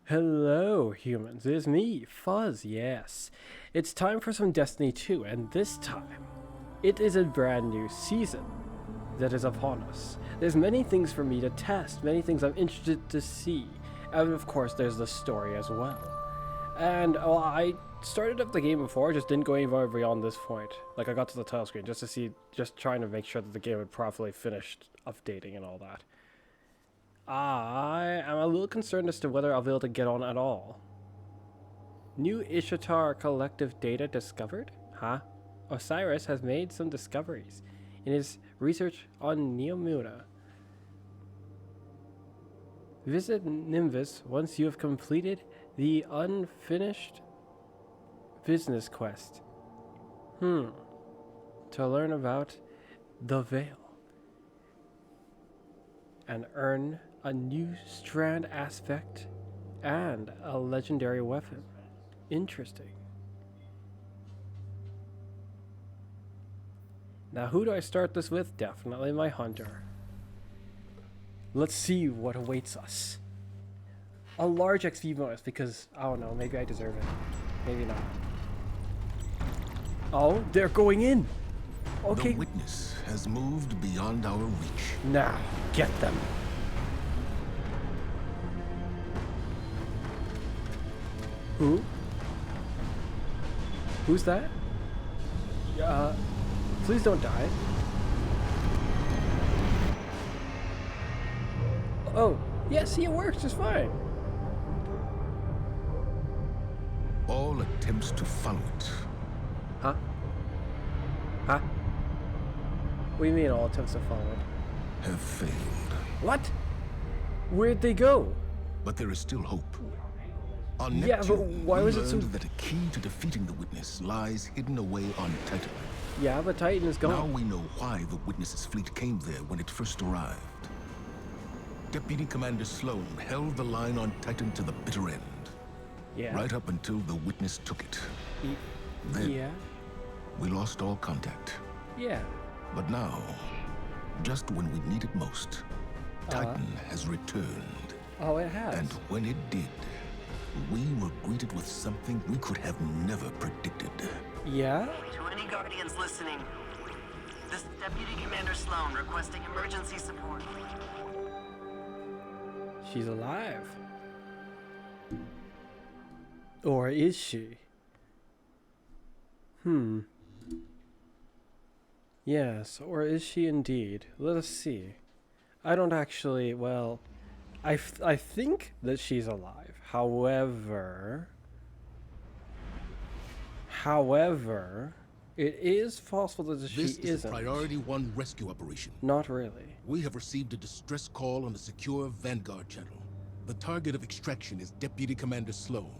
Hello, humans. It is me, Fuzz, yes. It's time for some Destiny 2, and this time, it is a brand new season that is upon us. There's many things for me to test, many things I'm interested to see, and of course there's the story as well. And I started up the game before, just didn't go anywhere beyond this point. Like, I got to the title screen just to see, just trying to make sure that the game had properly finished updating and all that. I am a little concerned as to whether I'll be able to get on at all. New Ishtar collective data discovered? Huh? Osiris has made some discoveries in his research on Neomuna. Visit Nimbus once you have completed the unfinished business quest. To learn about the Veil and earn a new strand aspect and a legendary weapon. Interesting. Now, who do I start this with? Definitely my hunter. Let's see what awaits us. A large XP bonus because, I don't know, maybe I deserve it. Maybe not. Oh, they're going in! Okay. The witness has moved beyond our reach. Now, get them. Who? Who's that? Please don't die. Oh, yeah, see, it works just fine. All attempts to follow it Huh? Huh? What do you mean all attempts to follow it? have failed. What? Where'd they go? But there is still hope. On Yeah, Neptune, but why we was it so... learned that a key to defeating the witness lies hidden away on Titan. Yeah, but Titan is Now gone. we know why the witness's fleet came there when it first arrived. Deputy Commander Sloan held the line on Titan to the bitter end. Yeah. Right up until the witness took it. Then Yeah. we lost all contact. Yeah. But now, just when we need it most, Titan has returned. Oh, it has. And when it did, we were greeted with something we could have never predicted. Yeah? To any Guardians listening, this is Deputy Commander Sloan requesting emergency support. She's alive. Or is she? Yes, or is she indeed? Let us see. I don't actually, well, I think that she's alive. However, it is possible that she This is isn't. a Priority 1 rescue operation. Not really. We have received a distress call on the secure Vanguard channel. The target of extraction is Deputy Commander Sloan.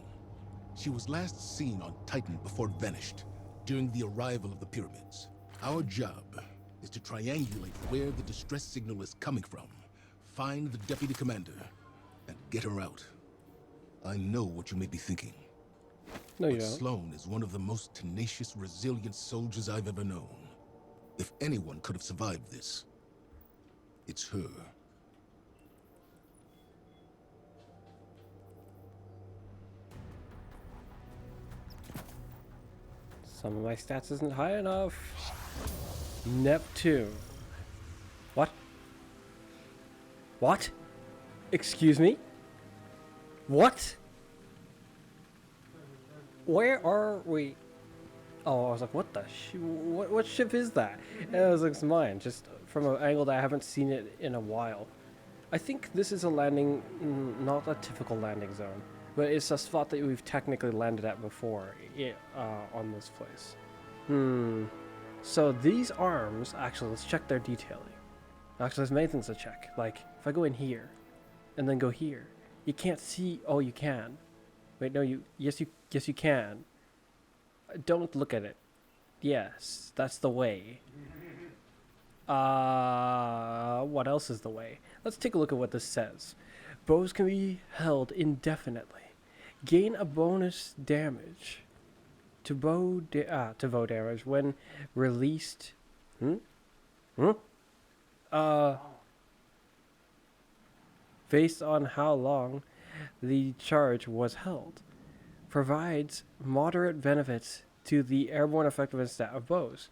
She was last seen on Titan before it vanished, during the arrival of the pyramids. Our job is to triangulate where the distress signal is coming from, find the Deputy Commander, and get her out. I know what you may be thinking. No, you But don't. Sloan is one of the most tenacious, resilient soldiers I've ever known. If anyone could have survived this, it's her. Some of my stats isn't high enough. Neptune. What? What? Excuse me? What? Where are we? Oh, I was like, what the what ship is that? And I was like, it's mine, just from an angle that I haven't seen it in a while. I think this is a landing, not a typical landing zone, but it's a spot that we've technically landed at before on this place. So these arms, actually, let's check their detailing. Actually, there's many things to check. Like, if I go in here, and then go here, you can't see. Oh, you can. Wait, no, yes, you can. Don't look at it. Yes, that's the way. What else is the way? Let's take a look at what this says. Bows can be held indefinitely. Gain a bonus damage to bow damage when released. Based on how long the charge was held. Provides moderate benefits to the airborne effectiveness stat of bows.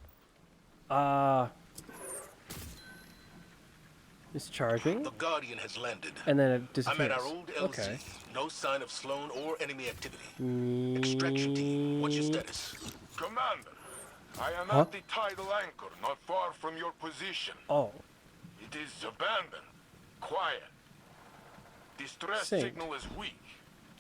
It's charging, The Guardian has landed. and then it I'm disappears. at our old LZ. Okay. No sign of Sloan or enemy activity. Extraction team, what's your status? Commander, I am Huh? at the tidal anchor, not far from your position. Oh, It is abandoned, quiet. Distress Synced. signal is weak.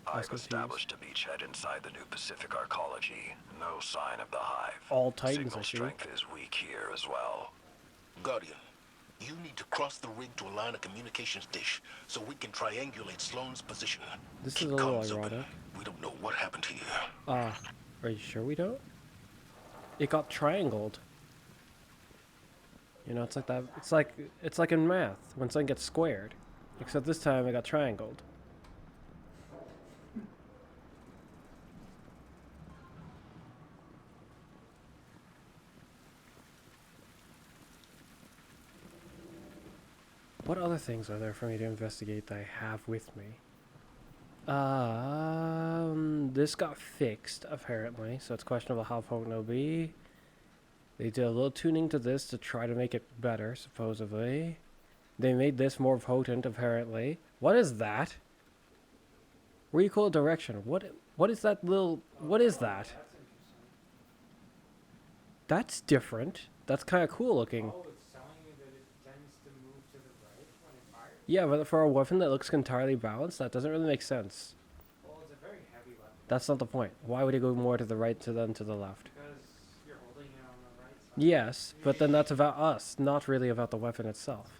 That's I've confused. established a beachhead inside the new Pacific Arcology. No sign of the hive. All Titans, Signal I see. strength is weak here as well. Guardian, you need to cross the rig to align a communications dish so we can triangulate Sloan's position. This Keep is a little comms open. ironic. We don't know what happened here. are you sure we don't? It got triangled. You know, it's like that. It's like in math when something gets squared, except this time it got triangled. What other things are there for me to investigate that I have with me? This got fixed apparently, so it's questionable how potent it'll be. They did a little tuning to this to try to make it better, supposedly. They made this more potent, apparently. What is that? Recoil direction. What is that little... What is that? That's different. That's kind of cool looking. Oh, it's telling you that it tends to move to the right when it fires? Yeah, but for a weapon that looks entirely balanced, that doesn't really make sense. Well, it's a very heavy weapon. That's not the point. Why would it go more to the right than to the left? Because you're holding it on the right side. Yes, but then that's about us, not really about the weapon itself.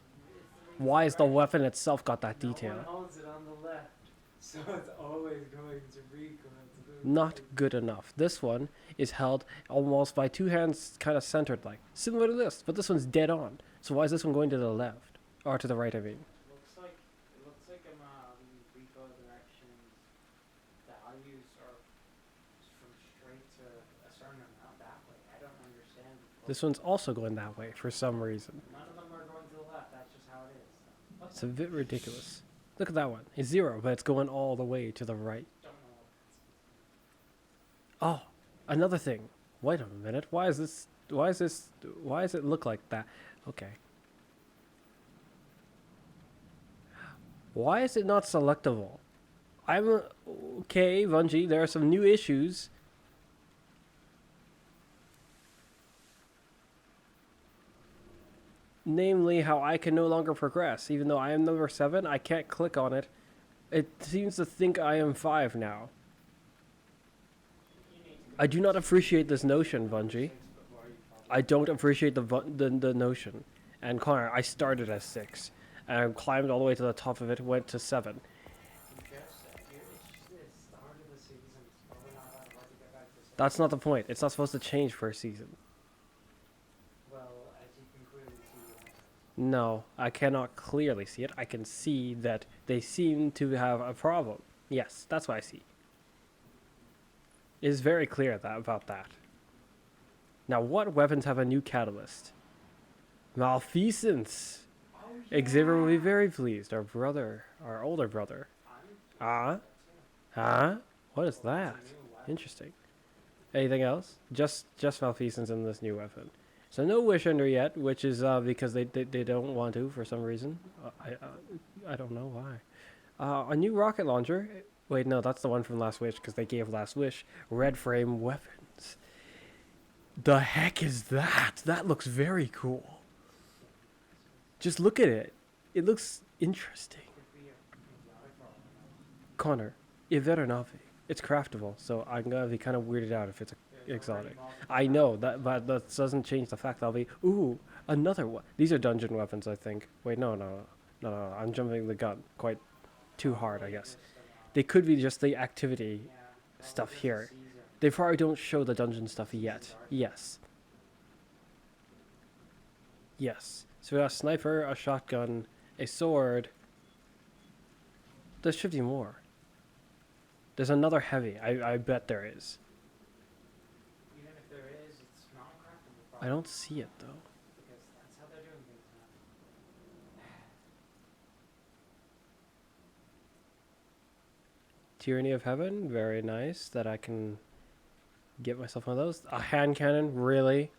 Why is the weapon itself got that No detail? one holds it on the left, so it's always going to recoil to the Not right. good enough. This one is held almost by two hands kind of centered like. Similar to this, but this one's dead on. So why is this one going to the left? Or to the right, I mean. It looks like the recoil directions values are from straight to a certain amount that way. I don't understand. This one's also going that way for some reason. None of them are going to the left. That's just how it is. What It's a bit ridiculous. Look at that one. It's 0, but it's going all the way to the right. don't know what that's. Oh, another thing. Wait a minute. Why does it look like that? Okay. Why is it not selectable? Okay, Bungie, there are some new issues. Namely, how I can no longer progress. Even though I am number 7, I can't click on it. It seems to think I am 5 now. I do not appreciate this notion, Bungie. I don't appreciate the notion. And Connor, I started as 6. And I climbed all the way to the top of it, went to 7. It's just the start of the season. It's probably not that hard to get back to seven. That's not the point. It's not supposed to change for a season. Well, as you can clearly see, No, I cannot clearly see it. I can see that they seem to have a problem. Yes, that's what I see. It is very clear about that. Now, what weapons have a new catalyst? Malfeasance. Xavier will be very pleased. Our brother, our older brother. What is that? Interesting. Anything else? Just malfeasance in this new weapon. So no wish under yet, which is because they don't want to for some reason. I don't know why. A new rocket launcher. Wait, no, that's the one from Last Wish because they gave Last Wish red frame weapons. The heck is that? That looks very cool. Just look at it. It looks interesting. Connor, it better not be. It's craftable, so I'm gonna be kind of weirded out if it's exotic. I know that, but that doesn't change the fact that I'll be. Ooh, another one. These are dungeon weapons, I think. Wait, no. I'm jumping the gun quite too hard, I guess. They could be just the activity stuff here. They probably don't show the dungeon stuff yet. Yes. Yes. So we got a sniper, a shotgun, a sword. There should be more. There's another heavy. I bet there is. even if there is, it's not craftable. I don't see it though. Because that's how they're doing things now. Tyranny of Heaven, very nice. That I can get myself one of those. A hand cannon, really?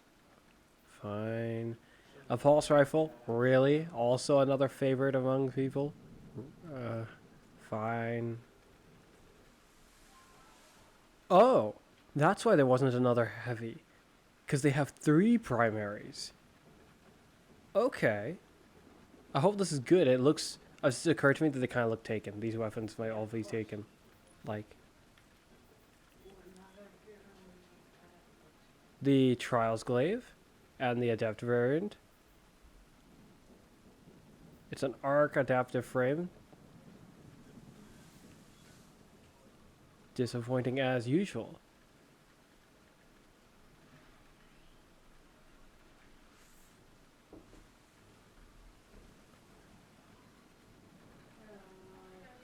Fine. A pulse rifle, really? Also another favorite among people. Fine. Oh, that's why there wasn't another heavy. Because they have 3 primaries. Okay. I hope this is good. It looks... It just occurred to me that they kind of look taken. These weapons might all be taken. Like... the Trials Glaive. And the Adept variant. It's an arc adaptive frame. Disappointing as usual.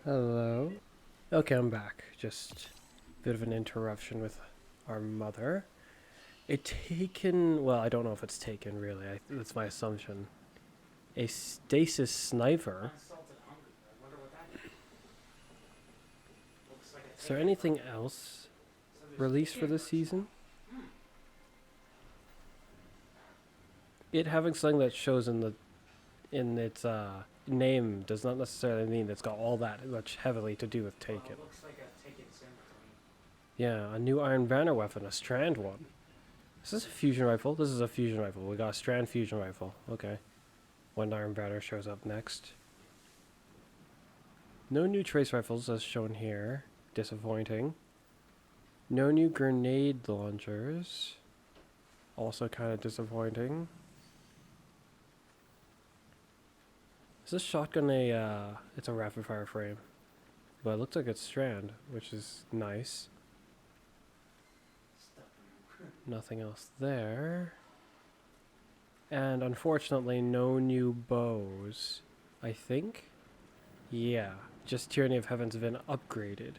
Hello. Okay, I'm back. Just a bit of an interruption with our mother. A taken... well, I don't know if it's taken, really. That's my assumption. A stasis sniper. Unsalted hungry. I wonder what that is. Looks like a Is there taken anything from- else So there's released for taken this from- season? It having something that shows in its name does not necessarily mean it's got all that much heavily to do with Well, Taken. it looks like a taken sim to me. Yeah, a new Iron Banner weapon, a Strand one. Is this a fusion rifle? This is a fusion rifle. We got a Strand fusion rifle. Okay. When Iron Banner shows up next. No new trace rifles as shown here. Disappointing. No new grenade launchers. Also kind of disappointing. Is this shotgun it's a rapid fire frame. But it looks like it's Strand, which is nice. Nothing else there. And unfortunately, no new bows. I think? Yeah, just Tyranny of Heaven's been upgraded.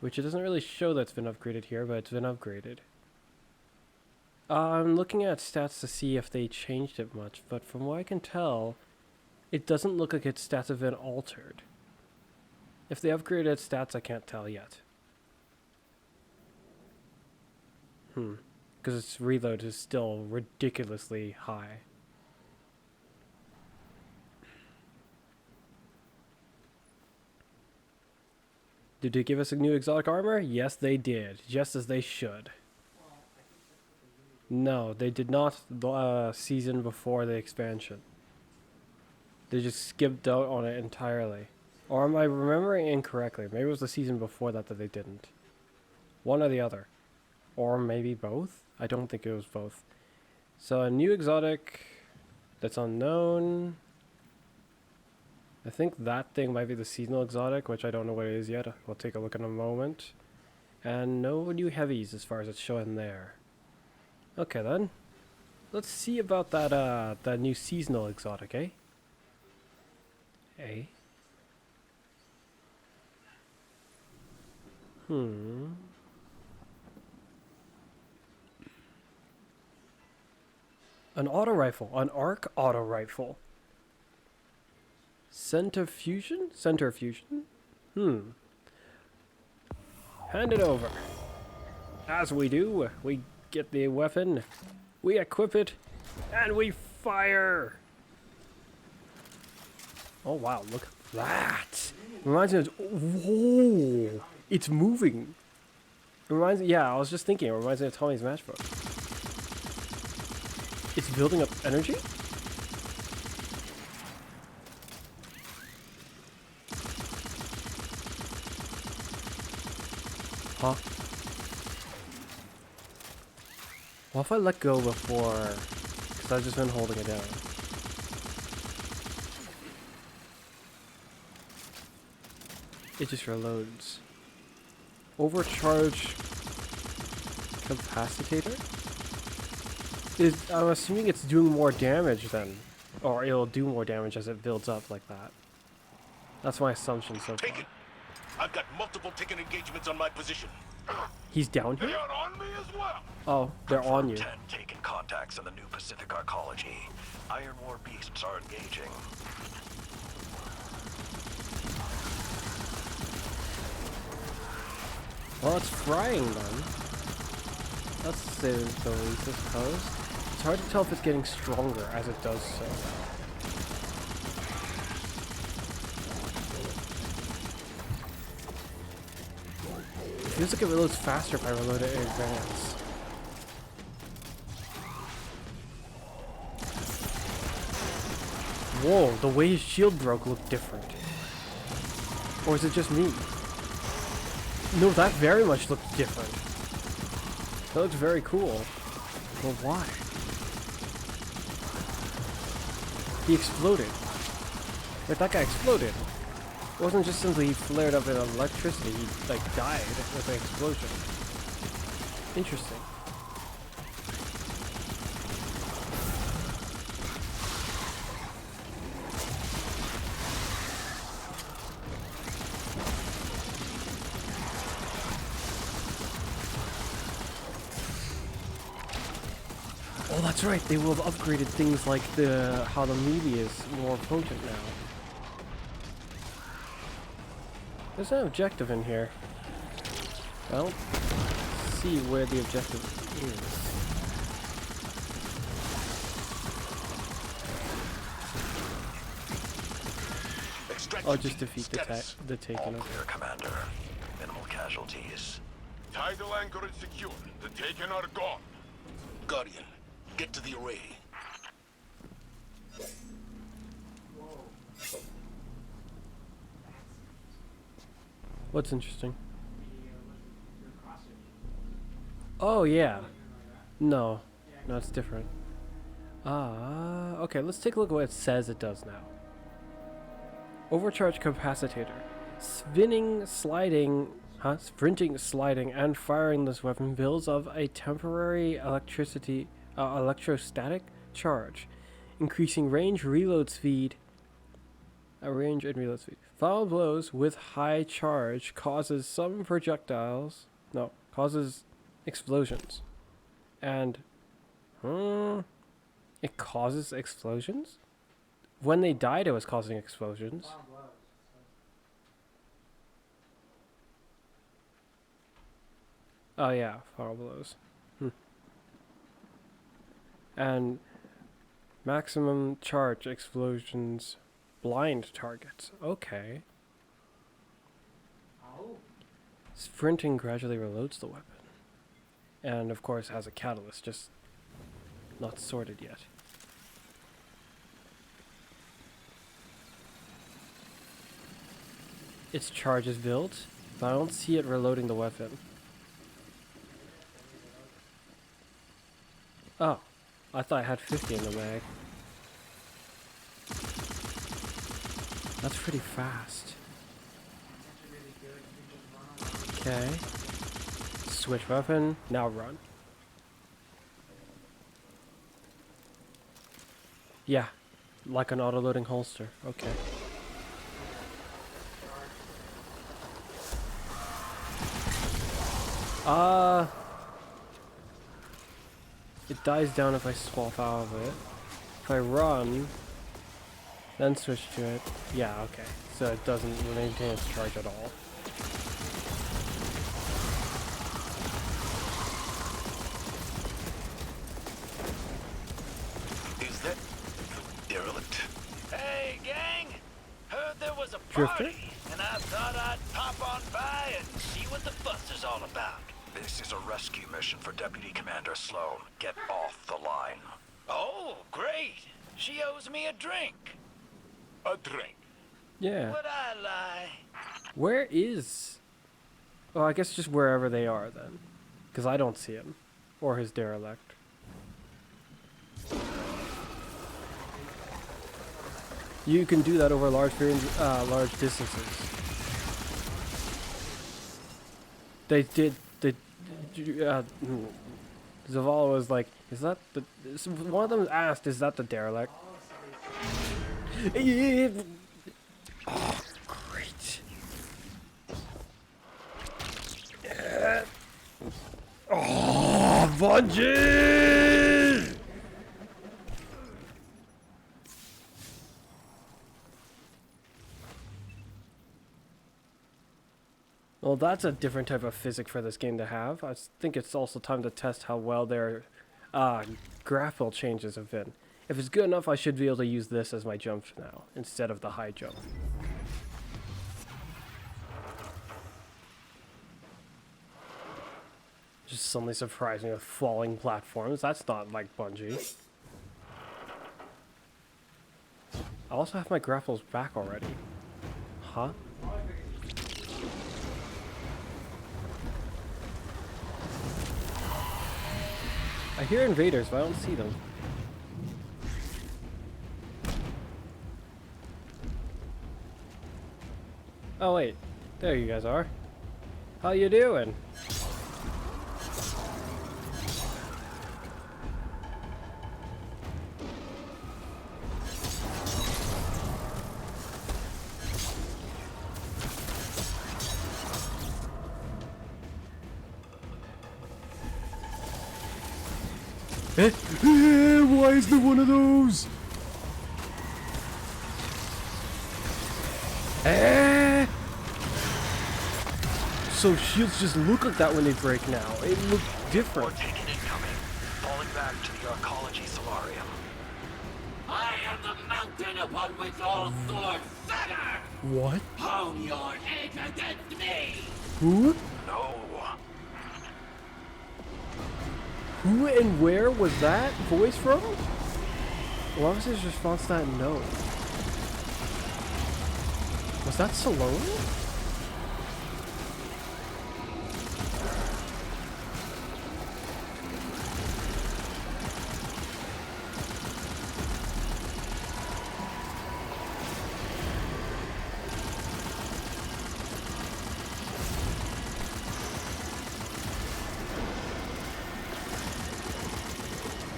Which it doesn't really show that's been upgraded here, but it's been upgraded. I'm looking at stats to see if they changed it much, but from what I can tell, it doesn't look like its stats have been altered. If they upgraded its stats, I can't tell yet. Because its reload is still ridiculously high. Did they give us a new exotic armor? Yes, they did. Just as they should. No, they did not the season before the expansion. They just skipped out on it entirely. Or am I remembering incorrectly? Maybe it was the season before that they didn't. One or the other. Or maybe both? I don't think it was both. So a new exotic that's unknown. I think that thing might be the seasonal exotic, which I don't know what it is yet. We'll take a look in a moment. And no new heavies as far as it's showing there. Okay then. Let's see about that new seasonal exotic, eh? Eh? An auto rifle, an arc auto rifle. Centrifusion? Centrifusion? Hand it over. As we do, we get the weapon, we equip it, and we fire! Oh wow, look at that! Reminds me of... whoa! It's moving! It reminds me... yeah, I was just thinking, it reminds me of Tommy's matchbook. It's building up energy? Huh? What if I let go before... because I've just been holding it down. It just reloads. Overcharge... capacitator? I'm assuming it's doing more damage then. Or it'll do more damage as it builds up like that. That's my assumption so far. Take it. I've got multiple Taken engagements on my position. He's down They here? are on me as well. Oh, they're on you. 10 taken contacts in the new Pacific Arcology. Iron War beasts are engaging. Well, it's frying them. That's the least, I suppose. It's hard to tell if it's getting stronger as it does so. It feels like it reloads faster if I reload it in advance. Whoa, the way his shield broke looked different. Or is it just me? No, that very much looked different. That looks very cool. Well, why? He exploded. Wait, that guy exploded. It wasn't just simply he flared up in electricity, he, like, died with an explosion. Interesting. Oh, that's right. They will have upgraded things like how the melee is more potent now. There's an objective in here. I don't see where the objective is. I'll just defeat the taken. All clear, Commander. Minimal casualties. Tidal anchor is secure. The Taken are gone. Guardian, get to the array. What's interesting? Oh yeah. No, it's different. Okay, let's take a look at what it says it does now. Overcharge capacitator. Sprinting, sliding, and firing this weapon builds of a temporary electrostatic charge, increasing range, reload speed. Range and reload speed. Foul blows with high charge causes explosions. And it causes explosions? When they died, it was causing explosions. Oh yeah, foul blows. And maximum charge explosions blind targets. Okay. Sprinting gradually reloads the weapon. And of course has a catalyst, just not sorted yet. Its charge is built, but I don't see it reloading the weapon. Oh, I thought I had 50 in the mag. That's pretty fast. Okay. Switch weapon, now run. Yeah, like an auto-loading holster. Okay. It dies down if I swap out of it. If I run, then switch to it. Yeah, okay. So it doesn't maintain its charge at all. Is that the derelict? Hey, gang! Heard there was a Drifter? party, and I thought I'd pop on by and see what the fuss is all about. This is a rescue mission for Deputy Commander Sloan. Get off the line. Oh, great! She owes me a drink. A drink. Yeah. Would I lie? Where is... Oh, I guess just wherever they are then. Because I don't see him. Or his derelict. You can do that over large distances. They did... Zavala was like, is that the... One of them asked, is that the derelict? Oh, great. Oh, Bungie! Well, that's a different type of physics for this game to have. Think it's also time to test how well their graphical changes have been. If it's good enough, I should be able to use this as my jump now, instead of the high jump. Just suddenly surprised me with falling platforms. That's not like Bungie. I also have my grapples back already. Huh? I hear invaders, but I don't see them. Oh wait, there you guys are. How you doing? Why is there one of those? So shields just look like that when they break now. It looked different. More taken incoming. Falling back to the arcology solarium. I am the mountain upon which all swords center! What? Hone your edge against me! Who? No. Who and where was that voice from? What was his response to that no? Was that Salome?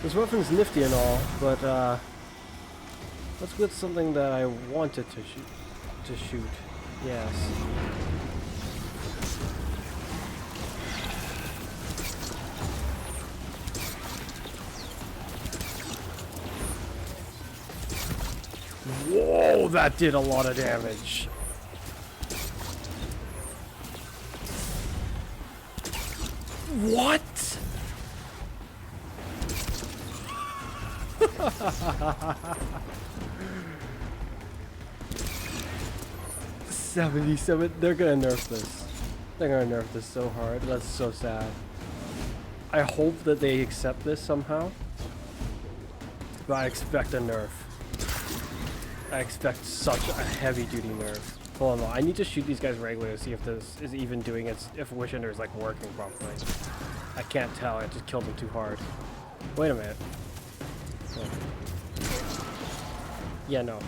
This weapon's nifty and all, but let's get something that I wanted to shoot. Yes. Whoa, that did a lot of damage. What? 77. They're gonna nerf this. They're gonna nerf this so hard. That's so sad. I hope that they accept this somehow. But I expect a nerf. I expect such a heavy-duty nerf. Hold on, I need to shoot these guys regularly to see if this is even doing it. If Wish Ender is like working properly. I can't tell. I just killed them too hard. Wait a minute. Yeah, no.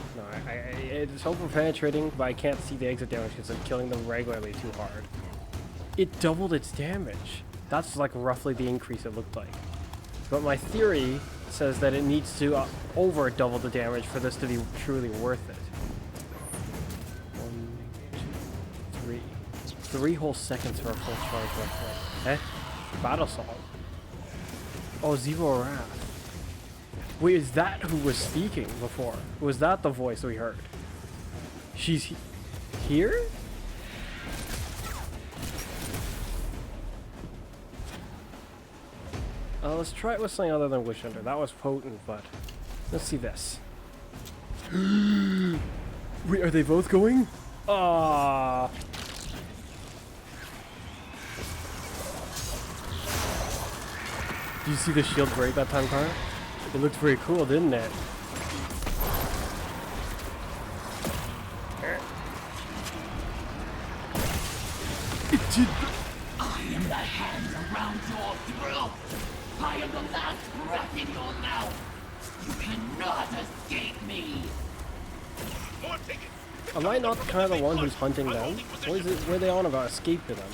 It's hopeful penetrating, but I can't see the exit damage because I'm killing them regularly too hard. It doubled its damage. That's like roughly the increase it looked like. But my theory says that it needs to over double the damage for this to be truly worth it. 1, 2, 3. 3 whole seconds for a full charge roughly. Battle song. Oh, Zero Wrath. Wait, is that who was speaking before? Was that the voice we heard? She's here? Let's try it with something other than Wish Ender. That was potent, but let's see this. Wait, are they both going? Ah. Did you see the shield break that time, Connor? It looked pretty cool, didn't it? It did. I am the hand around your throat! I am the last breath in your mouth! You cannot escape me! Am I not kind of the one who's hunting them? What is it? What are they on about escaping them?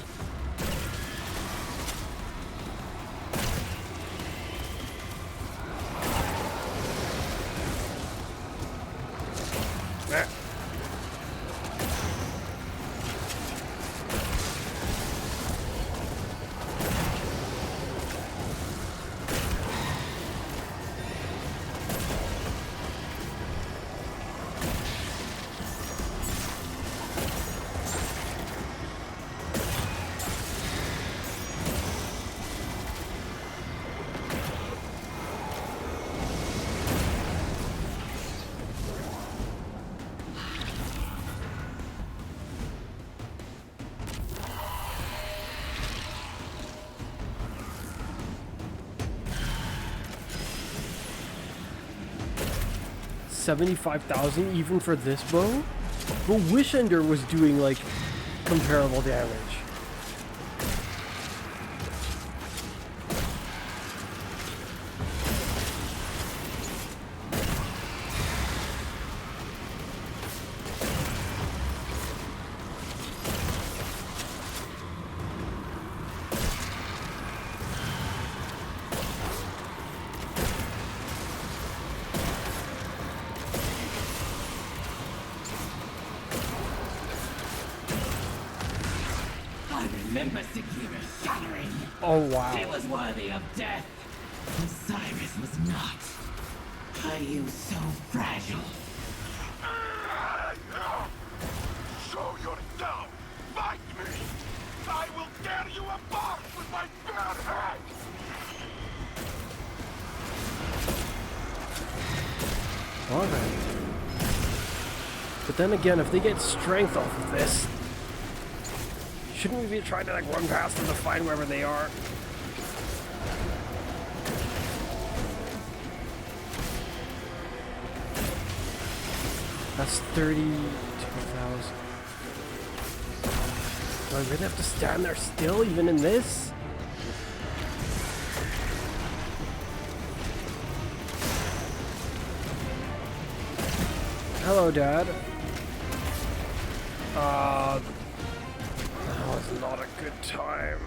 75,000 even for this bow? But Wish Ender was doing like comparable damage. I remember Sekira shattering. Oh wow. It was worthy of death. Osiris was not. Are you so fragile? Show your doubt! Fight me! I will tear you apart with my bare hands! Alright. But then again, if they get strength off of this, shouldn't we be trying to like run past them to find wherever they are? That's 32,000. Do I really have to stand there still, even in this? Hello, Dad. That was not a good time.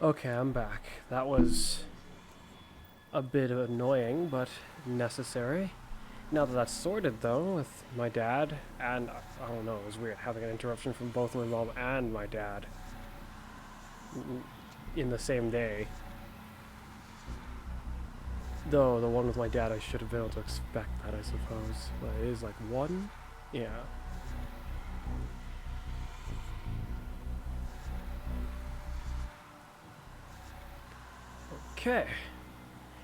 Okay, I'm back. That was a bit annoying, but necessary. Now that that's sorted, though, with my dad, and I don't know, it was weird having an interruption from both my mom and my dad in the same day. Though, the one with my dad, I should have been able to expect that, I suppose. But it is like one? Yeah. Okay.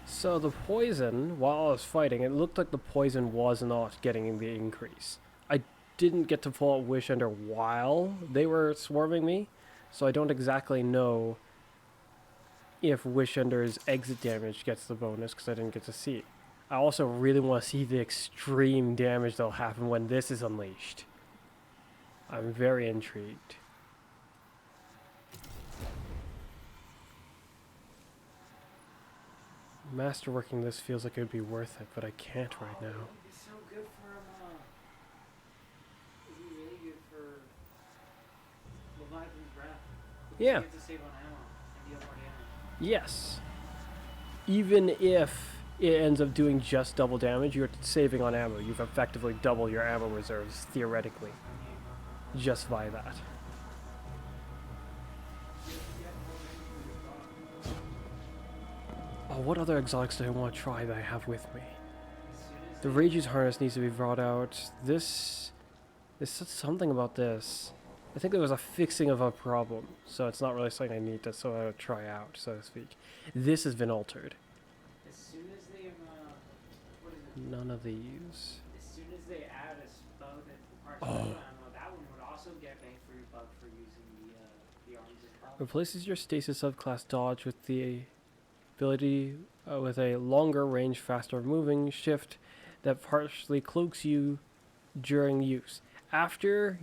So the poison, while I was fighting, it looked like the poison was not getting the increase. I didn't get to pull out Wish Ender while they were swarming me, so I don't exactly know if Wish Ender's exit damage gets the bonus, because I didn't get to see it. I also really want to see the extreme damage that'll happen when this is unleashed. I'm very intrigued. Masterworking this feels like it would be worth it, but I can't right now. It's so good for it'd be really good for Leviathan's Breath. Yeah. You have to save on ammo and deal more damage. Yes. even if it ends up doing just double damage, you're saving on ammo. You've effectively doubled your ammo reserves, theoretically, just by that. Oh, what other exotics do I want to try that I have with me? The Rage's harness needs to be brought out. This said something about this. I think there was a fixing of a problem, so it's not really something I need to sort of try out, so to speak. This has been altered. As soon as they, what is it? None of these. As soon as they add a spell that requires ammo, that one would also get bang for your buck for using the arms as well. Replaces your stasis subclass dodge with the ability with a longer range, faster moving shift that partially cloaks you during use. After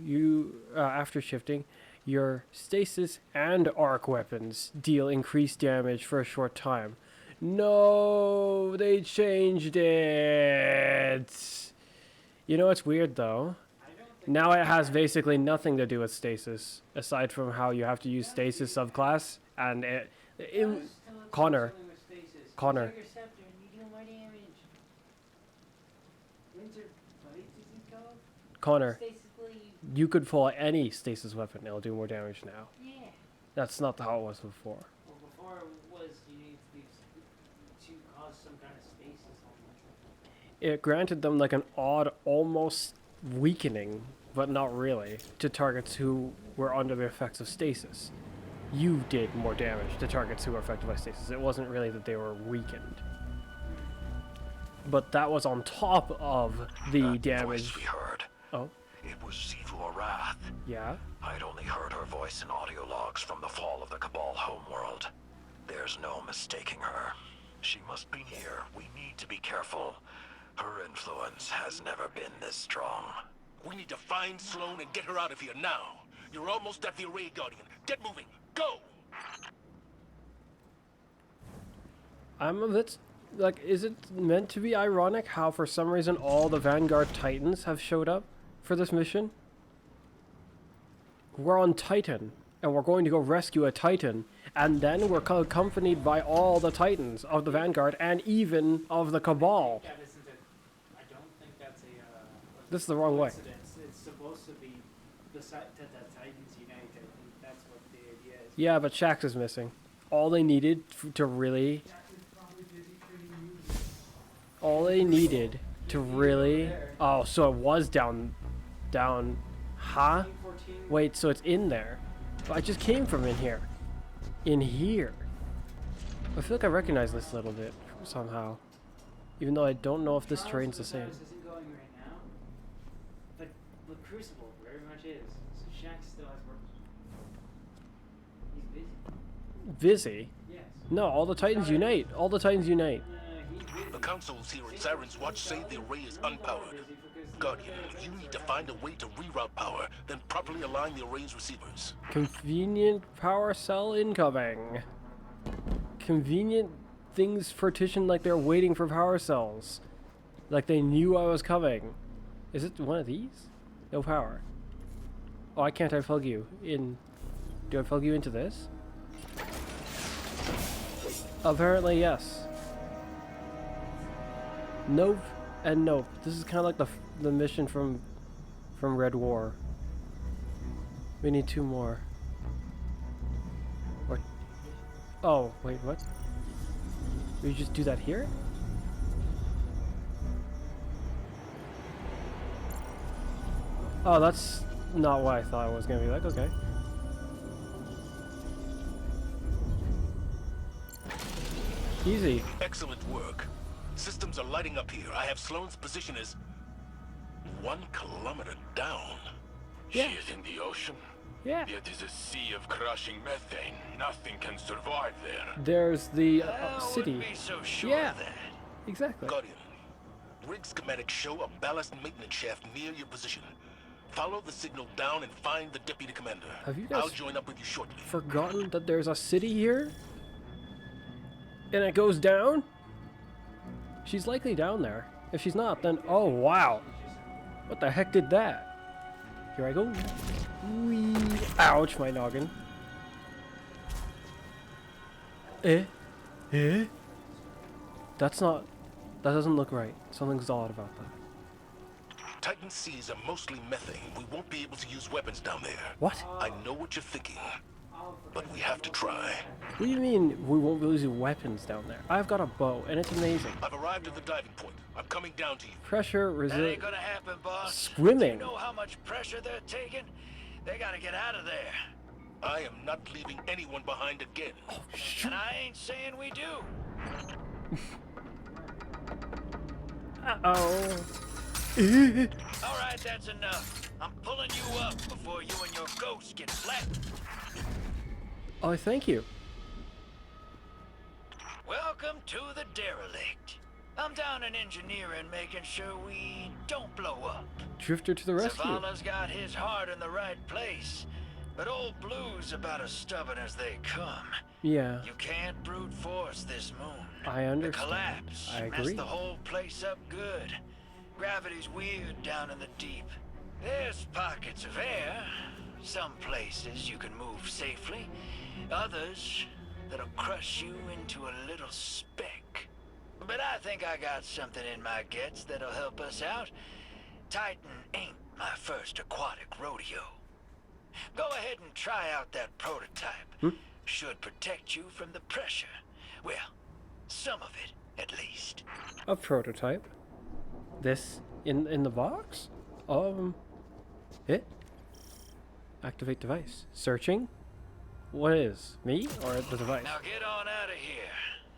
shifting, your stasis and arc weapons deal increased damage for a short time. No, they changed it. You know what's weird though? Now it has basically nothing to do with stasis, aside from how you have to use stasis subclass, and Connor. Your scepter and you deal more damage. Winter Bite, is it called? Connor, Stasis blade. you could pull any stasis weapon, it'll do more damage now. Yeah. That's not how it was before. Well, before it was you need to cause some kind of stasis on them. It granted them like an odd, almost weakening, but not really, to targets who were under the effects of stasis. You did more damage to targets who were affected by stasis. It wasn't really that they were weakened. But that was on top of the That damage. voice we heard. Oh, It was Sifu Arath. yeah? I'd only heard her voice in audio logs from the fall of the Cabal homeworld. There's no mistaking her. She must be near. We need to be careful. Her influence has never been this strong. We need to find Sloane and get her out of here now. You're almost at the Array Guardian. Get moving. Go! I'm a bit... Like, is it meant to be ironic how for some reason all the Vanguard Titans have showed up for this mission? We're on Titan, and we're going to go rescue a Titan, and then we're accompanied by all the Titans of the Vanguard and even of the Cabal. That isn't a, I don't think that's a This is the wrong way. coincidence. It's supposed to be the Titans unite. I think that's what the idea is. Yeah, but Shax is missing. All they needed to really... All they needed to really... Oh, so it was down... Huh? Wait, so it's in there. I just came from in here. In here. I feel like I recognize this a little bit somehow. Even though I don't know if this terrain's the same. Isn't going right now, but Crucible very much is. So Shax still has work. He's busy. Busy? Yes. No, all the Titans unite. All the Titans unite. He's busy. The consoles here in Siren's Watch say the array is unpowered. Guardian, you need to find a way to reroute power, then properly align the array's receivers. Convenient power cell incoming. Convenient things partitioned like they're waiting for power cells. Like they knew I was coming. Is it one of these? No power. Oh, why can't I plug you in? Do I plug you into this? Apparently, yes. Nope and nope. This is kind of like the mission from Red War. We need 2 more. What? Oh, wait, what? We just do that here? Oh, that's not what I thought it was gonna be like. Okay. Easy. Excellent work. Systems are lighting up here. I have Sloane's position as 1 kilometer down. Yeah. She is in the ocean. Yeah. It is a sea of crushing methane. Nothing can survive there. There's the I city. wouldn't be so sure Yeah. of that. Exactly. Guardian, rig schematics show a ballast maintenance shaft near your position. Follow the signal down and find the deputy commander. Have you guys I'll join up with you shortly. forgotten that there's a city here? And it goes down? She's likely down there. If she's not, then oh wow. What the heck did that? Here I go. Whee. Ouch, my noggin. That's not... That doesn't look right. Something's odd about that. Titan seas are mostly methane. We won't be able to use weapons down there. What? I know what you're thinking, but we have to try. What do you mean we won't be using weapons down there? I've got a bow, and it's amazing. I've arrived at the diving point. I'm coming down to you. Pressure, That resist... ain't gonna happen, boss. Swimming. You know how much pressure they're taking? They gotta get out of there. I am not leaving anyone behind again. And I ain't saying we do. Uh-oh. Alright, that's enough. I'm pulling you up before you and your ghost get flattened. Oh, thank you. Welcome to the derelict. I'm down in engineering, making sure we don't blow up. Drifter to the rescue. Zavala's got his heart in the right place, but old Blue's about as stubborn as they come. Yeah, You can't brute force this moon. I The understand. collapse I messed agree. the whole place up good. Gravity's weird down in the deep. There's pockets of air. Some places you can move safely. Others that'll crush you into a little speck. But I think I got something in my guts that'll help us out. Titan ain't my first aquatic rodeo. Go ahead and try out that prototype. Should protect you from the pressure. Well, some of it, at least. A prototype. This in the box? Hit. Activate device. Searching. What is me or the device? Now get on out of here.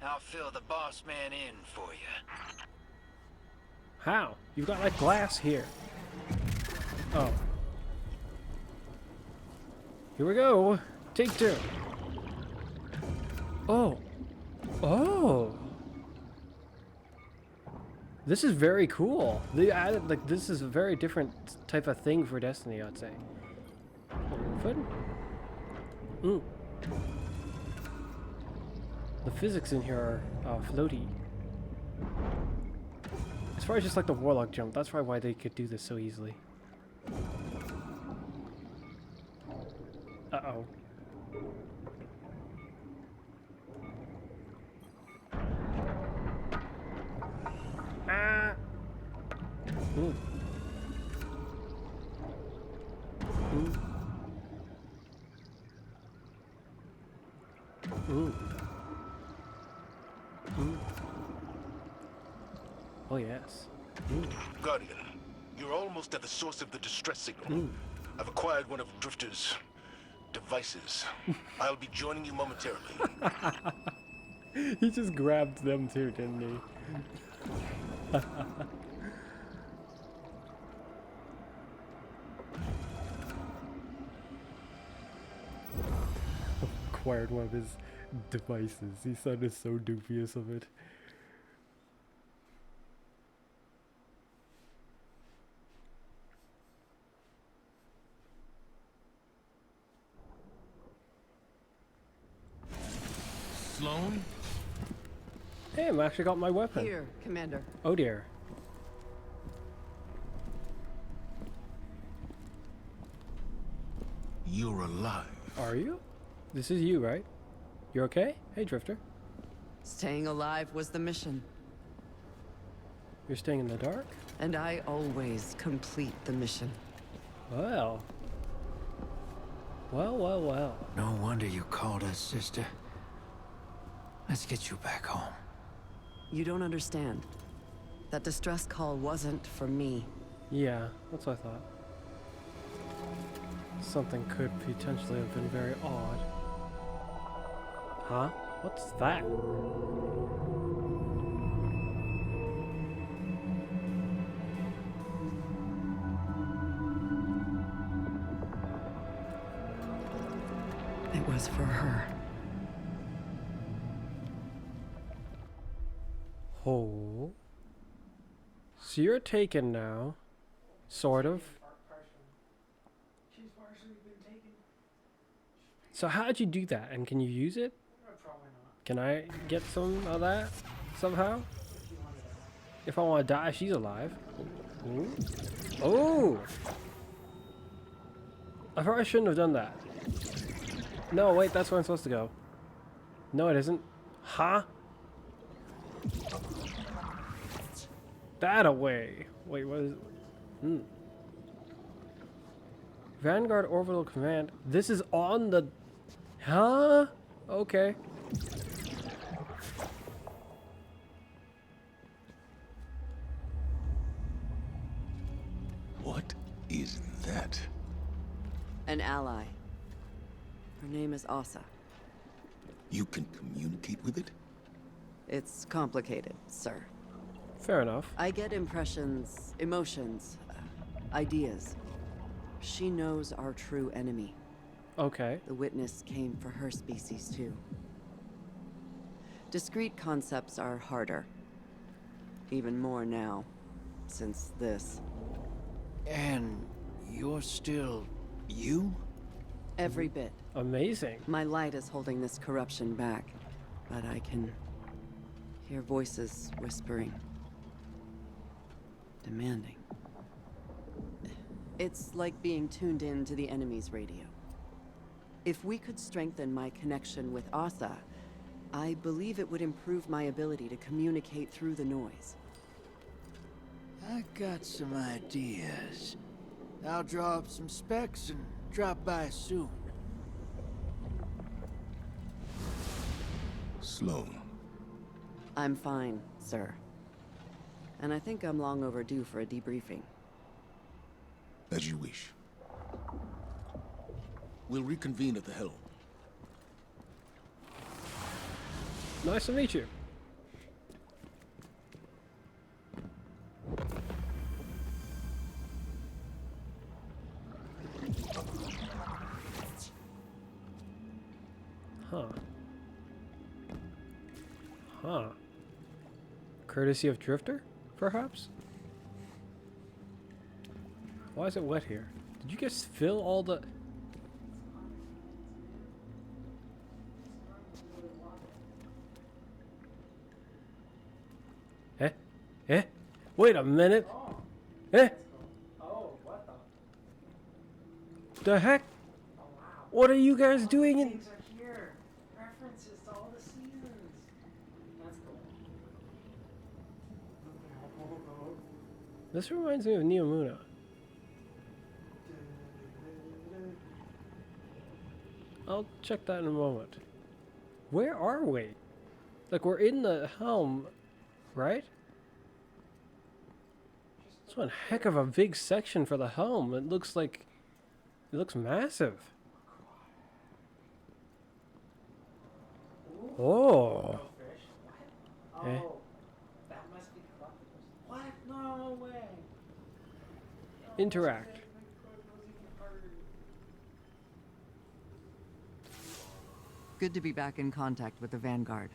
I'll fill the boss man in for you. How? You've got like glass here. Oh. Here we go. Take two. Oh. Oh. This is very cool. They added, like, this is a very different type of thing for Destiny, I'd say. Open. Ooh. The physics in here are floaty. As far as just like the Warlock jump, that's probably why they could do this so easily. Uh-oh. Ah! Ooh. Ooh. Ooh. Ooh. Oh yes. Ooh. Guardian, you're almost at the source of the distress signal. Ooh. I've acquired one of Drifter's devices. I'll be joining you momentarily. He just grabbed them too, didn't he? Acquired one of his devices. He sounded so dubious of it. Sloan? Hey, I actually got my weapon. Here, Commander. Oh dear. You're alive. Are you? This is you, right? You're okay? Hey, Drifter. Staying alive was the mission, You're staying in the dark? and I always complete the mission. Well. Well, well, well. No wonder you called us, sister. Let's get you back home. You don't understand. That distress call wasn't for me. Yeah, that's what I thought. Something could potentially have been very odd. Huh? What's that? It was for her. Oh. So you're taken now. Sort of. She's partially been taken. So how'd you do that? And can you use it? Probably not. Can I get some of that somehow? If you wanted to. If I want to die, she's alive. Ooh. Oh! I probably shouldn't have done that. No, wait, that's where I'm supposed to go. No, it isn't. Huh? that away. Wait, what is... Vanguard Orbital Command. This is on the... Huh? Okay. What is that? An ally. Her name is Asa. You can communicate with it? It's complicated, sir. Fair enough. I get impressions, emotions, ideas. She knows our true enemy. Okay. The witness came for her species, too. Discrete concepts are harder. Even more now, since this. And you're still you? Every bit. Amazing. My light is holding this corruption back, but I can hear voices whispering. Demanding. It's like being tuned in to the enemy's radio. If we could strengthen my connection with Asa, I believe it would improve my ability to communicate through the noise. I got some ideas. I'll draw up some specs and drop by soon. Sloan. I'm fine, sir. And I think I'm long overdue for a debriefing. As you wish. We'll reconvene at the helm. Nice to meet you. Huh. Huh. Courtesy of Drifter, perhaps? Why is it wet here? Did you guys fill all the... Eh? Eh? Wait a minute! Eh? Oh, what the? The heck? Oh, wow. What are you guys doing in... Things are here. References to all the seasons. That's cool. This reminds me of Neomuna. I'll check that in a moment. Where are we? Like, we're in the helm, right? It's one heck of a big section for the helm. It looks like... It looks massive. Oh. Fish. What? Eh? Oh, that must be collectibles. What? No way. Interact. Good to be back in contact with the Vanguard.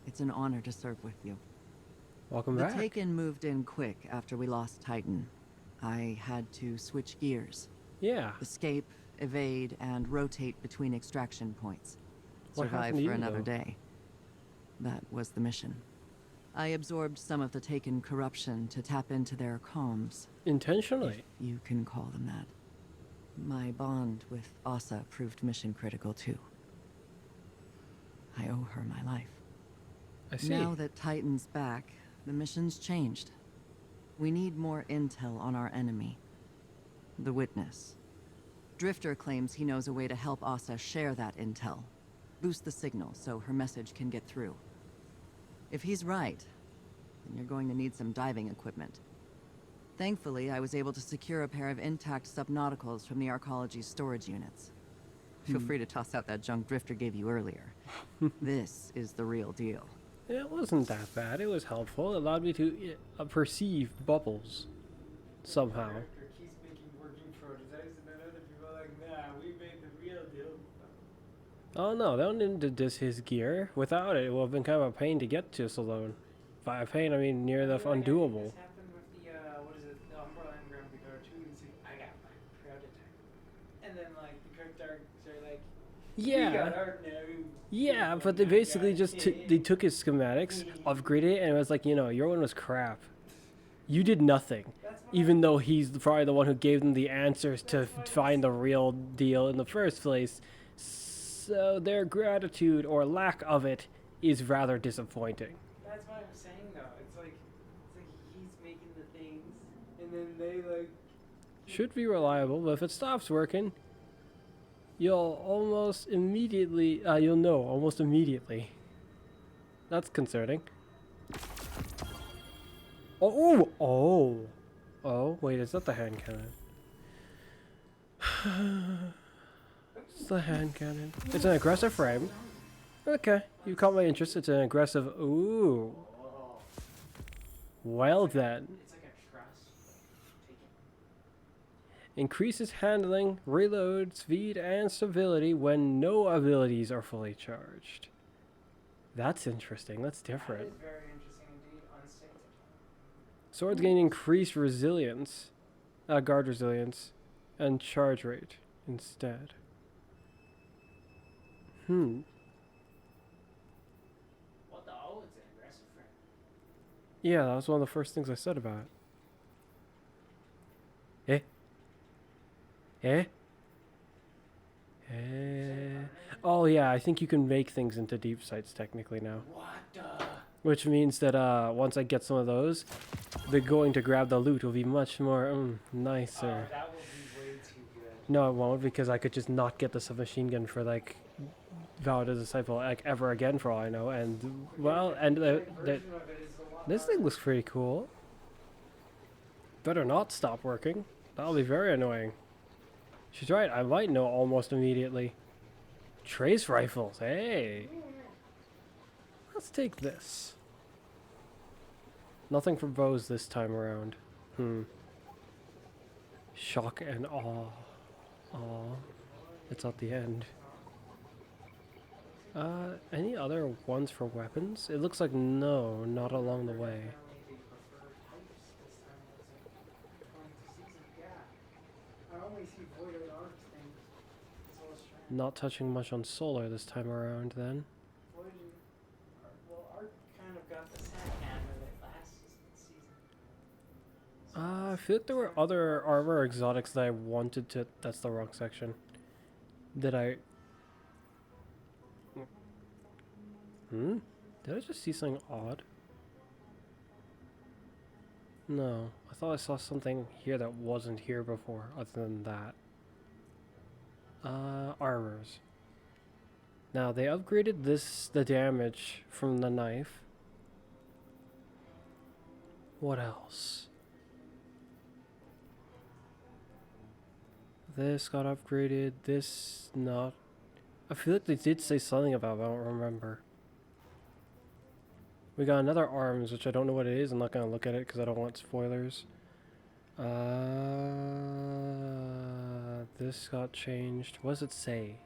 It's an honor to serve with you. Welcome The back. Taken moved in quick after we lost Titan. I had to switch gears. Yeah. Escape, evade, and rotate between extraction points. What Survive happened to for you, another though? day. That was the mission. I absorbed some of the Taken corruption to tap into their comms. Intentionally. You can call them that. My bond with Asa proved mission critical too. I owe her my life. I see. Now that Titan's back, the mission's changed. We need more intel on our enemy. The Witness. Drifter claims he knows a way to help Asa share that intel. Boost the signal so her message can get through. If he's right, then you're going to need some diving equipment. Thankfully, I was able to secure a pair of intact subnauticals from the Arcology's storage units. Feel free to toss out that junk Drifter gave you earlier. This is the real deal. It wasn't that bad. It was helpful. It allowed me to perceive bubbles somehow. Director keeps making working prototypes, and then other people are like, nah, we made the real deal. Oh no, they don't need to diss his gear. Without it, it would have been kind of a pain to get to Salone. By a pain, I mean near the Like, I think undoable. This happened with the, what is it, the Umberland Grand Prix too. He's like, I got my prototype. And then, like, the Cook Darks are like, we got Yeah, art now. yeah, but they basically just they took his schematics, upgraded it, and it was like, you know, your one was crap. You did nothing, That's what even though he's probably the one who gave them the answers to find the real deal in the first place. So their gratitude or lack of it is rather disappointing. That's what I'm saying, though. It's like he's then they like. Should be reliable, but if it stops working, you'll almost immediately, you'll know almost immediately. That's concerning. Oh, oh, oh, wait, is that the hand cannon? It's the hand cannon. It's an aggressive frame. Okay, you caught my interest. It's an aggressive, ooh. Well then. It's like a truss. Take it. Increases handling, reload, speed, and stability when no abilities are fully charged. That's interesting. That's That different. is very interesting indeed. Unstated. Swords gain increased resilience, guard resilience, and charge rate instead. What the? Oh, it's an aggressive frame. Yeah, that was one of the first things I said about it. Eh? Oh yeah, I think you can make things into deep sights technically now. What the? Which means that once I get some of those, the going to grab the loot will be much more nicer. That will be way too good. No, it won't, because I could just not get the submachine gun for like Valid as a Disciple like ever again for all I know. And well, and this thing looks pretty cool. Better not stop working. That'll be very annoying. She's right, I might know almost immediately. Trace rifles, hey! Let's take this. Nothing for bows this time around. Shock and awe. Aw. It's at the end. Any other ones for weapons? It looks like no, not along the way. Not touching much on solar this time around then. Well, Art kind of got the sack hand of it last season. I feel like there were other armor exotics that I wanted to. That's the wrong section. Did I? Did I just see something odd? No, I thought I saw something here that wasn't here before, other than that. Armors. Now, they upgraded the damage from the knife. What else? This got upgraded, this not. I feel like they did say something about it, I don't remember. We got another arms, which I don't know what it is. I'm not going to look at it because I don't want spoilers. This got changed. What does it say?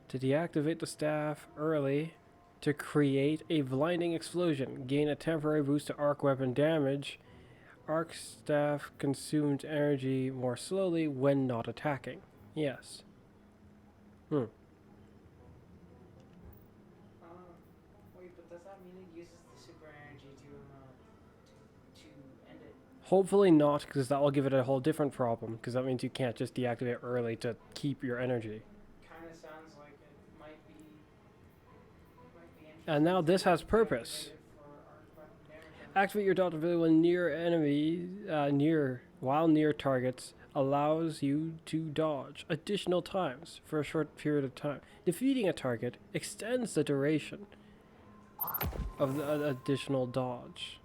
To deactivate the staff early to create a blinding explosion. Gain a temporary boost to arc weapon damage. Arc staff consumed energy more slowly when not attacking. Yes. Wait, but does that mean it uses the super energy to end it? Hopefully not, because that will give it a whole different problem, because that means you can't just deactivate early to keep your energy. Kind of sounds like it might be interesting. And now this has purpose. Activate your dot ability when near enemy, while near targets, allows you to dodge additional times for a short period of time. Defeating a target extends the duration of the additional dodge.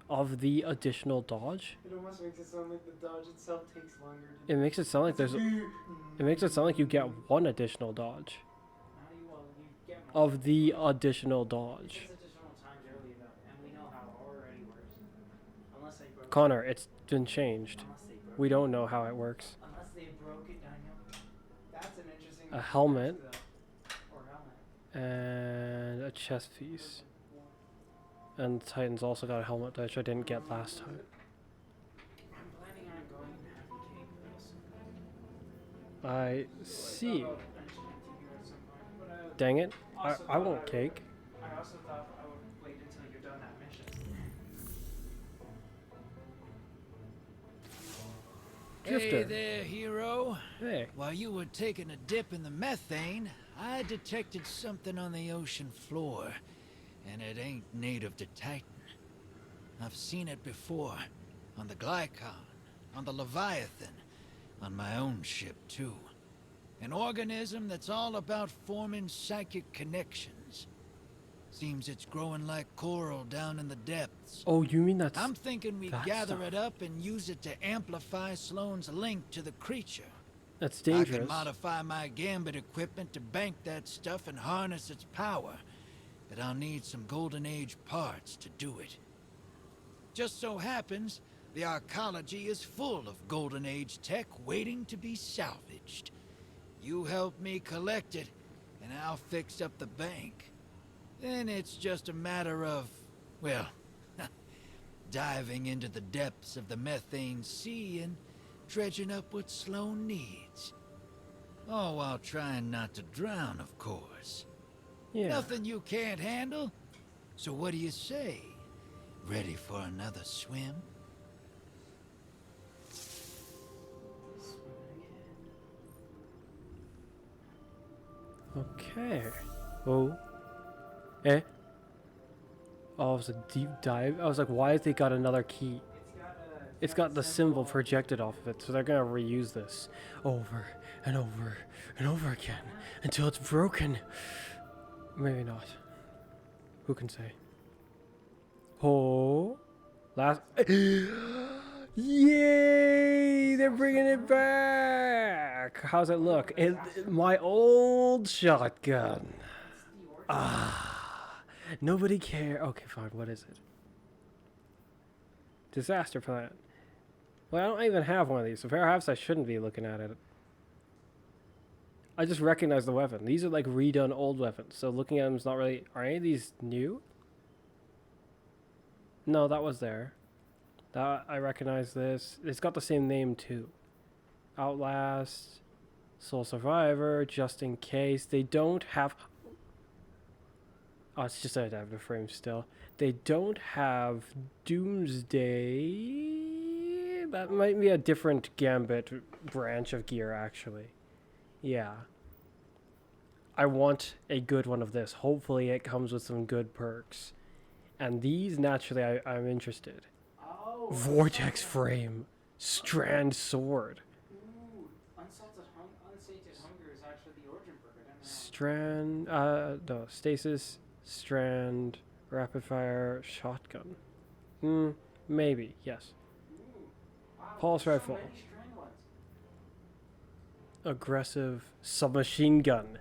Of the additional dodge? It almost makes it sound like the dodge itself takes longer. It makes it sound like there's. It makes it sound like you get one additional dodge. You get more. Of the additional dodge. It's additional times early though, and we know how it already works. Unless they broke Connor, it's been changed. Unless they broke We don't know how it works. Unless they broke it, Daniel. That's an interesting. A helmet. Or helmet. And a chest piece. And the Titan's also got a helmet, which I didn't get last time. I'm planning on going and having cake I also. see. I thought about mentioning it to you at some point, but Dang it. also I thought want cake. I also thought I would wait until you're done that mission. Drifter. Hey there, hero. Hey. While you were taking a dip in the methane, I detected something on the ocean floor. And it ain't native to Titan. I've seen it before. on the Glycon, on the Leviathan, on my own ship too. An organism that's all about forming psychic connections. Seems it's growing like coral down in the depths. Oh, you mean that's... I'm thinking we that gather stuff. it up and use it to amplify Sloane's link to the creature. That's I dangerous. can modify my gambit equipment to bank that stuff and harness its power, but I'll need some Golden Age parts to do it. Just so happens, the arcology is full of Golden Age tech waiting to be salvaged. You help me collect it, and I'll fix up the bank. Then it's just a matter of, well, diving into the depths of the methane sea and dredging up what Sloane needs. All while trying not to drown, of course. Yeah. Nothing you can't handle? So what do you say? Ready for another swim? Okay. Oh. Eh? Oh, it was a deep dive. I was like, why has they got another key? It's got the symbol projected off of it, so they're gonna reuse this over and over and over again until it's broken. Maybe not. Who can say? Oh. Last. Yay! They're bringing it back! How's it look? My old shotgun. Ah. Nobody care. Okay, fine. What is it? Disaster plan. Well, I don't even have one of these, so perhaps I shouldn't be looking at it. I just recognize the weapon. These are like redone old weapons, so looking at them is not really... Are any of these new? No, that was there. That I recognize this. It's got the same name too. Outlast, Sole Survivor, just in case. They don't have... Oh, it's just a dive frame still. They don't have Doomsday. That might be a different Gambit branch of gear, actually. Yeah. I want a good one of this. Hopefully it comes with some good perks. And these, naturally, I'm interested. Oh, Vortex frame. Strand sword. Ooh, unsated hunger is actually the origin perk. I didn't know. Strand, no, stasis, strand, rapid fire, shotgun. Maybe, yes. Ooh, wow, Pulse there's rifle. So many strand ones. Aggressive submachine gun.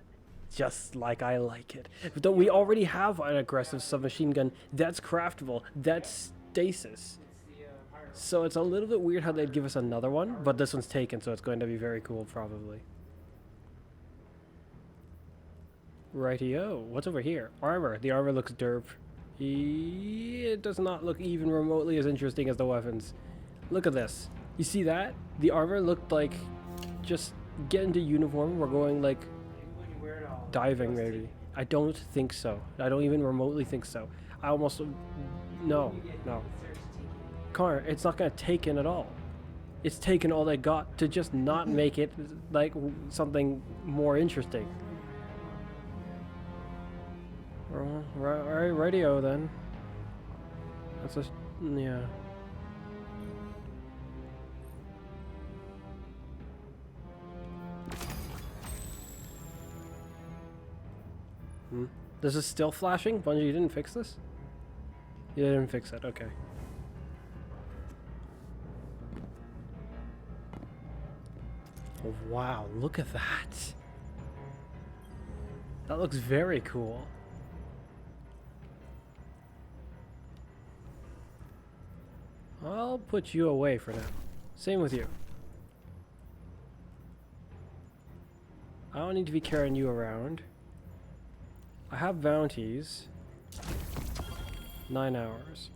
Just like I like it. Though we already have an aggressive submachine gun. That's craftable. That's stasis. It's the pyro. So it's a little bit weird how they'd give us another one, but this one's taken, so it's going to be very cool, probably. Rightio. What's over here? Armor. The armor looks derp. It does not look even remotely as interesting as the weapons. Look at this. You see that? The armor looked like just get into uniform. We're going like When you wear it all, diving, maybe. I don't think so. I don't even remotely think so. I almost... No. Connor, it's not going to take in at all. It's taken all they got to just not make it like something more interesting. Alright, radio then. That's a... yeah. This is still flashing? Bungie, you didn't fix this? You didn't fix it, okay. Oh, wow, look at that. That looks very cool. I'll put you away for now. Same with you. I don't need to be carrying you around. I have bounties. 9 hours.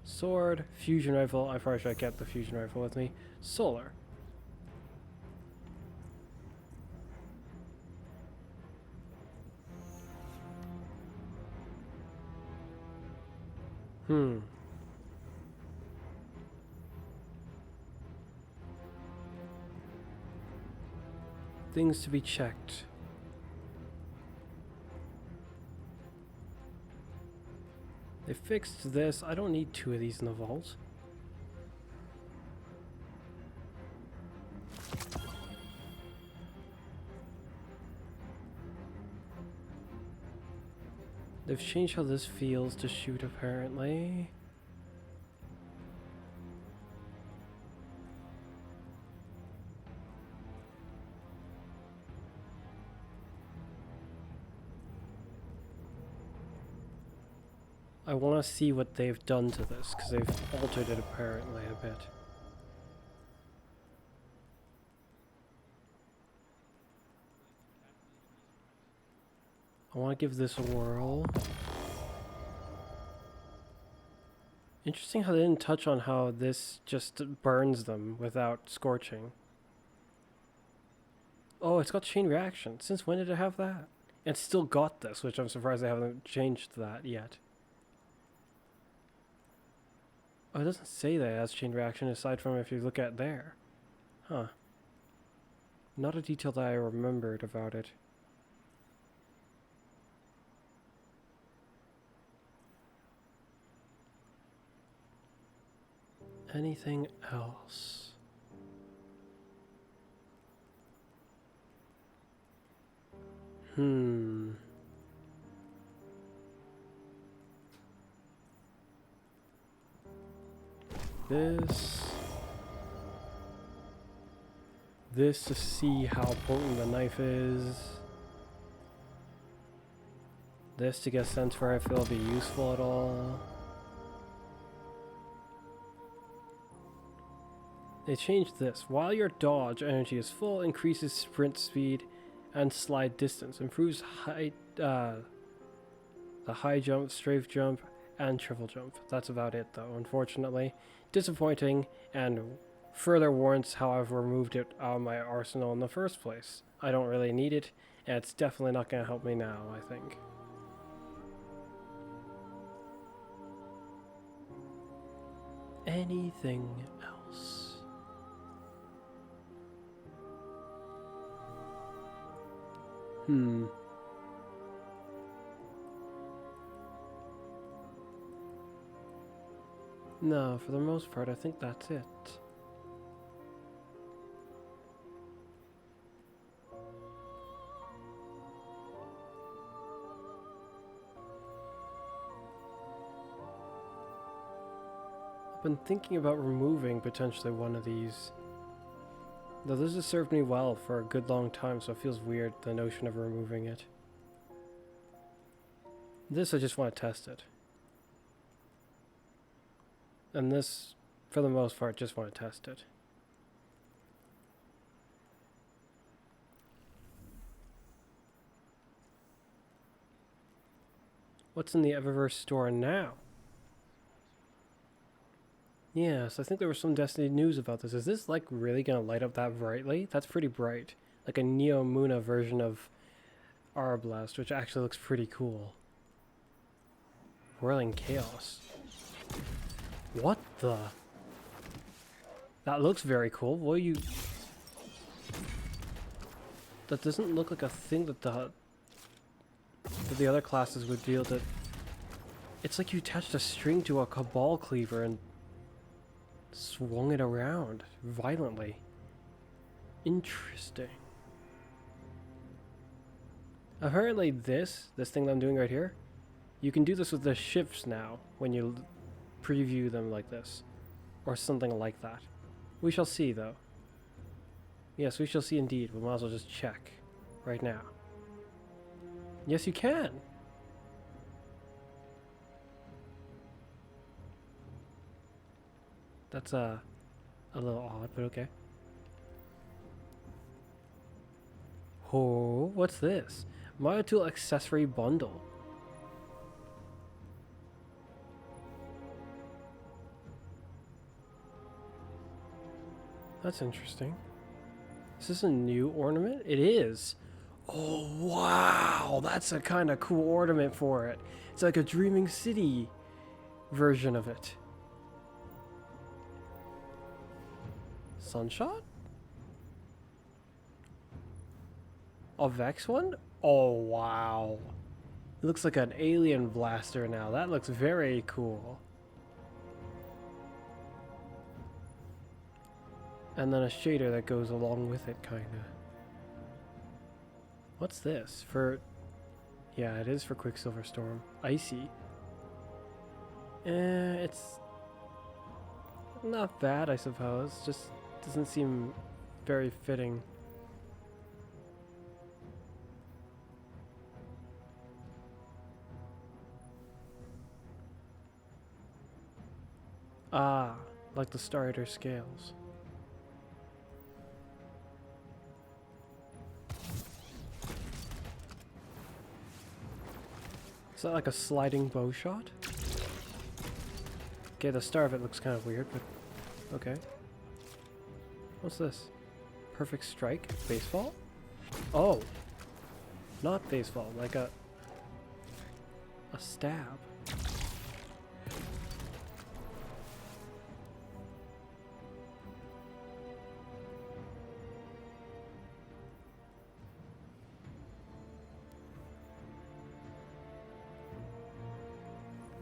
Sword, fusion rifle. I probably should get the fusion rifle with me. Solar. Things to be checked. They fixed this. I don't need 2 of these in the vault. They've changed how this feels to shoot, apparently. I want to see what they've done to this, because they've altered it apparently a bit. I want to give this a whirl. Interesting how they didn't touch on how this just burns them without scorching. Oh, it's got chain reaction. Since when did it have that? It's still got this, which I'm surprised they haven't changed that yet. Oh, it doesn't say that it has chain reaction aside from if you look at there. Huh. Not a detail that I remembered about it. Anything else? This to see how potent the knife is. This to get a sense for if it'll be useful at all. They changed this. While your dodge energy is full, increases sprint speed and slide distance. Improves height, the high jump, strafe jump, and triple jump. That's about it though, unfortunately. Disappointing, and further warrants how I've removed it out of my arsenal in the first place. I don't really need it, and it's definitely not going to help me now, I think. Anything else? No, for the most part, I think that's it. I've been thinking about removing potentially one of these. Though this has served me well for a good long time, so it feels weird, the notion of removing it. This, I just want to test it. And this, for the most part, just want to test it. What's in the Eververse store now? Yes, I think there was some Destiny news about this. Is this, like, really going to light up that brightly? That's pretty bright. Like a Neo Muna version of Arablast, which actually looks pretty cool. Whirling Chaos. What the? That looks very cool. What are you... That doesn't look like a thing that the other classes would be able to... It's like you attached a string to a Cabal cleaver and swung it around violently. Interesting. Apparently this thing that I'm doing right here, you can do this with the ships now when you preview them like this. Or something like that. We shall see though. Yes, we shall see indeed. We might as well just check right now. Yes, you can! That's a little odd, but okay. Oh, what's this? Myotool accessory bundle. That's interesting. Is this a new ornament? It is. Oh, wow! That's a kind of cool ornament for it. It's like a Dreaming City version of it. Sunshot? A Vex one? Oh, wow. It looks like an alien blaster now. That looks very cool. And then a shader that goes along with it, kinda. What's this? For... Yeah, it is for Quicksilver Storm. Icy. It's not bad, I suppose. Just doesn't seem very fitting. Ah, like the Star Eater scales. Is that like a sliding bow shot? Okay, the star of it looks kind of weird, but okay. What's this? Perfect strike? Baseball? Oh! Not baseball, like a stab.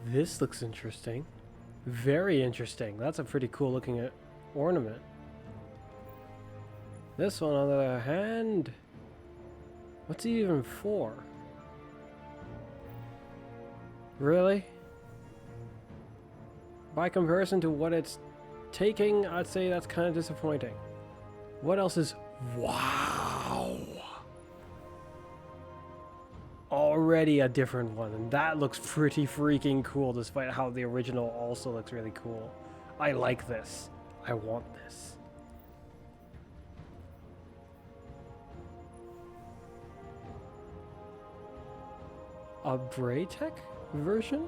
This looks interesting. Very interesting. That's a pretty cool looking ornament. This one, on the other hand, what's it even for? Really? By comparison to what it's taking, I'd say that's kind of disappointing. What else is... Wow! Already a different one, and that looks pretty freaking cool, despite how the original also looks really cool. I like this. I want this. A Braytech version?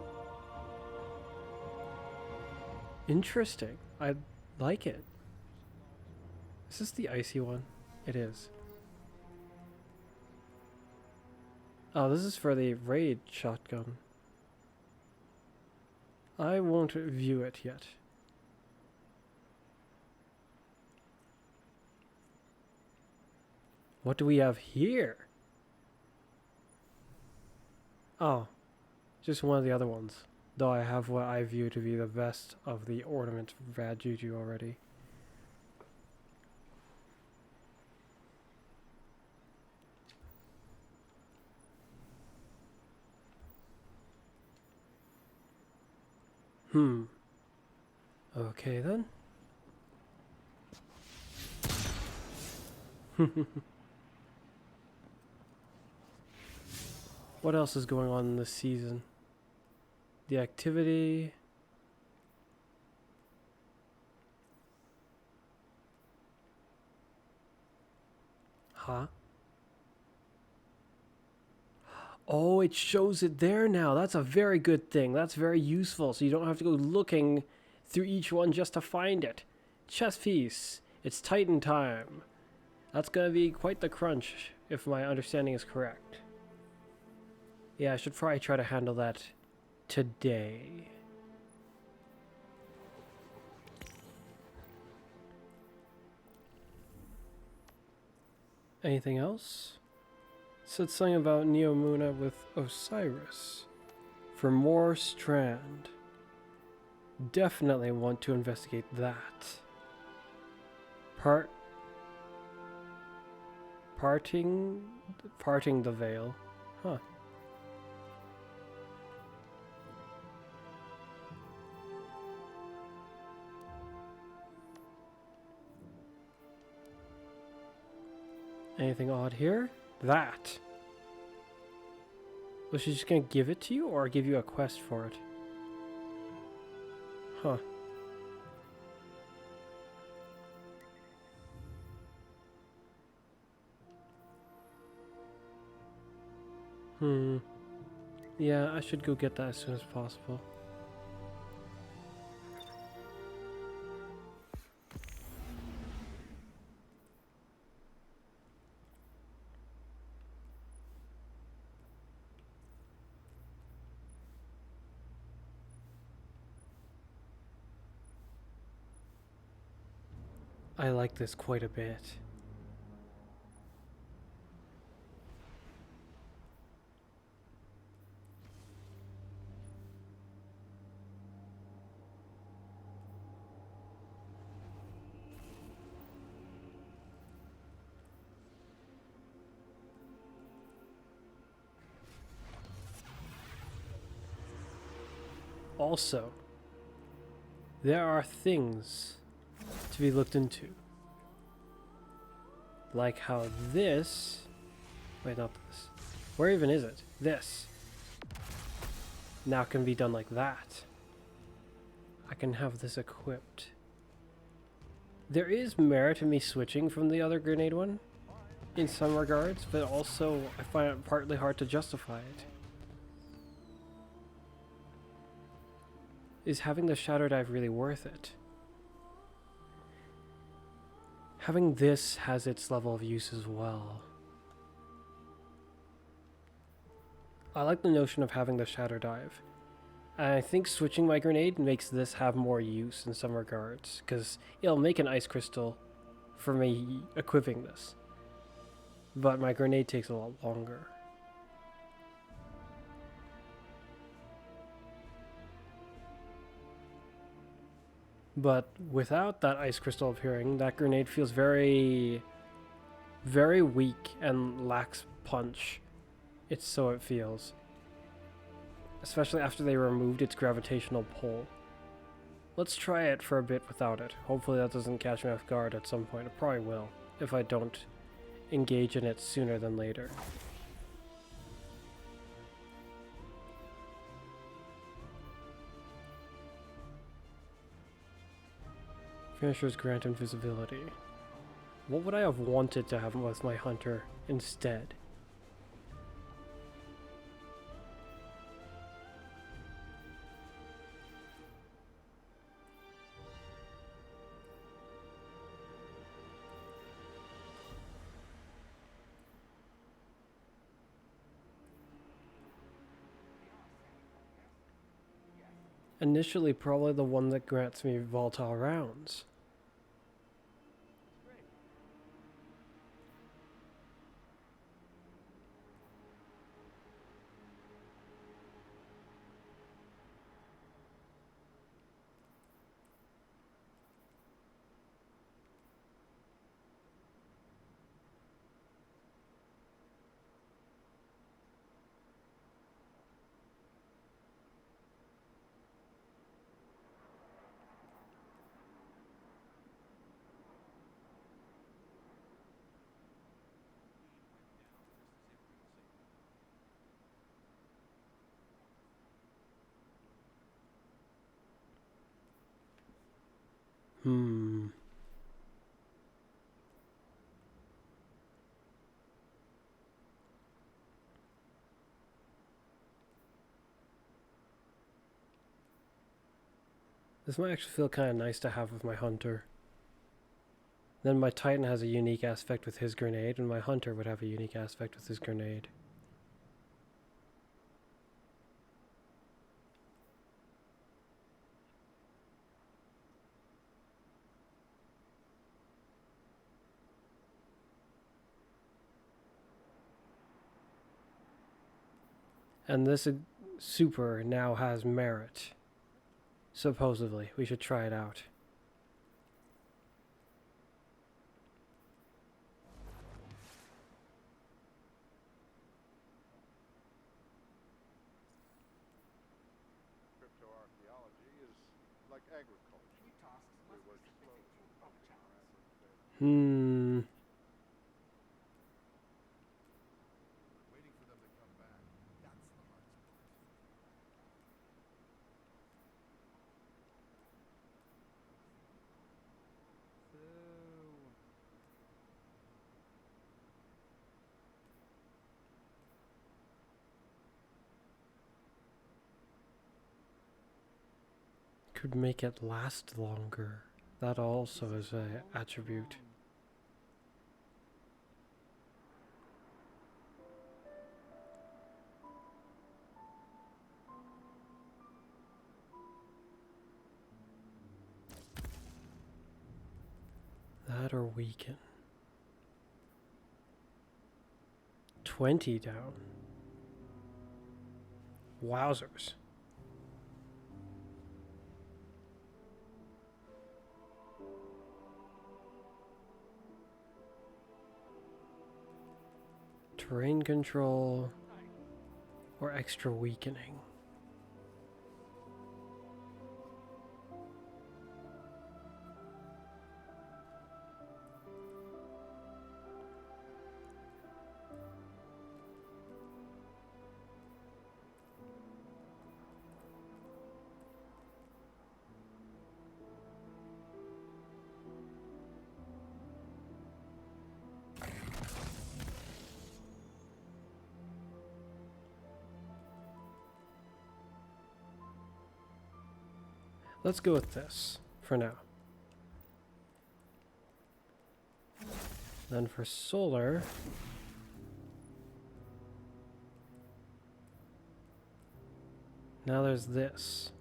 Interesting. I like it. Is this the icy one? It is. Oh, this is for the raid shotgun. I won't view it yet. What do we have here? Oh, just one of the other ones. Though I have what I view to be the best of the ornament Rad Juju already. Okay then. What else is going on this season? The activity. Huh? Oh, it shows it there now. That's a very good thing. That's very useful. So you don't have to go looking through each one just to find it. Chess piece. It's Titan time. That's going to be quite the crunch, if my understanding is correct. Yeah, I should probably try to handle that today. Anything else? Said something about Neomuna with Osiris. For more Strand. Definitely want to investigate that. Parting the veil. Huh. Anything odd here? That. Was she just gonna give it to you or give you a quest for it? Huh. Yeah, I should go get that as soon as possible. I like this quite a bit. Also, there are things to be looked into. Like how this... Wait, not this. Where even is it? This. Now can be done like that. I can have this equipped. There is merit in me switching from the other grenade one, in some regards, but also I find it partly hard to justify it. Is having the Shadow Dive really worth it? Having this has its level of use as well. I like the notion of having the Shadow Dive. And I think switching my grenade makes this have more use in some regards, because it'll make an ice crystal for me equipping this. But my grenade takes a lot longer. But without that ice crystal appearing, that grenade feels very, very weak and lacks punch. It's so it feels. Especially after they removed its gravitational pull. Let's try it for a bit without it. Hopefully that doesn't catch me off guard at some point. It probably will, if I don't engage in it sooner than later. Finishers grant invisibility. What would I have wanted to have with my hunter instead? Initially, probably the one that grants me volatile rounds. This might actually feel kind of nice to have with my hunter. Then my Titan has a unique aspect with his grenade, and my hunter would have a unique aspect with his grenade. And this super now has merit. Supposedly. We should try it out. Cryptoarchaeology is like agriculture. We work slowly. Waiting for them to come back. That's the hardest part. Could make it last longer. That also is an attribute. That or weaken. 20 down. Wowzers. Terrain control or extra weakening. Let's go with this for now. Then for solar, now there's this.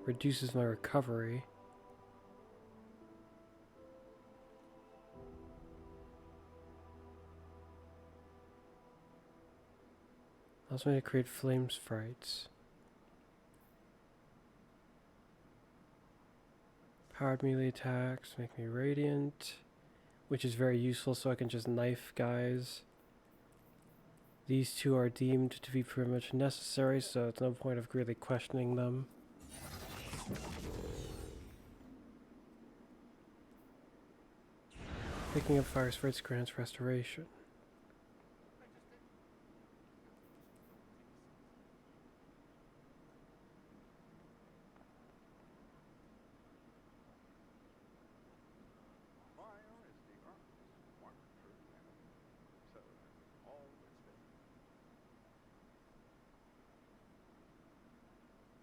Reduces my recovery. Allows me to create flame sprites. Powered melee attacks make me radiant, which is very useful so I can just knife guys. These two are deemed to be pretty much necessary, so it's no point of really questioning them. Picking up fire sprites grants restoration.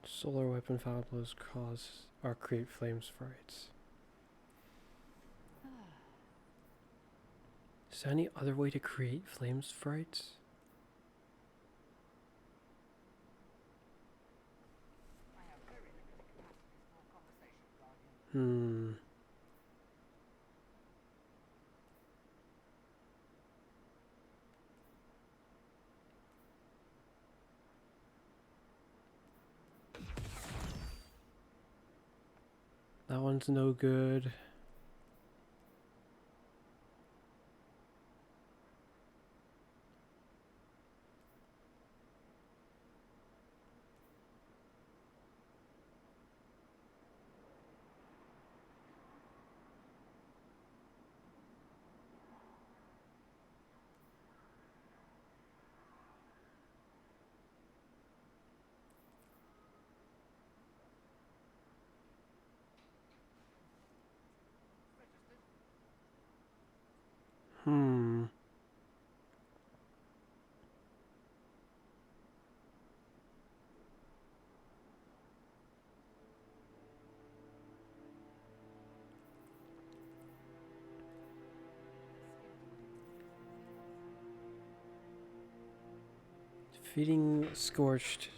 Solar weapon foul blows cause or create flame sprites. Is there any other way to create flame sprites? That one's no good. Defeating scorched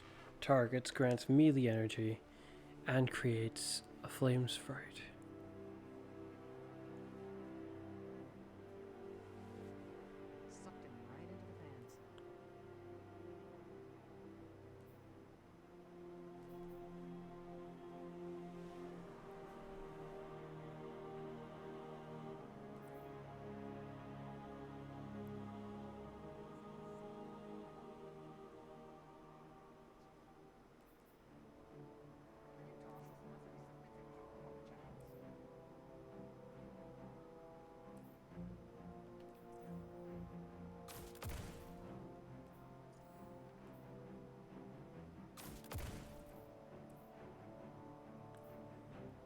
targets grants melee energy and creates a flame sprite. Sucked him right into the fans.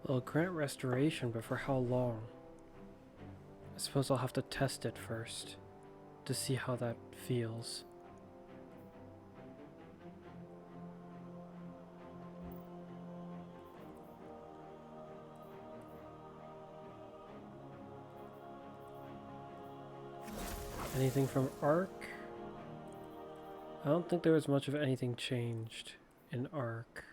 Well, grant restoration, but for how long? I suppose I'll have to test it first to see how that feels. Anything from Arc? I don't think there was much of anything changed in Arc.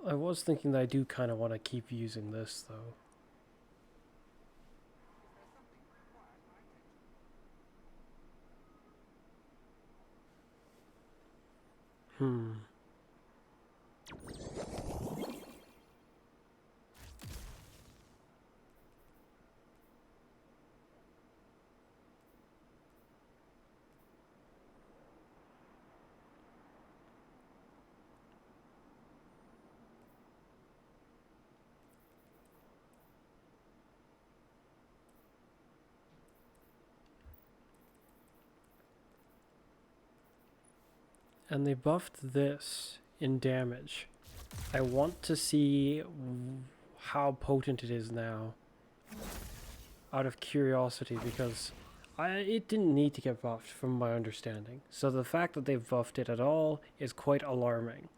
I was thinking that I do kind of want to keep using this though. And they buffed this in damage. I want to see how potent it is now. Out of curiosity, because it didn't need to get buffed from my understanding. So the fact that they've buffed it at all is quite alarming.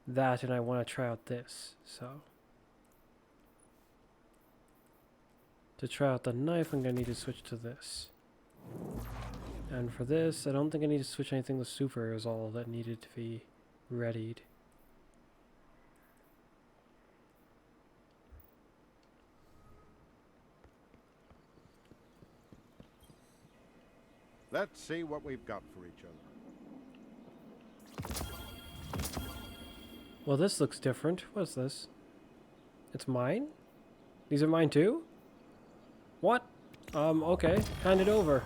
That, and I want to try out this, so. To try out the knife, I'm going to need to switch to this. And for this, I don't think I need to switch anything. The super is all that needed to be readied. Let's see what we've got for each other. Well, this looks different. What's this? It's mine? These are mine too? What? Okay. Hand it over.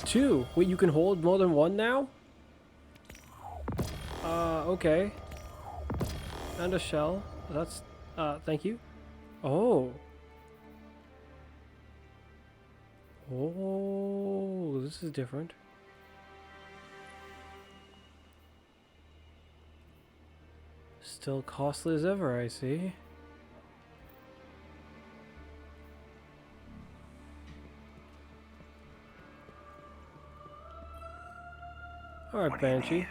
2. Wait, you can hold more than one now? Okay. And a shell. That's, thank you. Oh. Oh, this is different. Still costly as ever, I see. Alright, Banshee.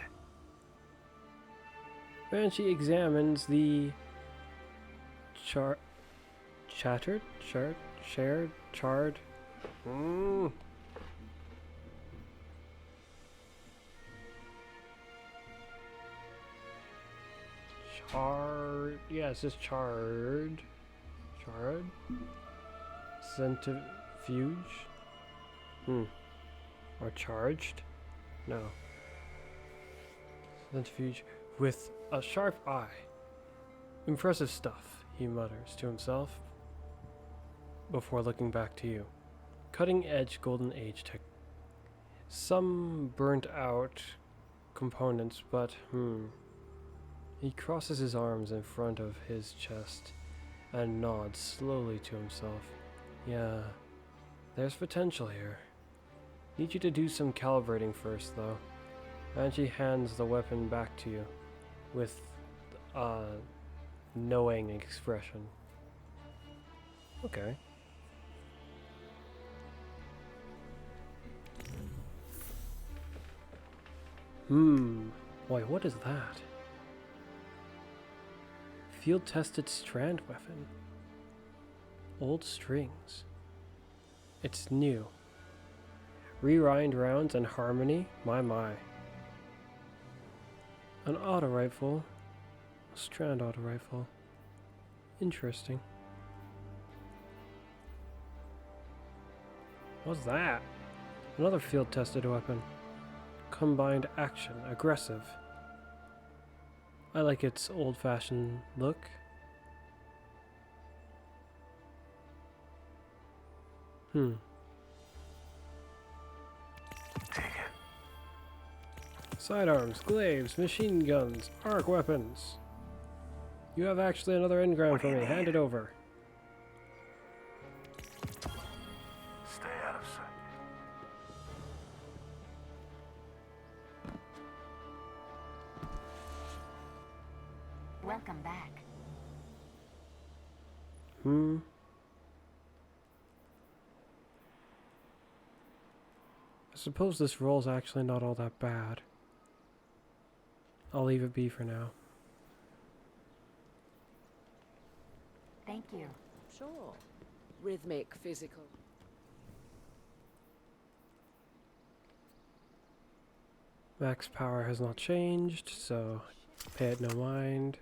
Banshee examines the charred. Yeah, it says charred. Centrifuge? Or charged? No. Centrifuge with a sharp eye. Impressive stuff, he mutters to himself before looking back to you. Cutting edge golden age tech. Some burnt out components, but He crosses his arms in front of his chest and nods slowly to himself. Yeah, there's potential here. Need you to do some calibrating first, though. Banshee hands the weapon back to you with a knowing expression. Okay. Wait, what is that? Field-tested strand weapon. Old strings. It's new. Rewind rounds and harmony. My. An auto rifle. A strand auto rifle. Interesting. What's that? Another field-tested weapon. Combined action. Aggressive. I like its old-fashioned look. Take it. Sidearms, glaives, machine guns, arc weapons. You have actually another engram for me. Hand it over. Stay out of sight. Welcome back. I suppose this roll's actually not all that bad. I'll leave it be for now. Thank you. Sure. Rhythmic, physical. Max power has not changed, so pay it no mind.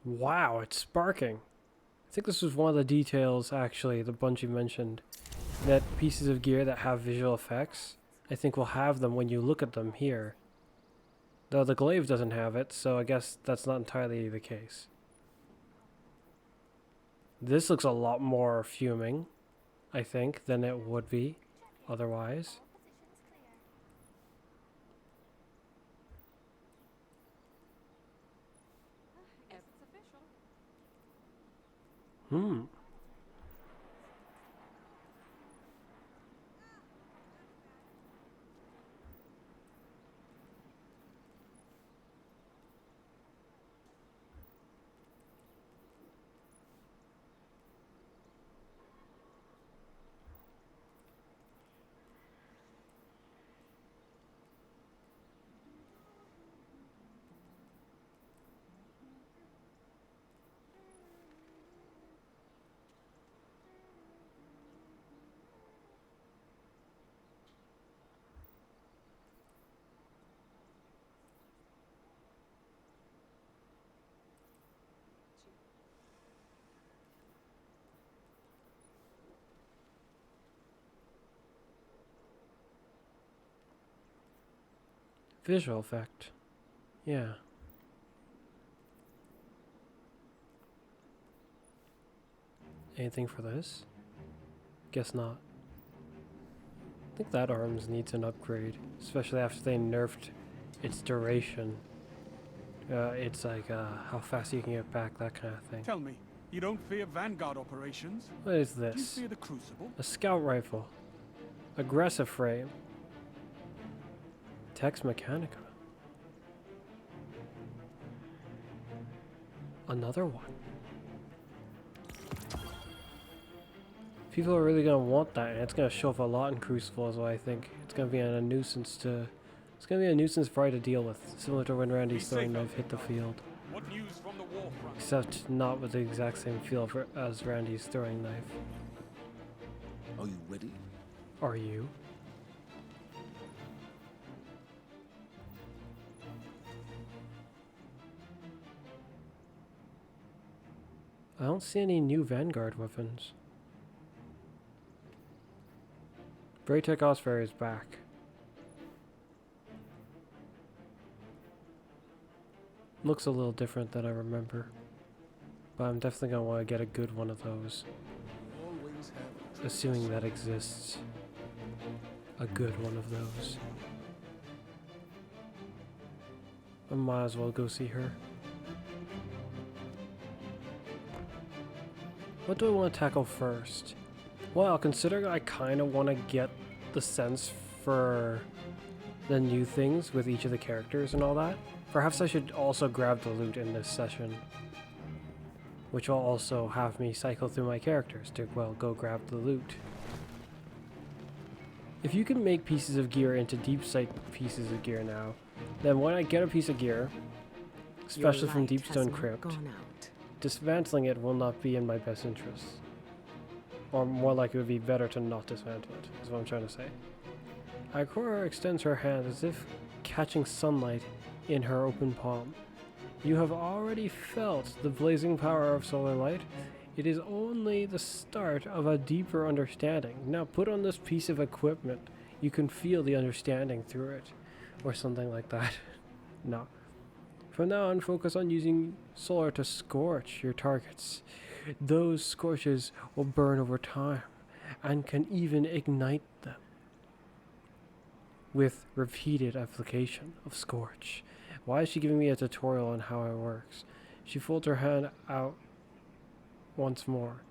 Wow, it's sparking. I think this was one of the details, actually, that Bungie mentioned. That pieces of gear that have visual effects, I think will have them when you look at them here. Though the glaive doesn't have it, so I guess that's not entirely the case. This looks a lot more fuming, I think, than it would be otherwise. Hmm. Visual effect. Yeah. Anything for this? Guess not. I think that arms needs an upgrade, especially after they nerfed its duration. It's like how fast you can get back, that kind of thing. Tell me, you don't fear Vanguard operations? What is Do you this? fear the Crucible? A scout rifle. Aggressive frame. Tex Mechanica. Another one. People are really gonna want that, and it's gonna show up a lot in Crucible as well. I think it's gonna be a nuisance to. It's gonna be a nuisance probably to deal with, similar to when Randy's throwing knife hit the field. What news from the war front? Except not with the exact same feel as Randy's throwing knife. Are you ready? Are you? I don't see any new Vanguard weapons. Braytech Osprey is back. Looks a little different than I remember. But I'm definitely gonna want to get a good one of those. Always have Assuming that exists. A good one of those. I might as well go see her. What do I want to tackle first? Well, considering I kind of want to get the sense for the new things with each of the characters and all that, perhaps I should also grab the loot in this session. Which will also have me cycle through my characters to, well, go grab the loot. If you can make pieces of gear into deep sight pieces of gear now, then when I get a piece of gear, especially from Deepstone Crypt, dismantling it will not be in my best interest. Or more like it would be better to not dismantle it, is what I'm trying to say. Ikora extends her hand as if catching sunlight in her open palm. You have already felt the blazing power of solar light. It is only the start of a deeper understanding. Now put on this piece of equipment. You can feel the understanding through it. Or something like that. No. From now on, focus on using solar to scorch your targets. Those scorches will burn over time and can even ignite them with repeated application of scorch. Why is she giving me a tutorial on how it works? She folds her hand out once more.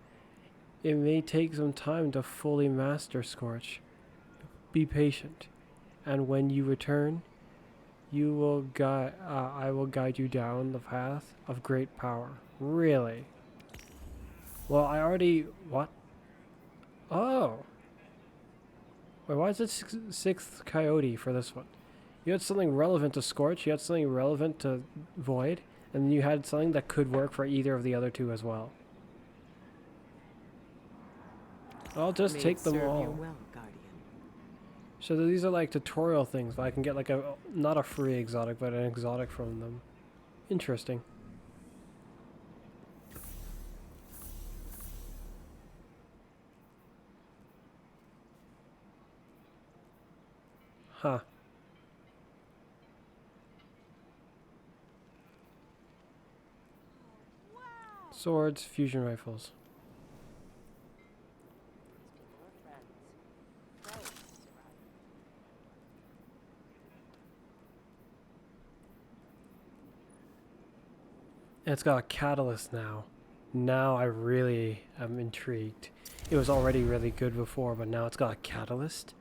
It may take some time to fully master scorch. Be patient, and when you return, you will I will guide you down the path of great power. Really? Well, I already... What? Oh! Wait, why is it sixth Coyote for this one? You had something relevant to Scorch, you had something relevant to Void, and then you had something that could work for either of the other two as well. I'll just take them all. Well, Guardian. So these are like tutorial things, but I can get like a... not a free exotic, but an exotic from them. Interesting. Huh. Swords, fusion rifles. And it's got a catalyst now. Now I really am intrigued. It was already really good before, but now it's got a catalyst.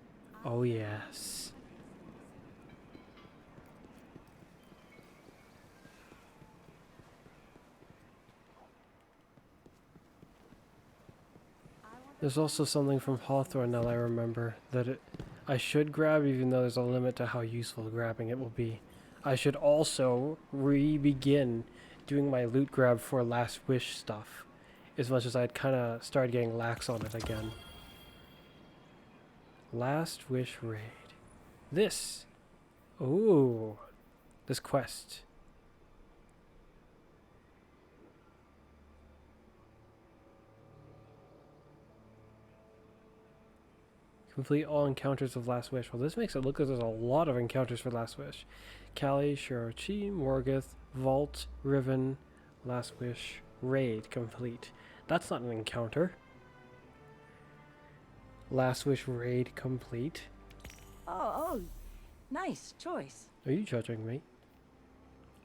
Oh yes. There's also something from Hawthorne that I remember that I should grab, even though there's a limit to how useful grabbing it will be. I should also re-begin doing my loot grab for Last Wish stuff, as much as I'd kind of started getting lax on it again. Last Wish raid. This. Ooh. This quest. Complete all encounters of Last Wish. Well, this makes it look like there's a lot of encounters for Last Wish. Callie, Shirochi, Morgoth, Vault, Riven, Last Wish, Raid complete. That's not an encounter. Last Wish Raid complete. Oh, nice choice. Are you judging me?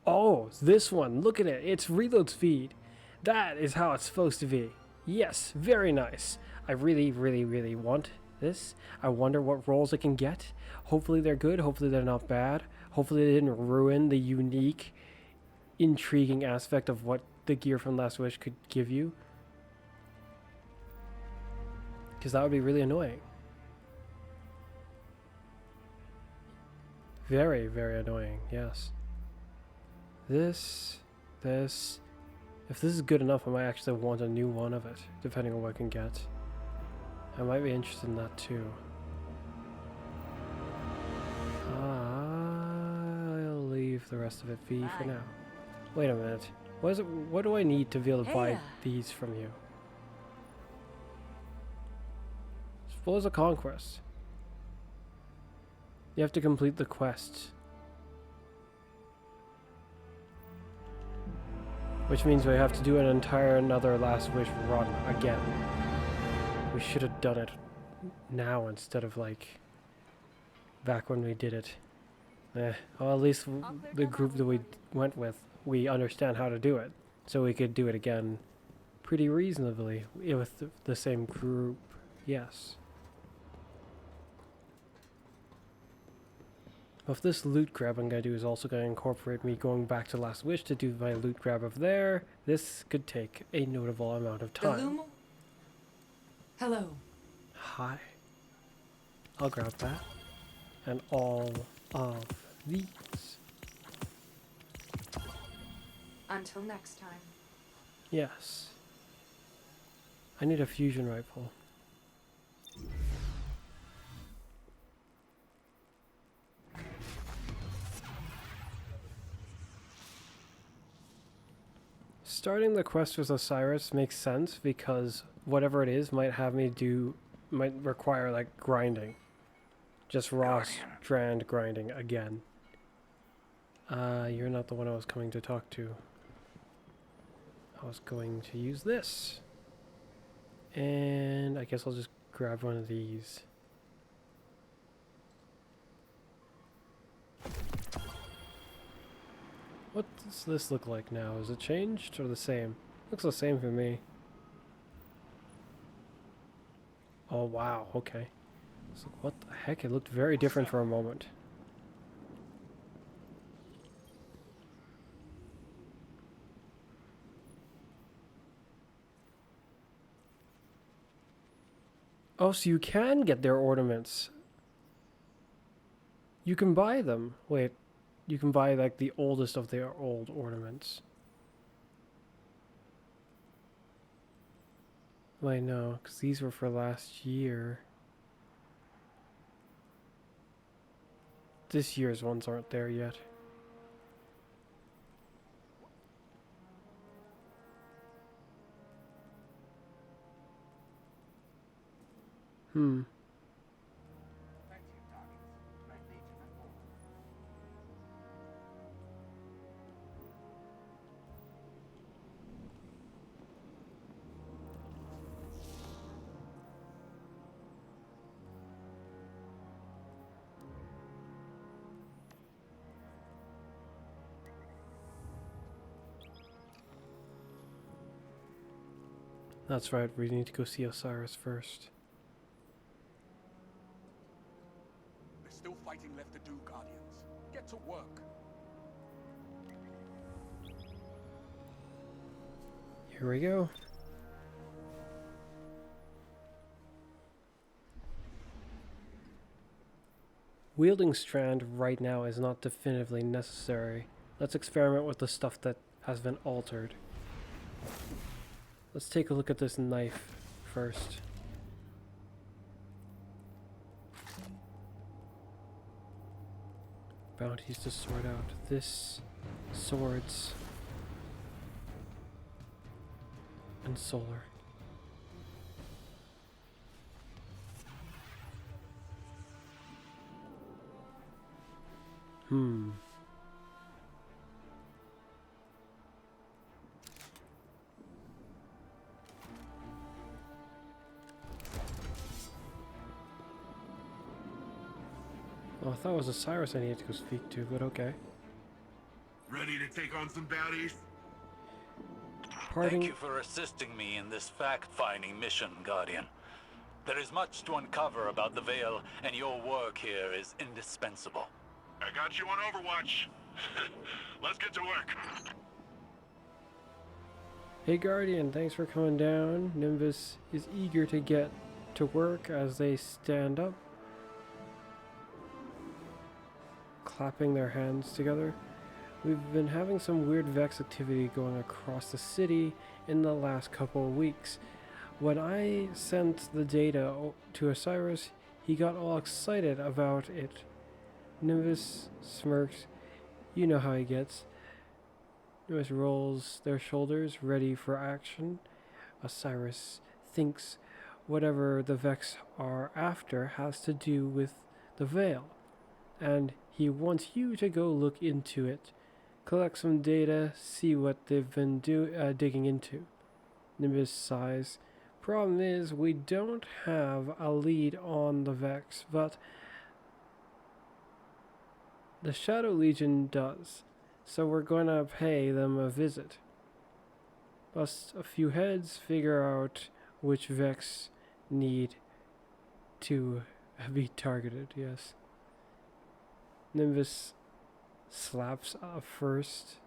Oh, this one. Look at it. It's reload speed. That is how it's supposed to be. Yes, very nice. I really, really, really want this. I wonder what rolls it can get. Hopefully they're good. Hopefully they're not bad. Hopefully they didn't ruin the unique, intriguing aspect of what the gear from Last Wish could give you. Because that would be really annoying. Very, very annoying, yes. This. If this is good enough, I might actually want a new one of it, depending on what I can get. I might be interested in that too. I'll leave the rest of it be for now. Wait a minute. What do I need to be able to buy these from you? Spoils of Conquest. You have to complete the quest. Which means we have to do another Last Wish run again. We should have done it now instead of like back when we did it. Well, at least the group that we went with, we understand how to do it. So we could do it again pretty reasonably with the same group. Yes. If this loot grab I'm going to do is also going to incorporate me going back to Last Wish to do my loot grab of there, this could take a notable amount of time. Hello. Hi. I'll grab that. And all of these. Until next time. Yes. I need a fusion rifle. Starting the quest with Osiris makes sense because whatever it is might require like grinding. Just raw strand grinding again. You're not the one I was coming to talk to. I was going to use this. And I guess I'll just grab one of these. What does this look like now? Is it changed or the same? Looks the same for me. Oh wow, okay. So what the heck? It looked very different for a moment. Oh, so you can get their ornaments. You can buy them. Wait. You can buy like the oldest of their old ornaments. Wait, no, because these were for last year. This year's ones aren't there yet. That's right, we need to go see Osiris first. There's still fighting left to do, Guardians. Get to work. Here we go. Wielding Strand right now is not definitively necessary. Let's experiment with the stuff that has been altered. Let's take a look at this knife first. Bounties to sort out. This, swords, and solar. Oh, I thought it was Osiris I needed to go speak to, but okay. Ready to take on some baddies? Thank you for assisting me in this fact-finding mission, Guardian. There is much to uncover about the Veil, and your work here is indispensable. I got you on Overwatch. Let's get to work. Hey Guardian, thanks for coming down. Nimbus is eager to get to work as they stand up, clapping their hands together. We've been having some weird Vex activity going across the city in the last couple of weeks. When I sent the data to Osiris, he got all excited about it. Nimbus smirks. You know how he gets. Nimbus rolls their shoulders, ready for action. Osiris thinks whatever the Vex are after has to do with the Veil, and he wants you to go look into it. Collect some data, see what they've been digging into. Nimbus sighs. Problem is, we don't have a lead on the Vex, but the Shadow Legion does, so we're gonna pay them a visit. Bust a few heads, figure out which Vex need to be targeted, yes. Nimbus slaps a fist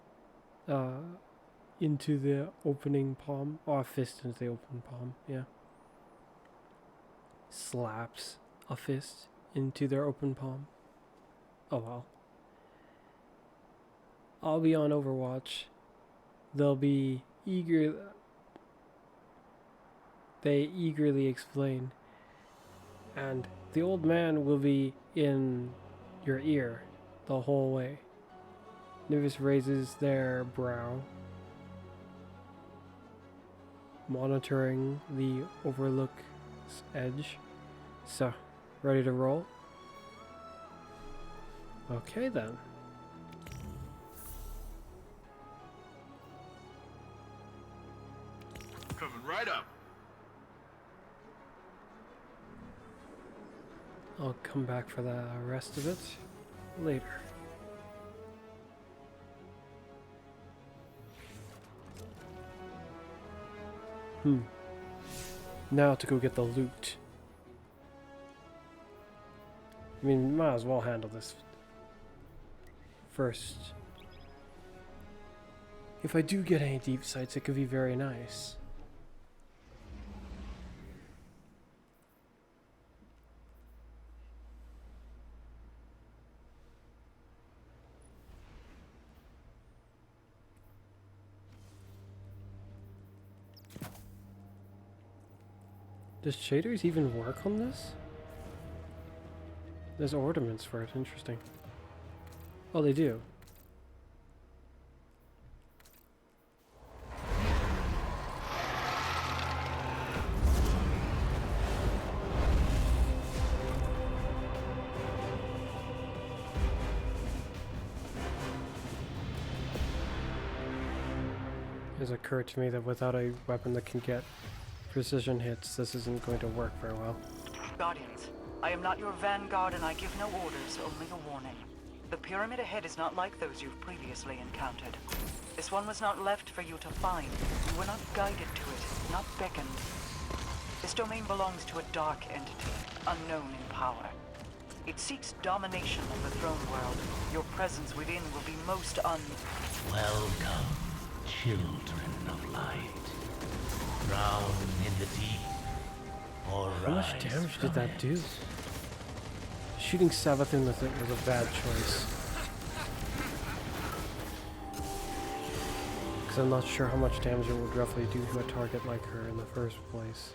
into the opening palm. Oh, a fist into the open palm, yeah. Slaps a fist into their open palm. Oh well. I'll be on Overwatch. They'll be eager. They eagerly explain. And the old man will be in your ear the whole way. Nimbus raises their brow, monitoring the Overlook's edge. So, ready to roll? Okay then. Coming right up. I'll come back for the rest of it later. Now to go get the loot. I mean, might as well handle this first. If I do get any deep sights, it could be very nice. Does shaders even work on this? There's ornaments for it, interesting. Oh, they do. It's occurred to me that without a weapon that can get precision hits, this isn't going to work very well. Guardians, I am not your vanguard and I give no orders, only a warning. The pyramid ahead is not like those you've previously encountered. This one was not left for you to find. You were not guided to it, not beckoned. This domain belongs to a dark entity, unknown in power. It seeks domination of the throne world. Your presence within will be most Welcome, children of light. Drown in the deep, or How much damage did that do? Shooting Savathun with it was a bad choice. Because I'm not sure how much damage it would roughly do to a target like her in the first place.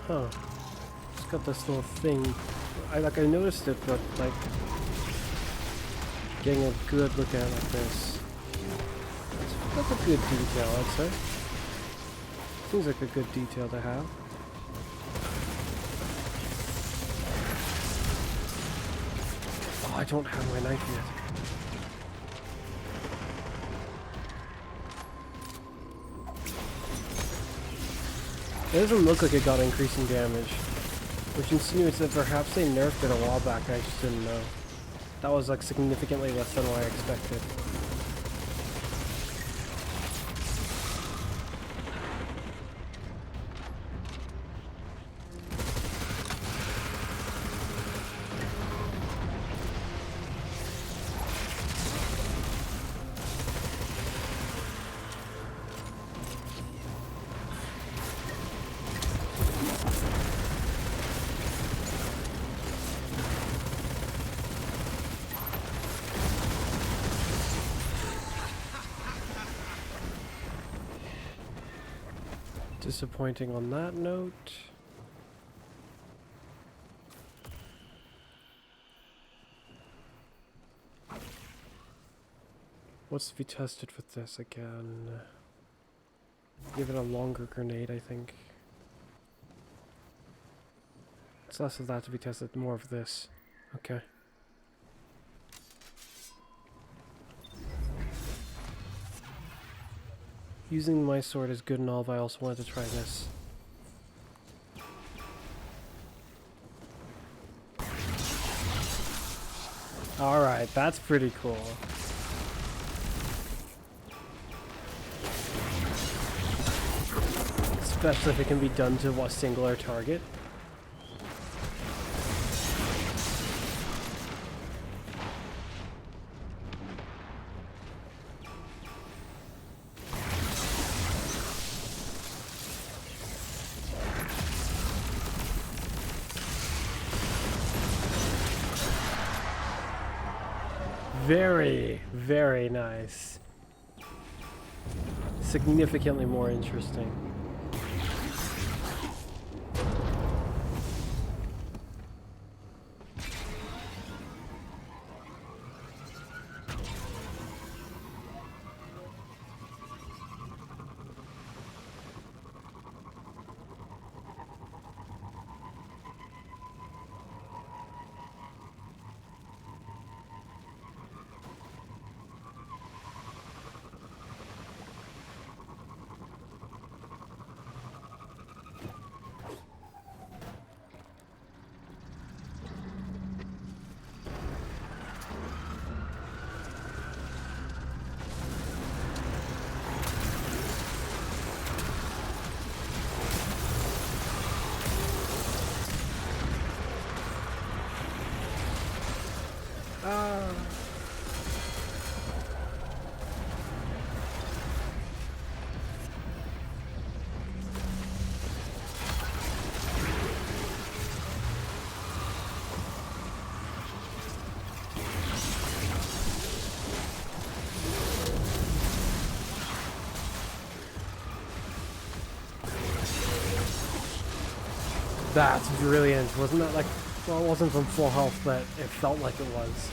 Huh. It's got this little thing. I noticed it, but like getting a good look at it like this. That's a good detail, I'd say. Seems like a good detail to have. Oh, I don't have my knife yet. It doesn't look like it got increasing damage, which insinuates that perhaps they nerfed it a while back and I just didn't know. That was like significantly less than what I expected. Disappointing on that note. What's to be tested with this again? Give it a longer grenade, I think. It's less of that to be tested, more of this. Okay. Using my sword is good and all, but I also wanted to try this. Alright, that's pretty cool. Especially if it can be done to a singular target. Very, very nice. Significantly more interesting. Ah. That's brilliant. Wasn't that like, well, it wasn't from full health, but it felt like it was.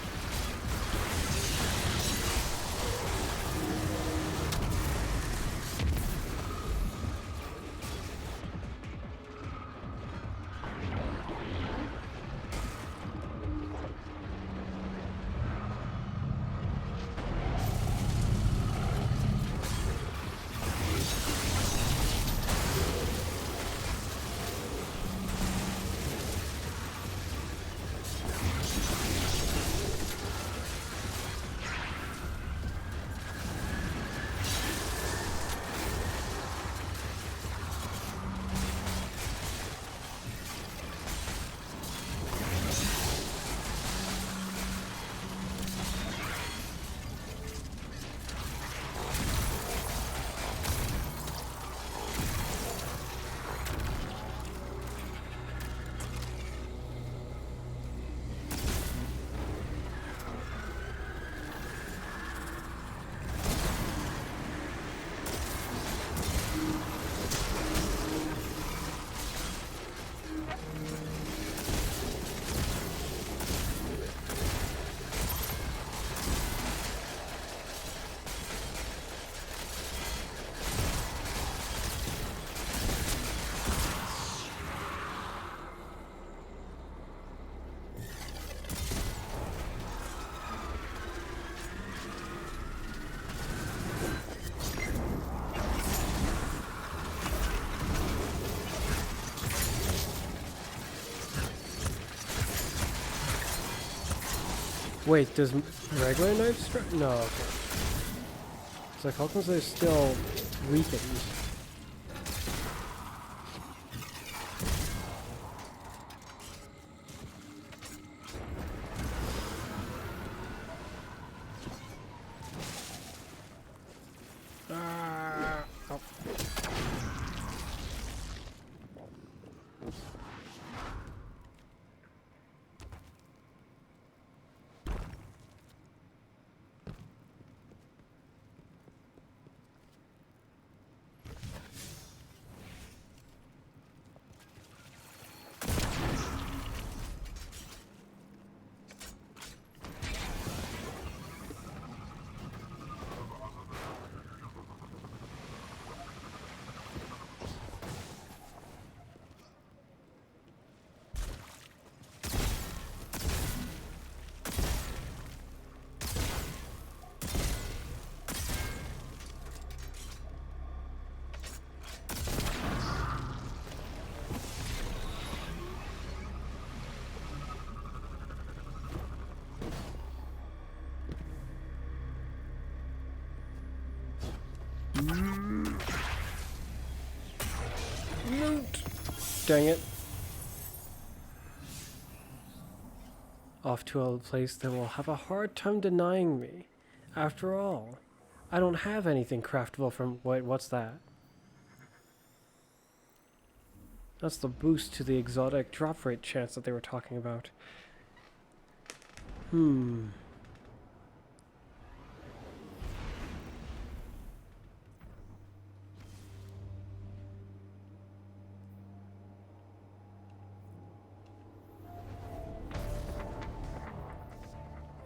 Wait, does regular knives strike? No, okay. It's like, how come they're still weakened? Oh. Loot! Dang it. Off to a place that will have a hard time denying me. After all, I don't have anything craftable from... Wait, what's that? That's the boost to the exotic drop rate chance that they were talking about.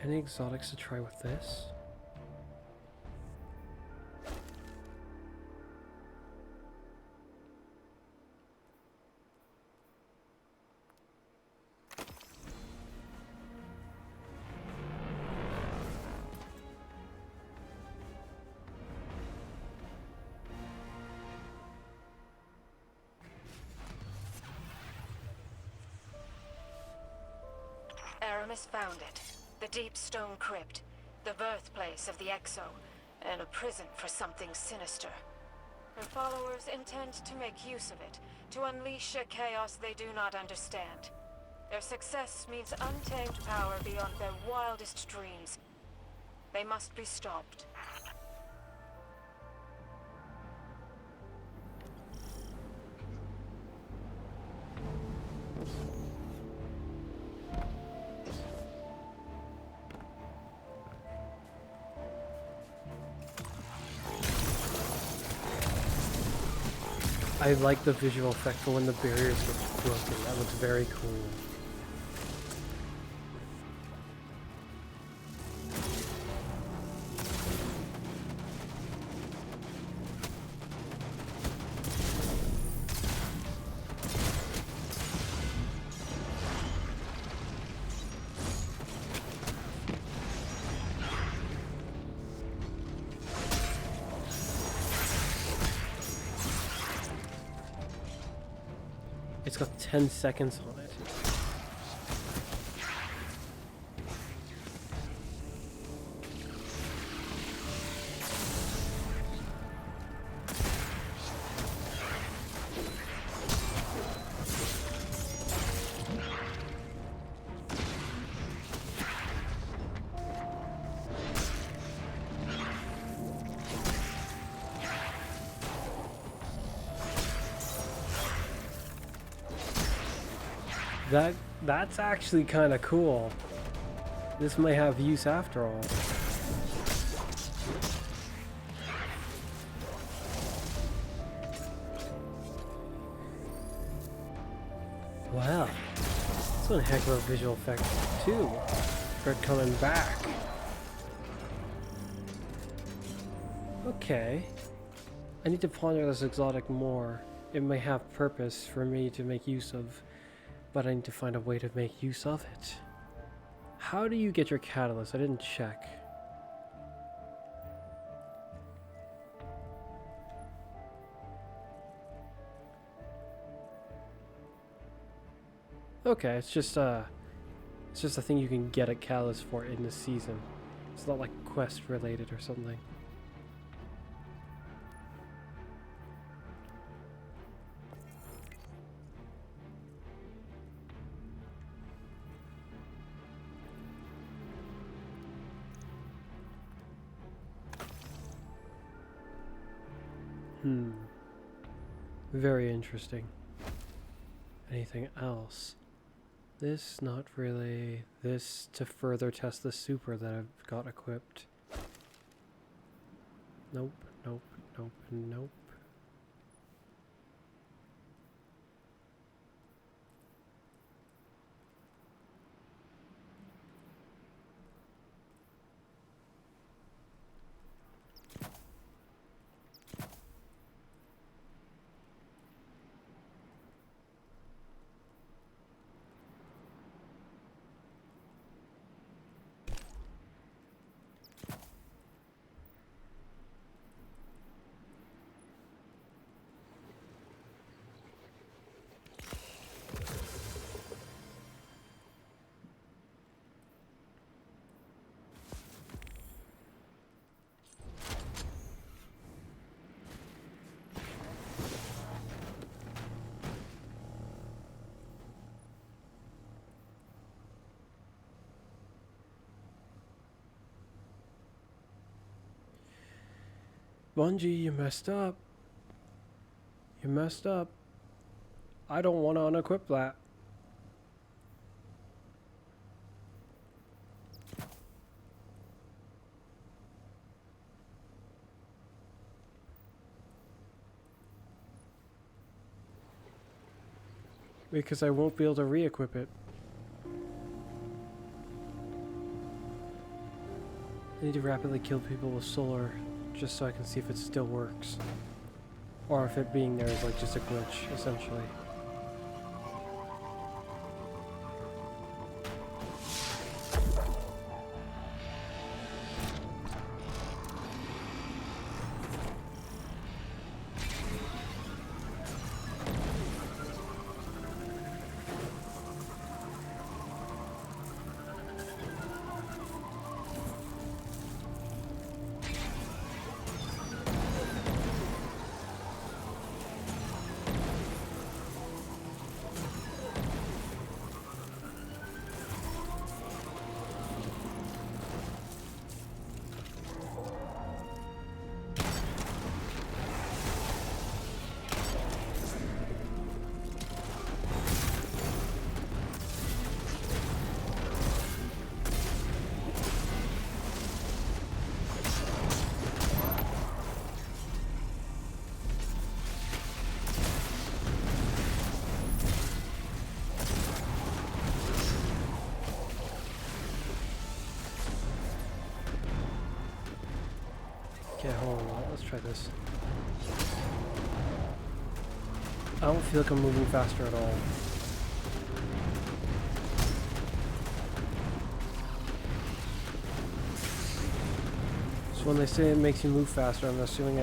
Any exotics to try with this? Aramis found it. The deep stone crypt. The birthplace of the Exo. And a prison for something sinister. Her followers intend to make use of it. To unleash a chaos they do not understand. Their success means untamed power beyond their wildest dreams. They must be stopped. I like the visual effect for when the barriers get broken. That looks very cool. It's got 10 seconds on it. That's actually kind of cool. This may have use after all. Wow. That's one heck of a visual effect too. For it coming back. Okay. I need to ponder this exotic more. It may have purpose for me to make use of, but I need to find a way to make use of it. How do you get your catalyst? I didn't check. Okay, it's just a thing you can get a catalyst for in the season. It's not like quest related or something. Very interesting. Anything else? This, not really. This to further test the super that I've got equipped. Nope, nope, nope, nope. Bungie, you messed up. You messed up. I don't want to unequip that. Because I won't be able to re-equip it. I need to rapidly kill people with solar just so I can see if it still works. Or if it being there is like just a glitch, essentially. Yeah, hold on. Let's try this. I don't feel like I'm moving faster at all. So when they say it makes you move faster, I'm assuming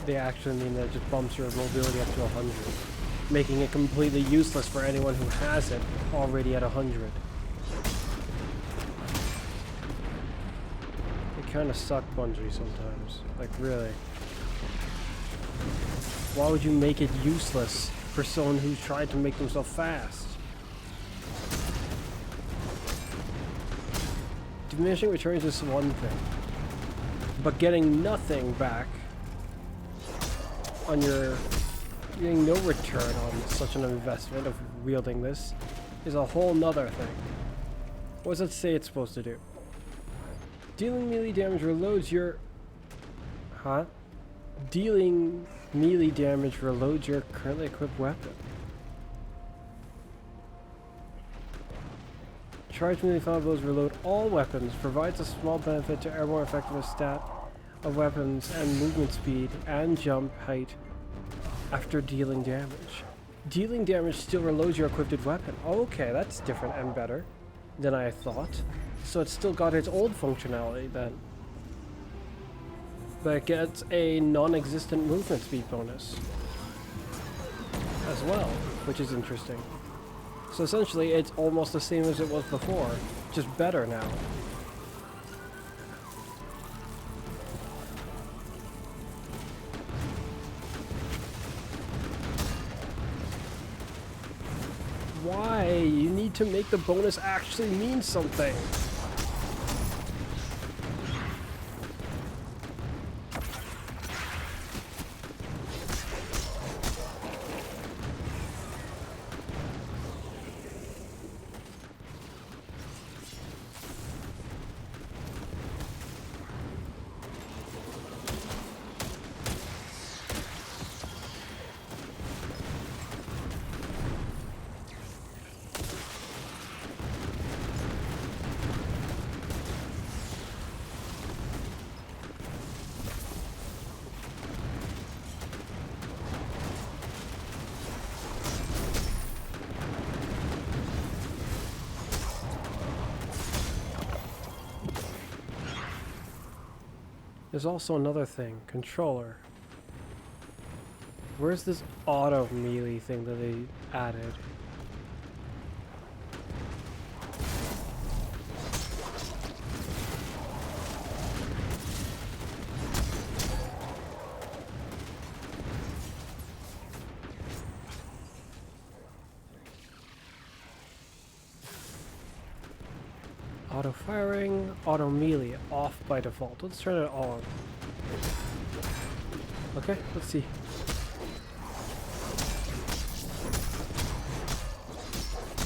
they actually mean that it just bumps your mobility up to 100, making it completely useless for anyone who has it already at 100. They kind of suck, Bungie, sometimes. Like, really. Why would you make it useless for someone who's tried to make themselves fast? Diminishing returns is one thing, but getting nothing back on your... getting no return on such an investment of wielding this is a whole nother thing. What does it say it's supposed to do? Dealing melee damage reloads your... Huh? Dealing melee damage reloads your currently equipped weapon. Charge melee final blows reload all weapons, provides a small benefit to airborne effectiveness stat of weapons and movement speed and jump height after dealing damage. Dealing damage still reloads your equipped weapon. Okay, that's different and better than I thought. So it's still got its old functionality then. But it gets a non-existent movement speed bonus as well, which is interesting. So essentially it's almost the same as it was before, just better now. Why? You need to make the bonus actually mean something. There's also another thing, controller. Where's this auto melee thing that they added? Auto firing, auto melee, off by default. Let's turn it on. Okay, let's see.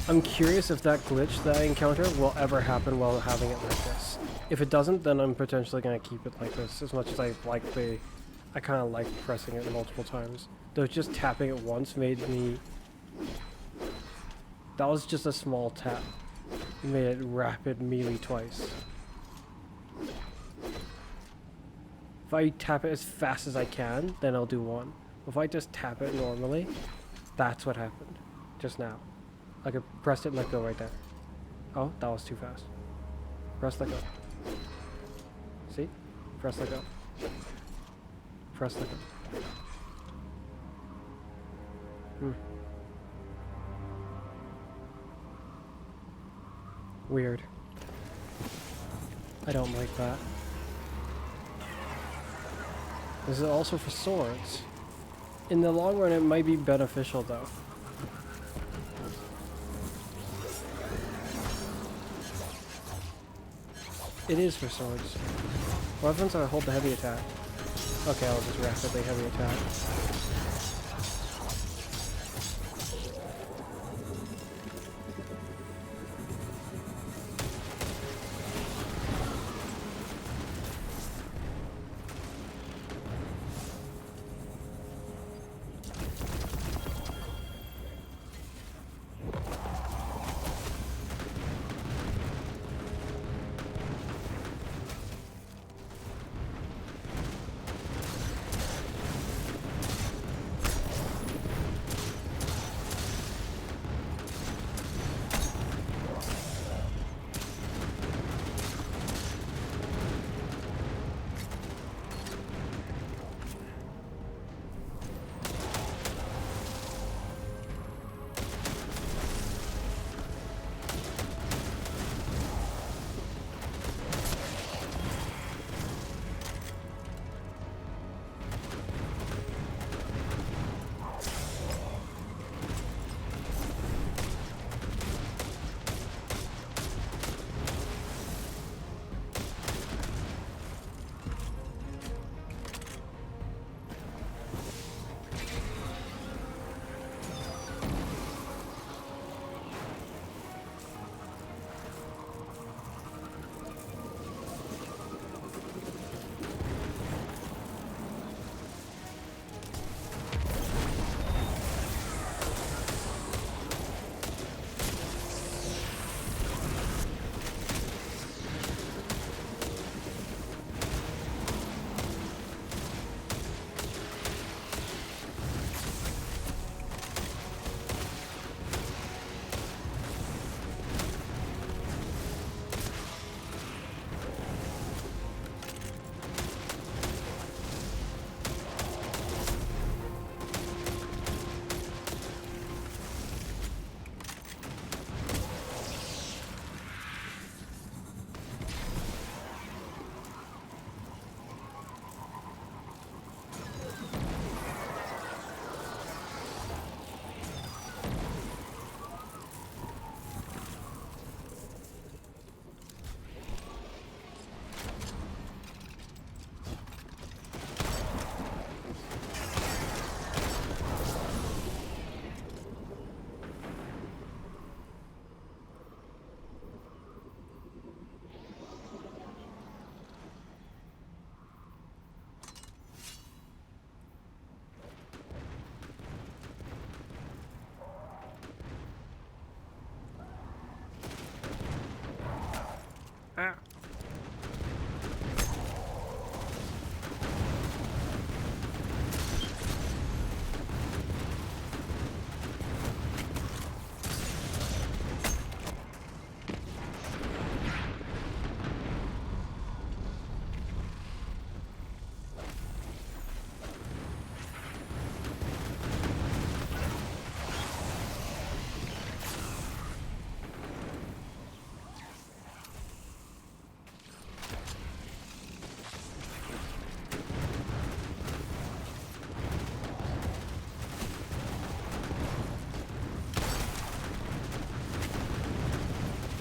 I'm curious if that glitch that I encounter will ever happen while having it like this. If it doesn't, then I'm potentially gonna keep it like this, as much as I kind of like pressing it multiple times. Though just tapping it once made me... That was just a small tap. Made it rapid melee twice. If I tap it as fast as I can, then I'll do one. If I just tap it normally, that's what happened just now. I could press it and let go right there. Oh, that was too fast. Press let go. See? Press let go. Press let go. Weird. I don't like that. This is also for swords. In the long run, it might be beneficial though. It is for swords. What happens if I hold the heavy attack? Okay, I'll just rapidly heavy attack.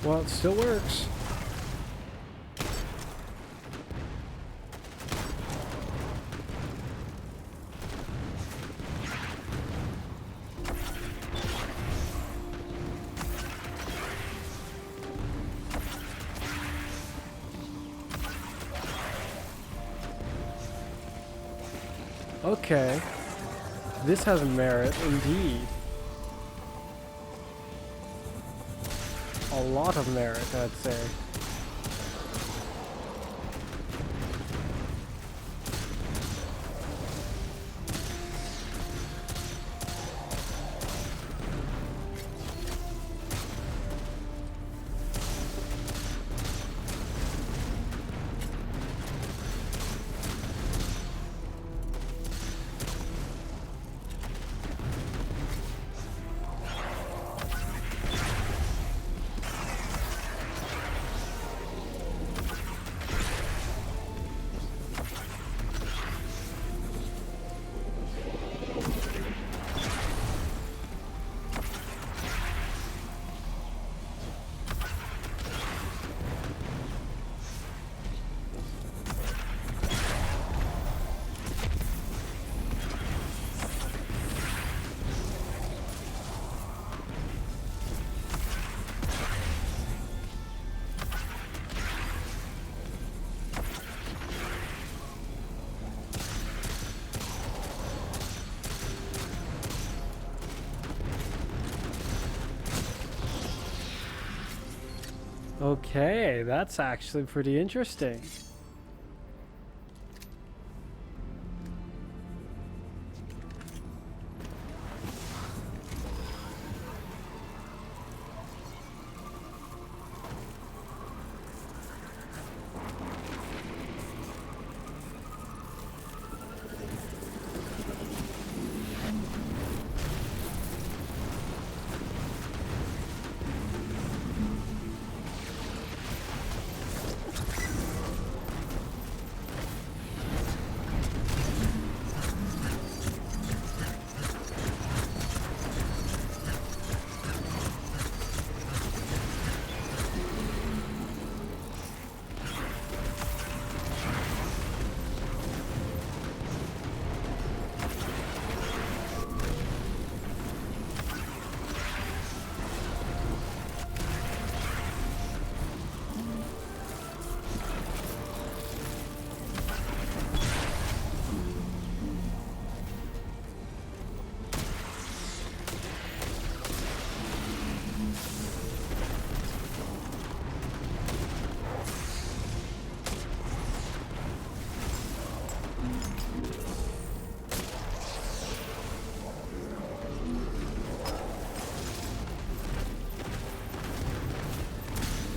Well, it still works. Okay. This has merit indeed. A lot of merit, I'd say. Okay, that's actually pretty interesting.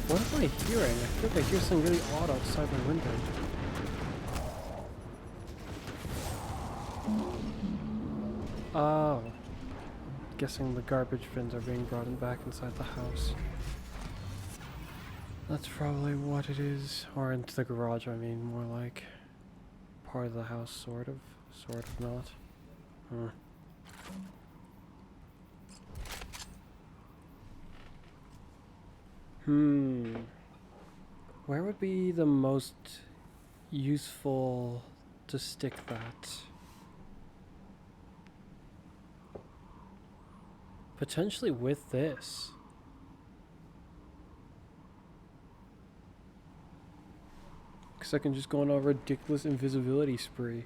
What am I hearing? I think I hear something really odd outside my window. Oh. Guessing the garbage bins are being brought back inside the house. That's probably what it is. Or into the garage, I mean, more like part of the house, sort of not. Huh. Where would be the most useful to stick that? Potentially with this. Because I can just go on a ridiculous invisibility spree.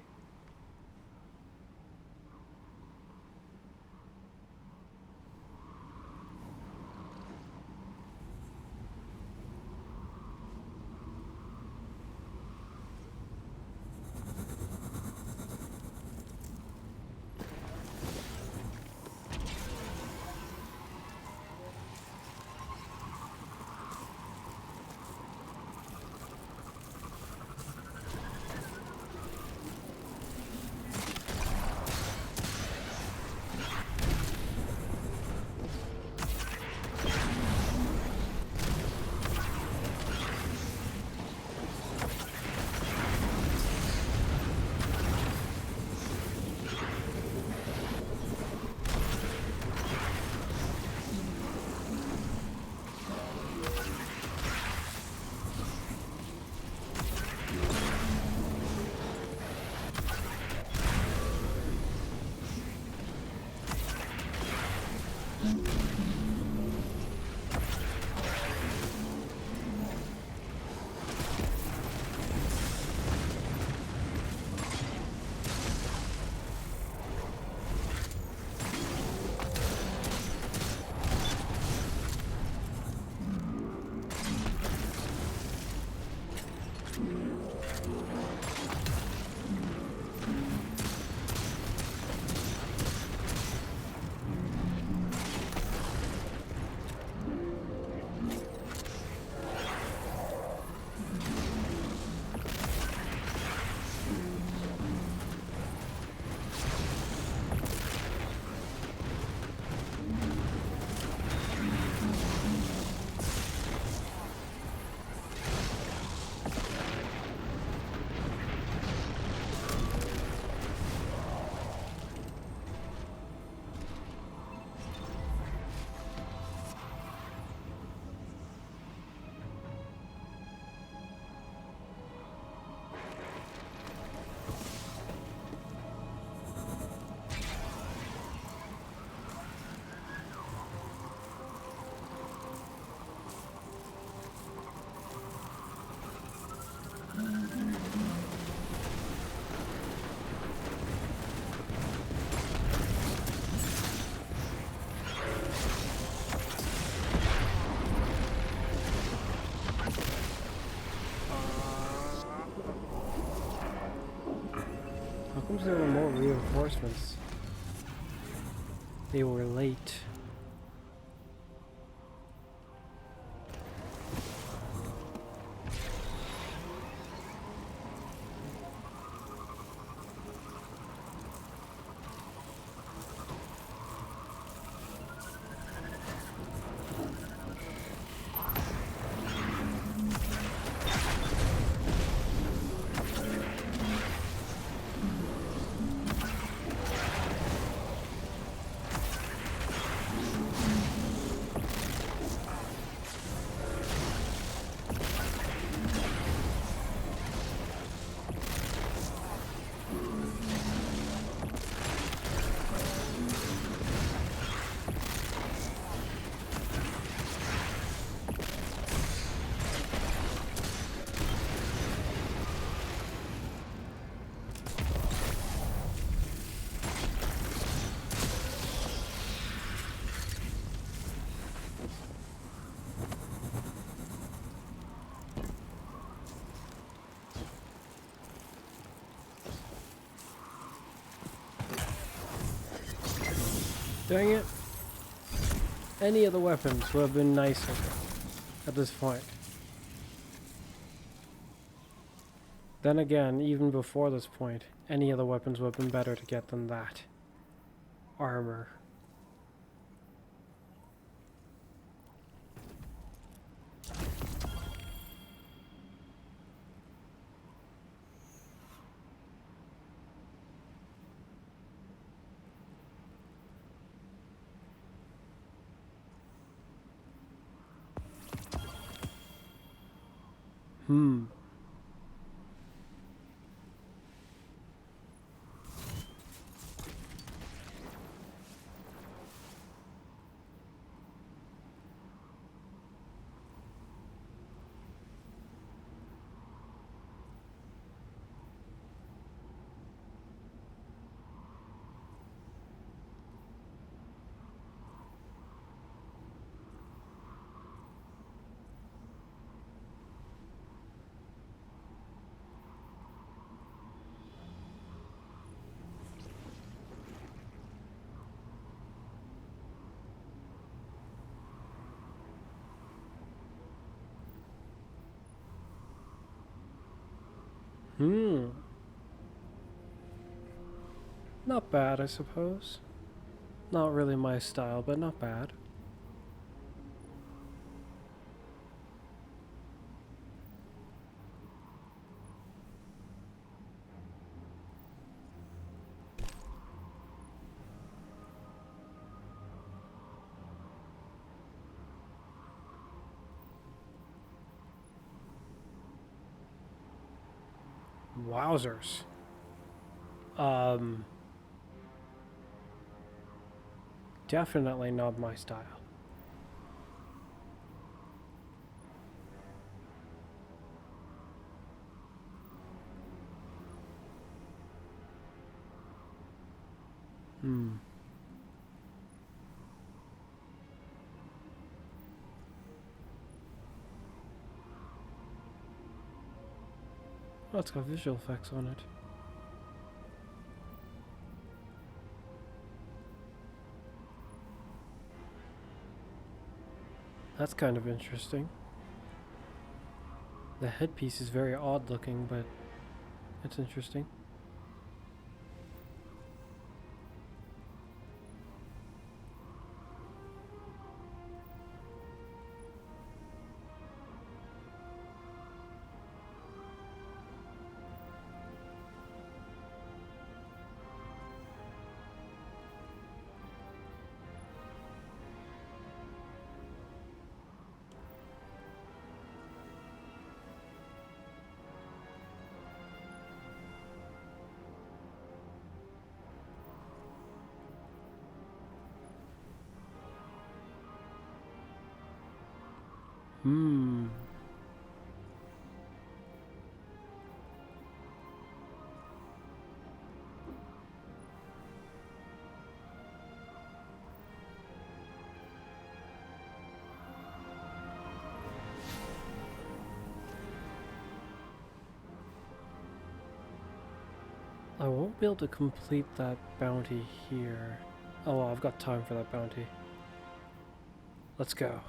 Seems there were more reinforcements. They were late. Dang it. Any of the weapons would have been nicer at this point. Then again, even before this point, any of the weapons would have been better to get than that. Armor. Hmm. Not bad, I suppose. Not really my style, but not bad. Wowzers. Definitely not my style. Oh, it's got visual effects on it. That's kind of interesting. The headpiece is very odd looking, but it's interesting. I won't be able to complete that bounty here. Oh well, I've got time for that bounty. Let's go.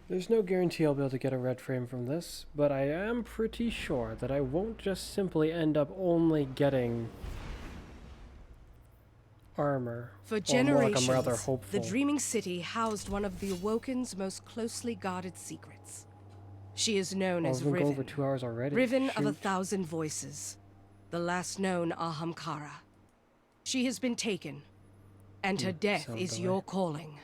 There's no guarantee I'll be able to get a red frame from this, but I am pretty sure that I won't just simply end up only getting armor. For Or more like generations, I'm rather hopeful. the Dreaming City housed one of the Awoken's most closely guarded secrets. She is known Oh, as I've been going Riven. for 2 hours already. Riven of a Shoot. thousand voices, the last known Ahamkara. She has been taken, and her death sound is delay. your calling.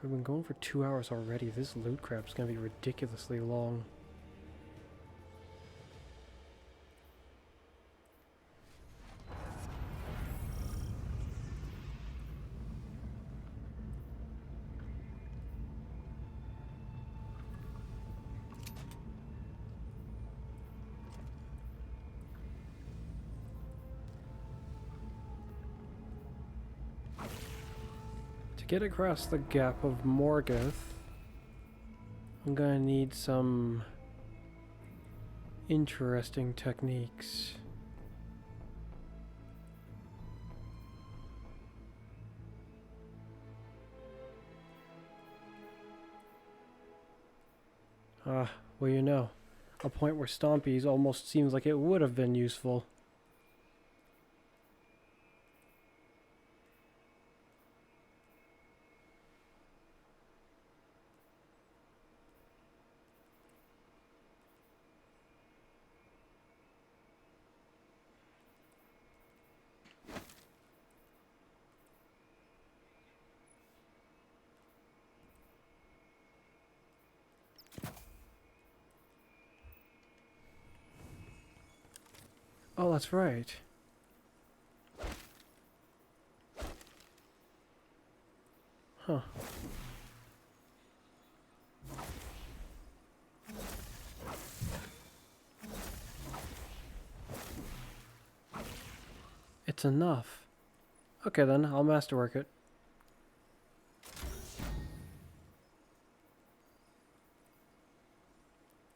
I've been going for 2 hours already. This loot crap's gonna be ridiculously long. To get across the gap of Morgoth, I'm gonna need some interesting techniques. Well, you know, a point where Stompies almost seems like it would have been useful. Oh, that's right. Huh. It's enough. Okay then, I'll masterwork it.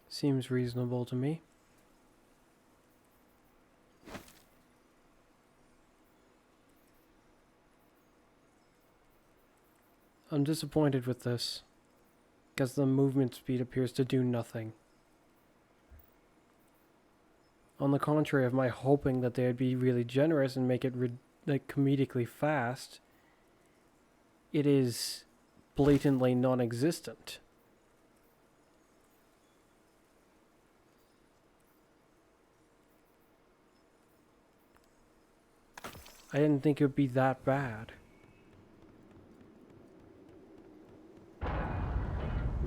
Seems reasonable to me. I'm disappointed with this, because the movement speed appears to do nothing. On the contrary of my hoping that they'd be really generous and make it like comedically fast, it is blatantly non-existent. I didn't think it would be that bad.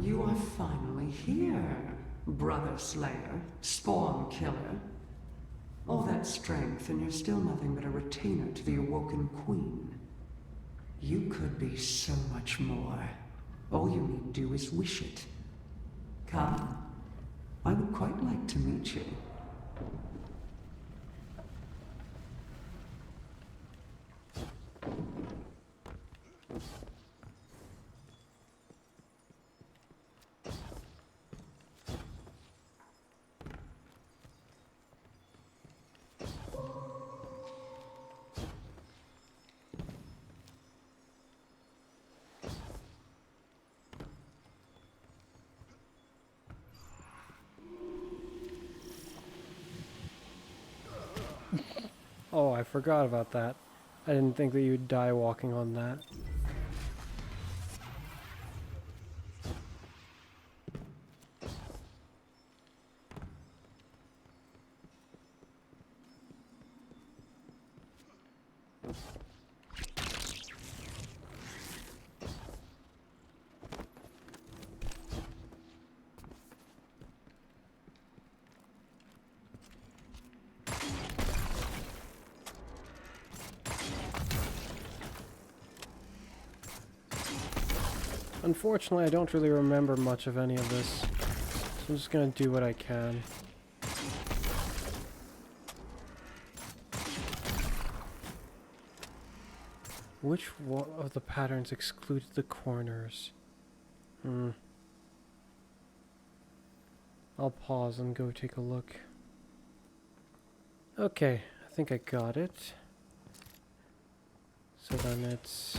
You are finally here, Brother Slayer, Spawn Killer. All that strength, and you're still nothing but a retainer to the Awoken Queen. You could be so much more. All you need do is wish it. Come. I would quite like to meet you. Oh, I forgot about that. I didn't think that you'd die walking on that. Unfortunately, I don't really remember much of any of this, so I'm just gonna do what I can. Which one of the patterns excluded the corners? I'll pause and go take a look. Okay, I think I got it. So then it's...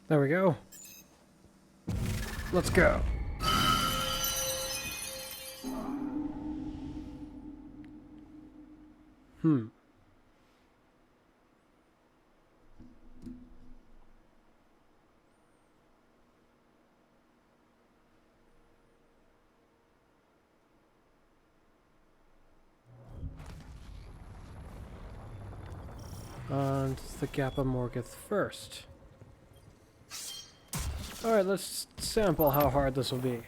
There we go. Let's go. And the Gappa Morgith first. Alright, let's sample how hard this will be.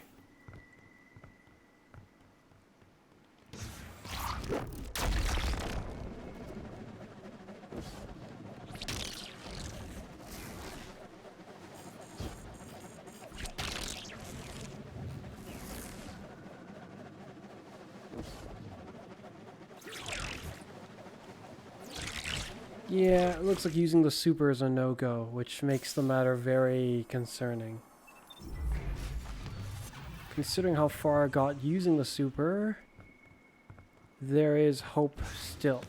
Yeah, it looks like using the super is a no-go, which makes the matter very concerning. Considering how far I got using the super, there is hope still.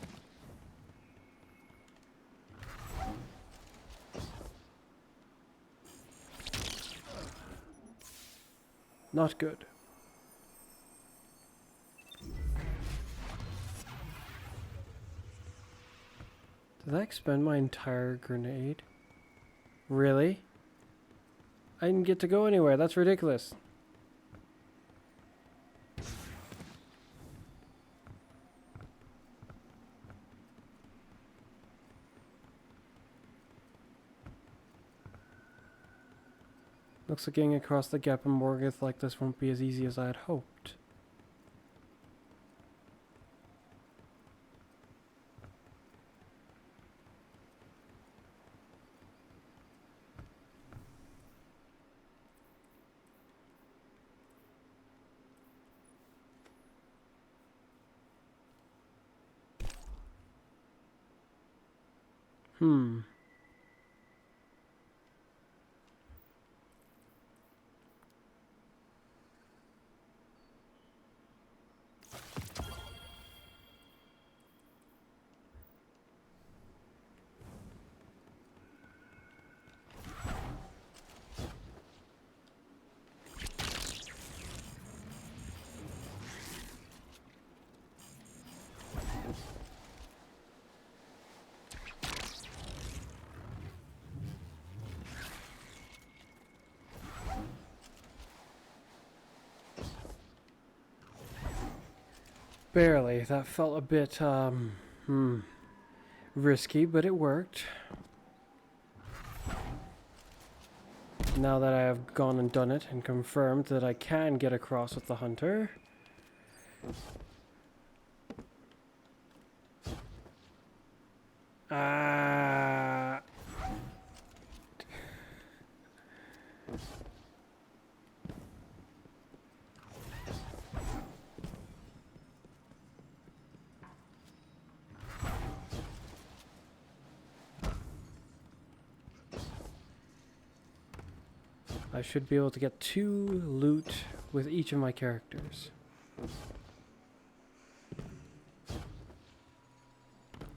Not good. Did I expend my entire grenade? Really? I didn't get to go anywhere. That's ridiculous. Looks like getting across the Gappa Morgith like this won't be as easy as I had hoped. Barely. That felt a bit, risky, but it worked. Now that I have gone and done it and confirmed that I can get across with the hunter. I should be able to get 2 loot with each of my characters.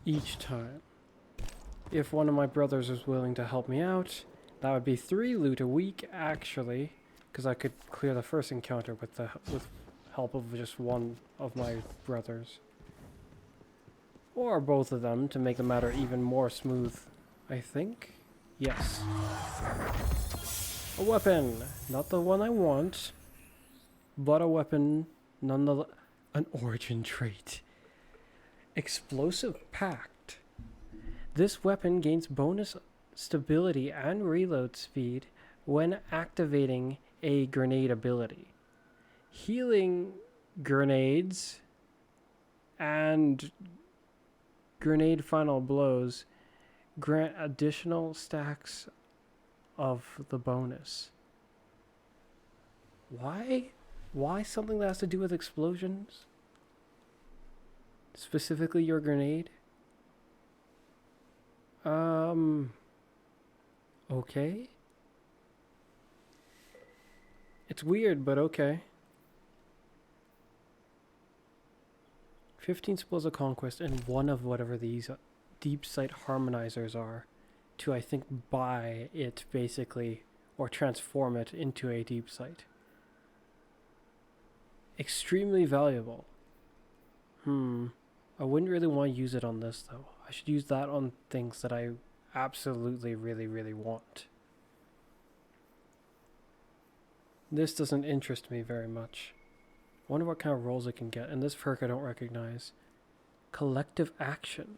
Each time. If one of my brothers was willing to help me out, that would be 3 loot a week actually, because I could clear the first encounter with help of just one of my brothers. Or both of them to make the matter even more smooth, I think. Yes. A weapon! Not the one I want, but a weapon nonetheless. An origin trait. Explosive Pact. This weapon gains bonus stability and reload speed when activating a grenade ability. Healing grenades and grenade final blows grant additional stacks of the bonus. Why? Why something that has to do with explosions? Specifically your grenade? Okay. It's weird, but okay. 15 spoils of conquest and one of whatever these deep sight harmonizers are to, I think, buy it basically or transform it into a deep sight. Extremely valuable. I wouldn't really want to use it on this though. I should use that on things that I absolutely really want. This doesn't interest me very much. I wonder what kind of rolls it can get. And this perk I don't recognize. Collective action.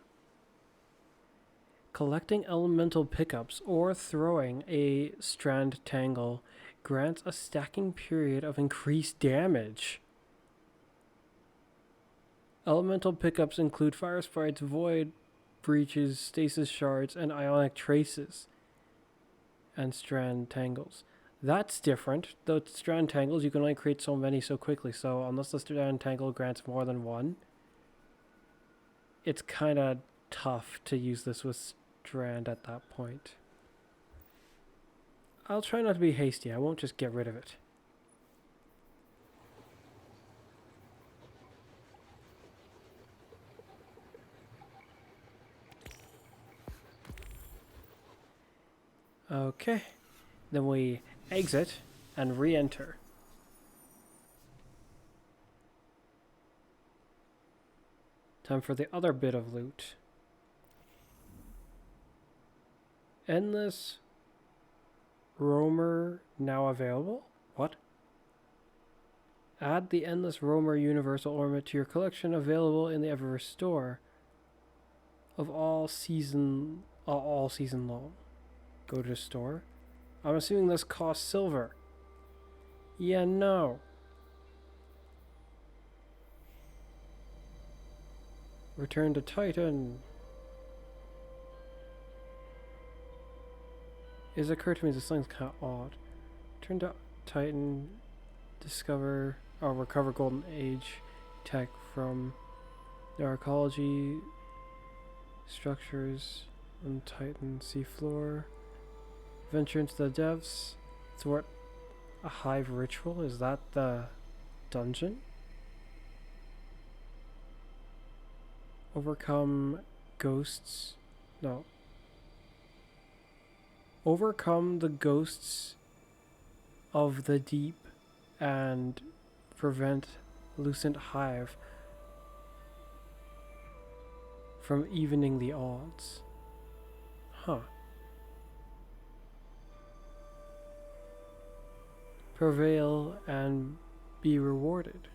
Collecting elemental pickups or throwing a strand tangle grants a stacking period of increased damage. Elemental pickups include fire sprites, void breaches, stasis shards, and ionic traces. And strand tangles. That's different. Though strand tangles, you can only create so many so quickly. So unless the strand tangle grants more than one, it's kind of tough to use this with strand at that point. I'll try not to be hasty. I won't just get rid of it. Okay, then we exit and re-enter. Time for the other bit of loot. Endless Roamer now available? What? Add the Endless Roamer Universal Ornament to your collection, available in the Eververse store of all season long. Go to the store. I'm assuming this costs silver. Yeah, no. Return to Titan. It occurred to me this thing's kind of odd. Turn to Titan. Discover or recover Golden Age tech from the archaeology structures on Titan seafloor. Venture into the depths. Thwart a hive ritual. Is that the dungeon? Overcome ghosts. No. Overcome the ghosts of the deep and prevent Lucent Hive from evening the odds. Huh. Prevail and be rewarded.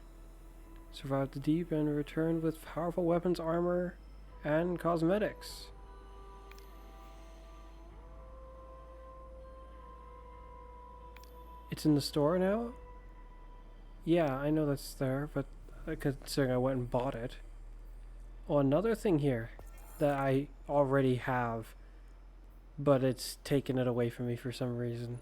Survived the deep and returned with powerful weapons, armor, and cosmetics. It's in the store now? Yeah, I know that's there, but considering I went and bought it. Oh, another thing here that I already have, but it's taken it away from me for some reason.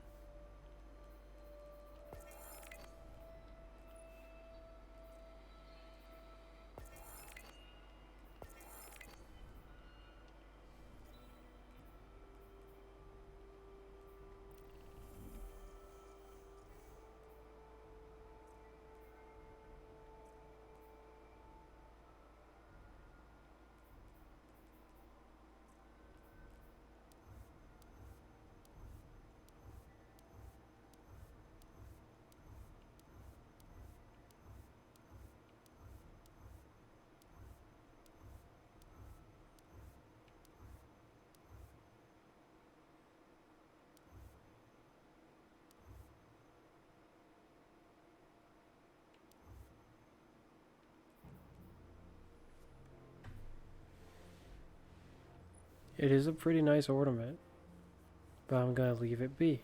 It is a pretty nice ornament, but I'm gonna leave it be.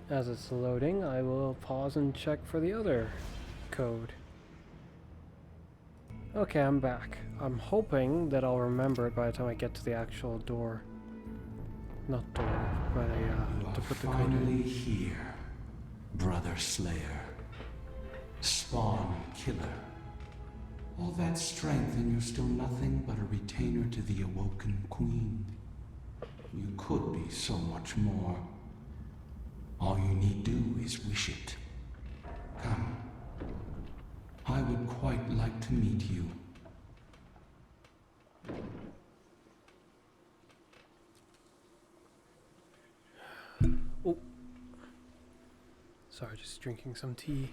As it's loading, I will pause and check for the other code. Okay, I'm back. I'm hoping that I'll remember it by the time I get to the actual door. Not door, but to put the code in. Finally here, Brother Slayer. Spawn Killer. All that strength and you're still nothing but a retainer to the Awoken Queen. You could be so much more. All you need do is wish it. Come. I would quite like to meet you. Oh. Sorry, just drinking some tea.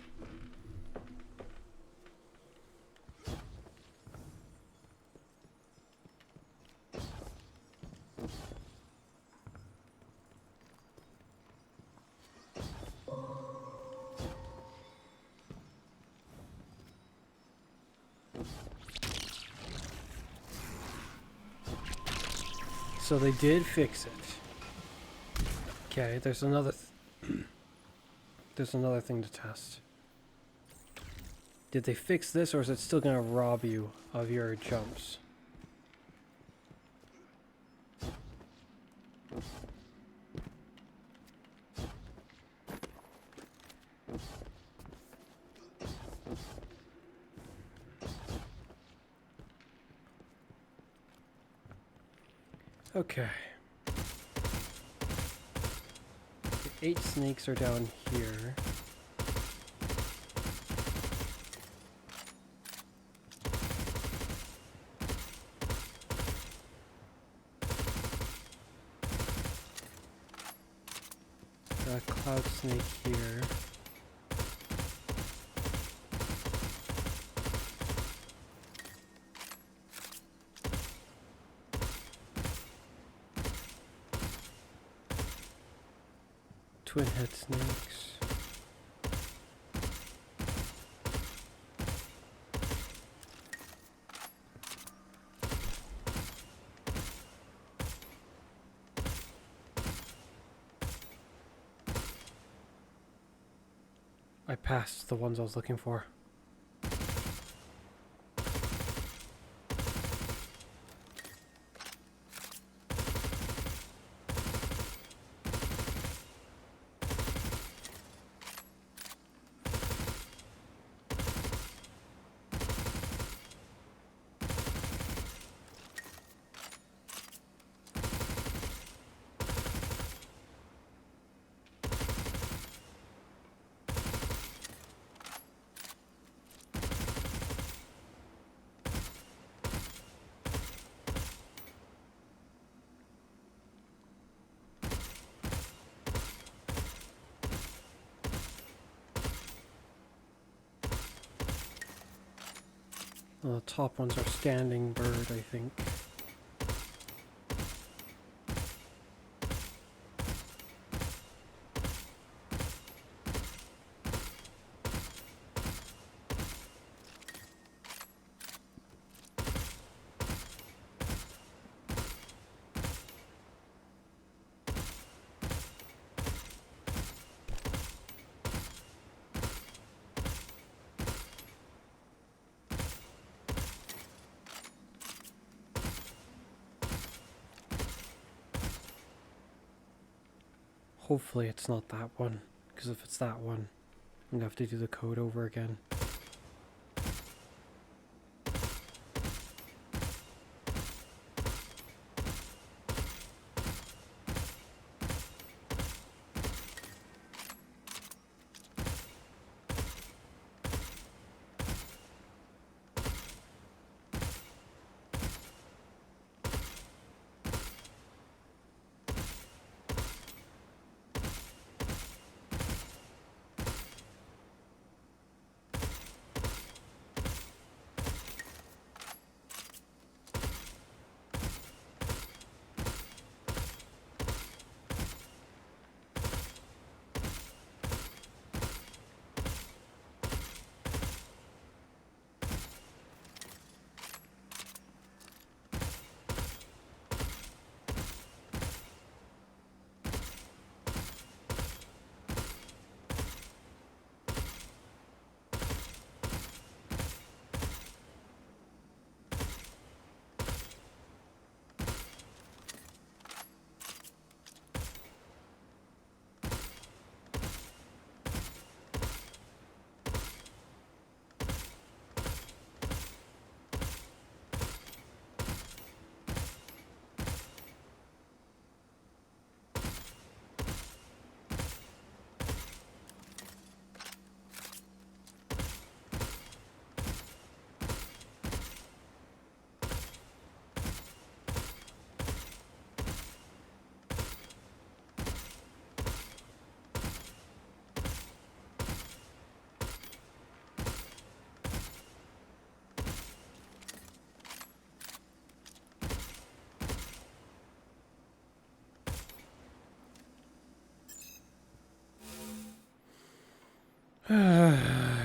So they did fix it. Okay, there's another there's another thing to test. Did they fix this, or is it still gonna rob you of your jumps? Okay. The 8 snakes are down here. Got a cloud snake here. Twin head snakes. I passed the ones I was looking for. The top ones are standing bird, I think. Hopefully it's not that one, because if it's that one, I'm gonna have to do the code over again.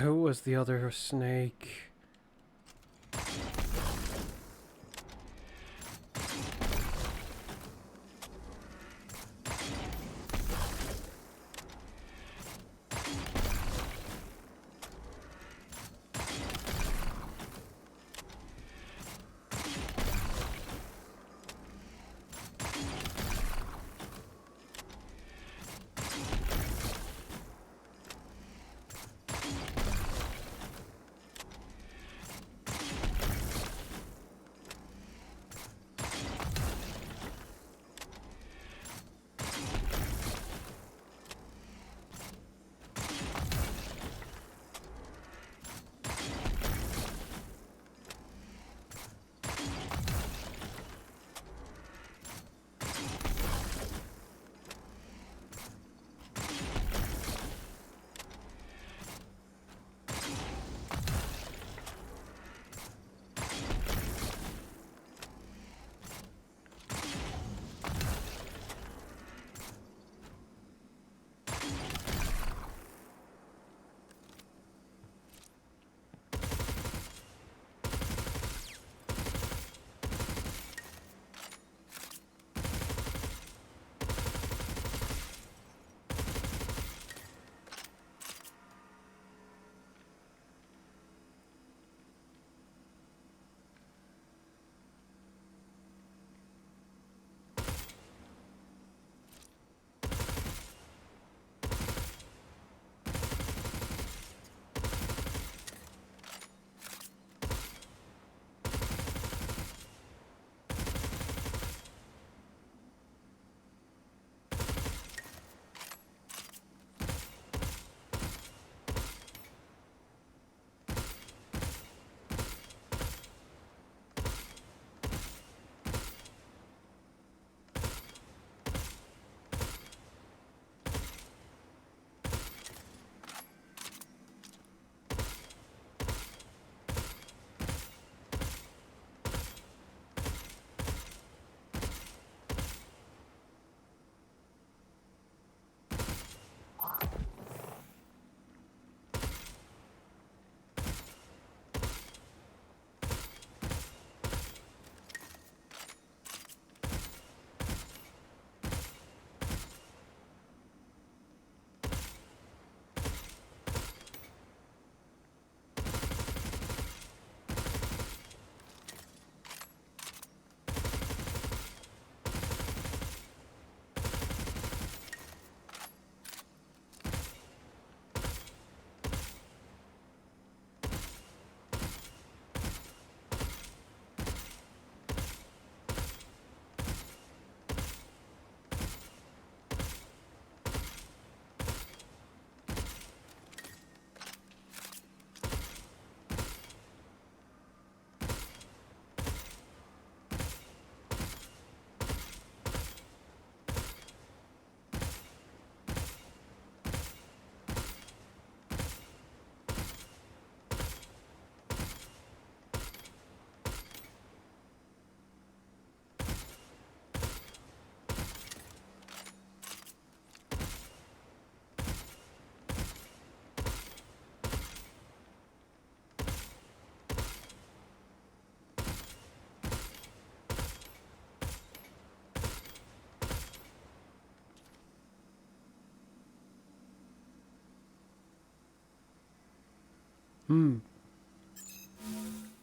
Who was the other snake?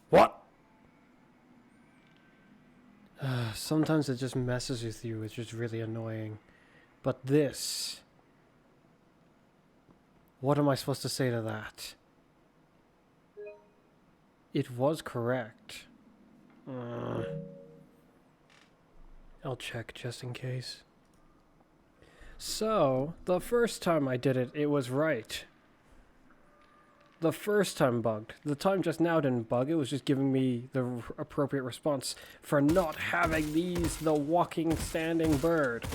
What? Sometimes it just messes with you, which is really annoying. But this... What am I supposed to say to that? It was correct. I'll check just in case. So, the first time I did it, it was right. The first time bugged. The time just now didn't bug, it was just giving me the appropriate response for not having the walking, standing bird.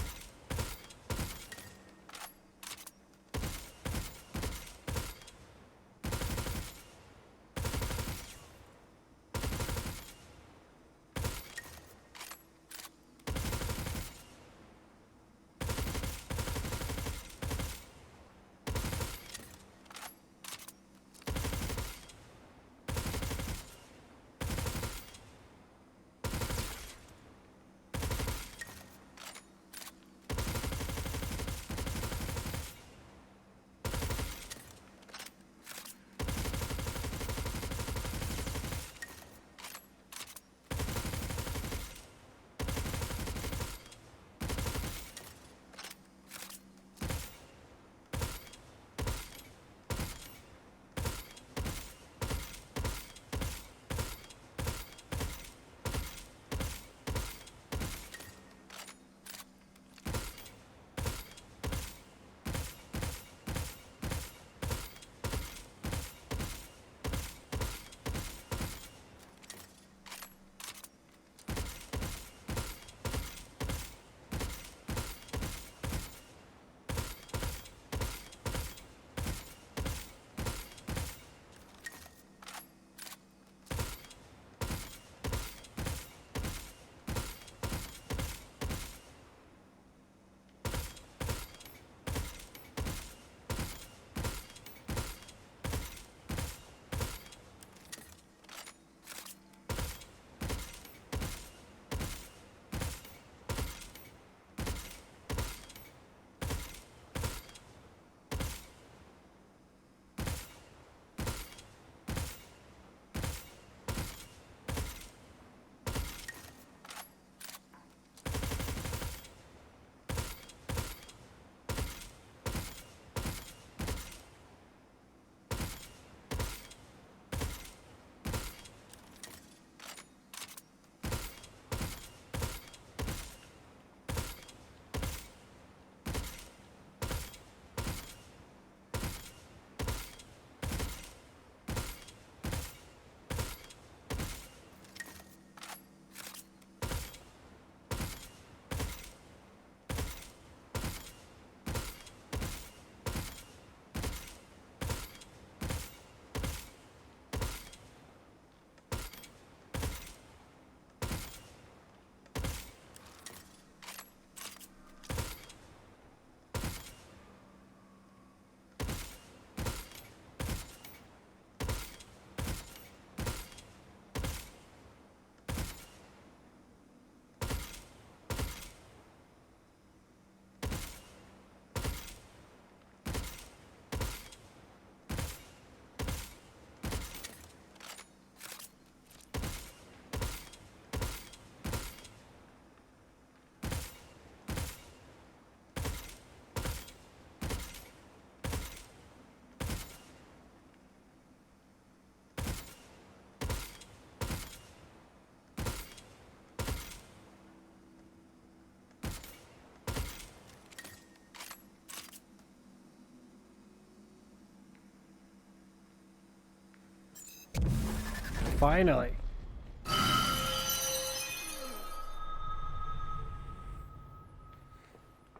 Finally.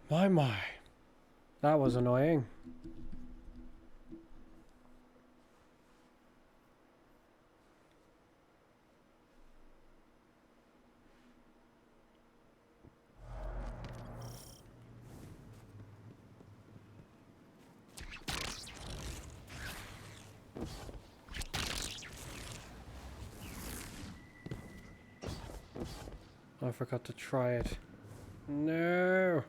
My. That was annoying. I forgot to try it. No.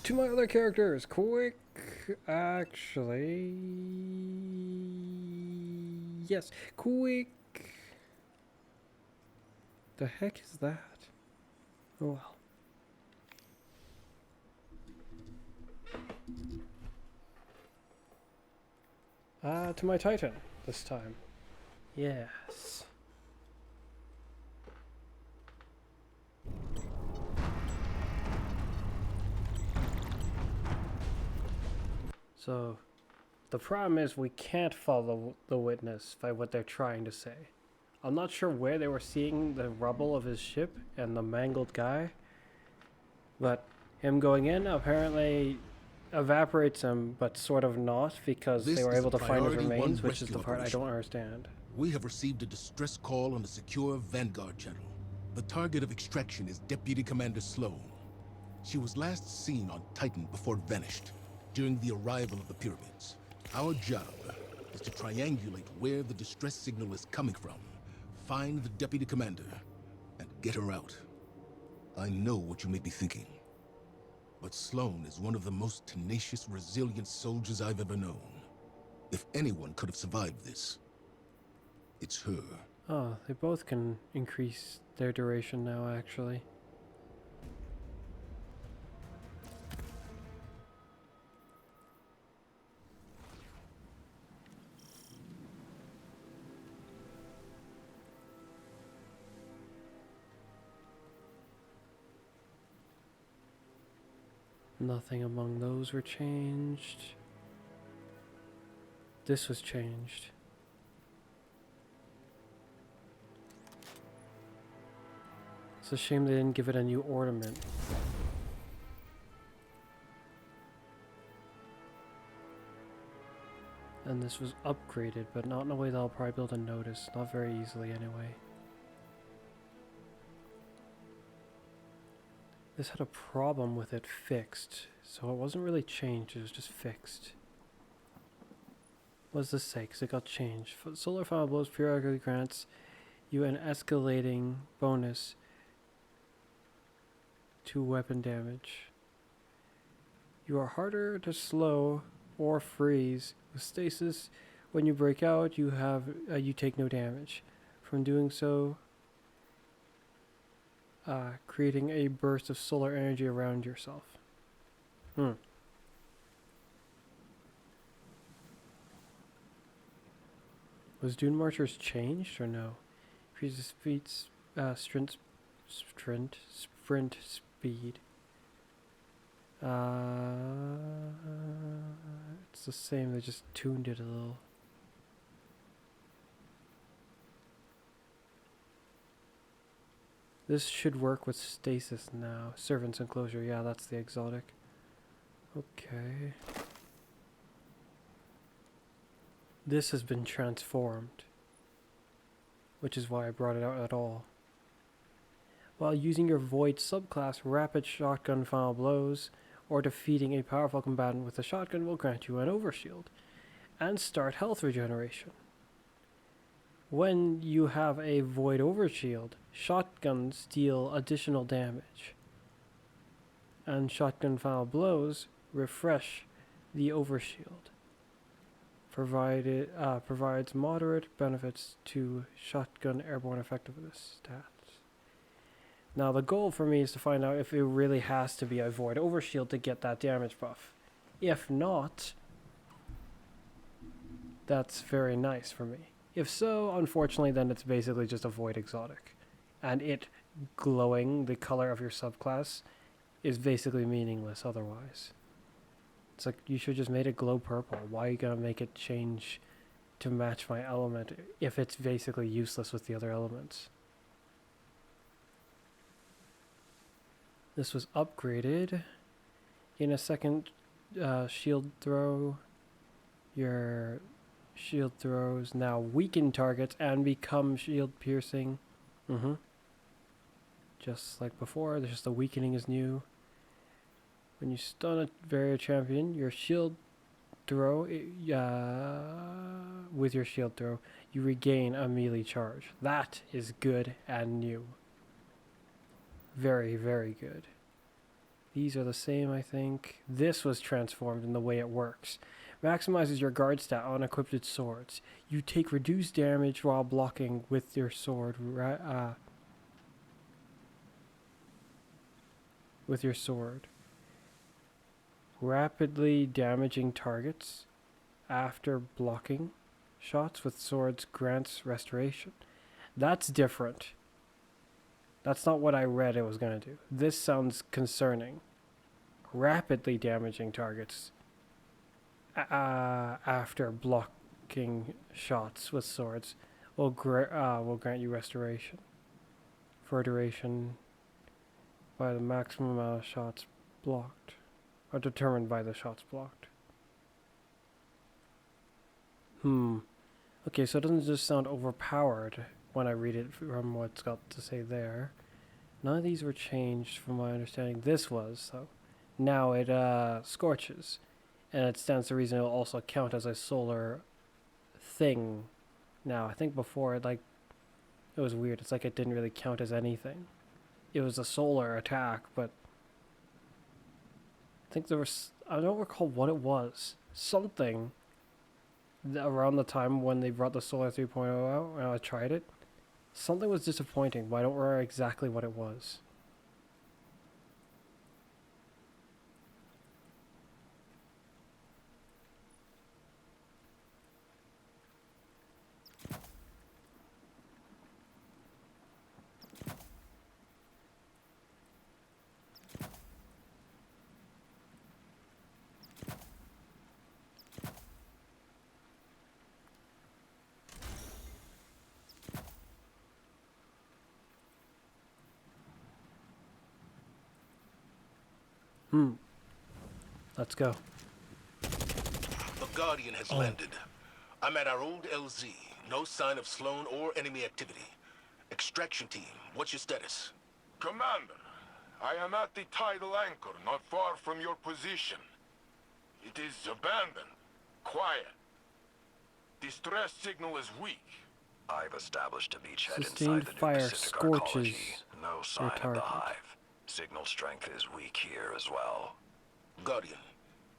to my other characters, quick. Actually, yes, quick. The heck is that? Oh well. To my Titan this time. Yes. So, the problem is we can't follow the witness by what they're trying to say. I'm not sure where they were seeing the rubble of his ship and the mangled guy, but him going in apparently evaporates him, but sort of not, because they were able to find his remains, which is the part I don't understand. We have received a distress call on the secure Vanguard channel. The target of extraction is Deputy Commander Sloan. She was last seen on Titan before it vanished, during the arrival of the pyramids. Our job is to triangulate where the distress signal is coming from, find the Deputy Commander, and get her out. I know what you may be thinking, but Sloan is one of the most tenacious, resilient soldiers I've ever known. If anyone could have survived this, it's her. Oh, they both can increase their duration now, actually. Nothing among those were changed. This was changed. It's a shame they didn't give it a new ornament. And this was upgraded, but not in a way that I'll probably be able to notice. Not very easily, anyway. This had a problem with it fixed, so it wasn't really changed, it was just fixed. What does this say? Because it got changed. Solar Final Blows periodically grants you an escalating bonus to weapon damage. You are harder to slow or freeze. With stasis, when you break out, you take no damage. From doing so, creating a burst of solar energy around yourself. Was Dune Marchers changed or no? Increases sprint speed. It's the same, they just tuned it a little. This should work with stasis now. Servant's enclosure, yeah, that's the exotic. Okay. This has been transformed, which is why I brought it out at all. While using your Void subclass, Rapid Shotgun Final Blows, or defeating a powerful combatant with a shotgun will grant you an overshield, and start health regeneration. When you have a Void Overshield, shotguns deal additional damage, and Shotgun Final Blows refresh the Overshield. Provides moderate benefits to shotgun airborne effectiveness stats. Now the goal for me is to find out if it really has to be a Void Overshield to get that damage buff. If not, that's very nice for me. If so, unfortunately, then it's basically just a Void Exotic. And it glowing the color of your subclass is basically meaningless otherwise. It's like, you should just made it glow purple. Why are you gonna make it change to match my element if it's basically useless with the other elements? This was upgraded. In a second shield throw, your shield throws now weaken targets and become shield piercing. Just like before, just the weakening is new. When you stun a barrier champion, your shield throw, with your shield throw, you regain a melee charge. That is good and new. Very, very good. These are the same, I think. This was transformed in the way it works. Maximizes your guard stat on equipped swords. You take reduced damage while blocking with your sword. With your sword. Rapidly damaging targets after blocking shots with swords grants restoration. That's different. That's not what I read it was going to do. This sounds concerning. Rapidly damaging targets after blocking shots with swords will grant you restoration for a duration by the maximum amount of shots blocked, or determined by the shots blocked. Okay, so it doesn't just sound overpowered when I read it from what's got to say there. None of these were changed from my understanding. This was, so now it scorches, and it stands to reason it will also count as a solar thing. Now, I think before it was weird. It's like it didn't really count as anything. It was a solar attack, but I think there was, I don't recall what it was. Something around the time when they brought the Solar 3.0 out, and I tried it. Something was disappointing, but I don't remember exactly what it was. Let's go. The Guardian has landed. I'm at our old LZ. No sign of Sloan or enemy activity. Extraction team, what's your status? Commander, I am at the tidal anchor, not far from your position. It is abandoned. Quiet. Distress signal is weak. I've established a beachhead Sustained inside the fire new Pacific scorches arcology. No sign your of the target. hive. Signal strength is weak here as well. Guardian,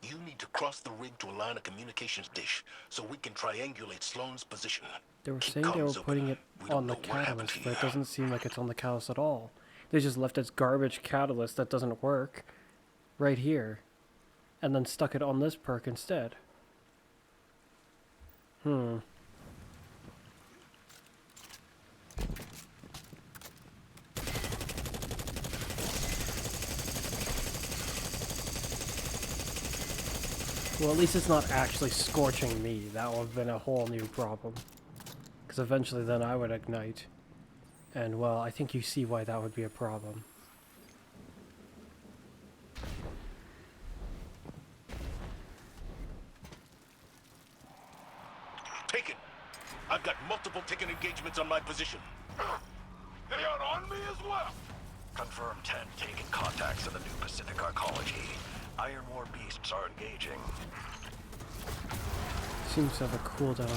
you need to cross the rig to a line of communications dish so we can triangulate Sloan's position. They were Keep saying they were comms putting open. it We on don't the know what happened catalyst, to but it you. doesn't seem like it's on the catalyst at all. They just left its garbage catalyst that doesn't work right here, and then stuck it on this perk instead. Well, at least it's not actually scorching me. That would have been a whole new problem. Because eventually then I would ignite. And, well, I think you see why that would be a problem. Taken. I've got multiple taken engagements on my position. They are on me as well. Confirm 10 taken contacts in the new Pacific arcology. Iron War beasts are engaging. Seems to have a cooldown.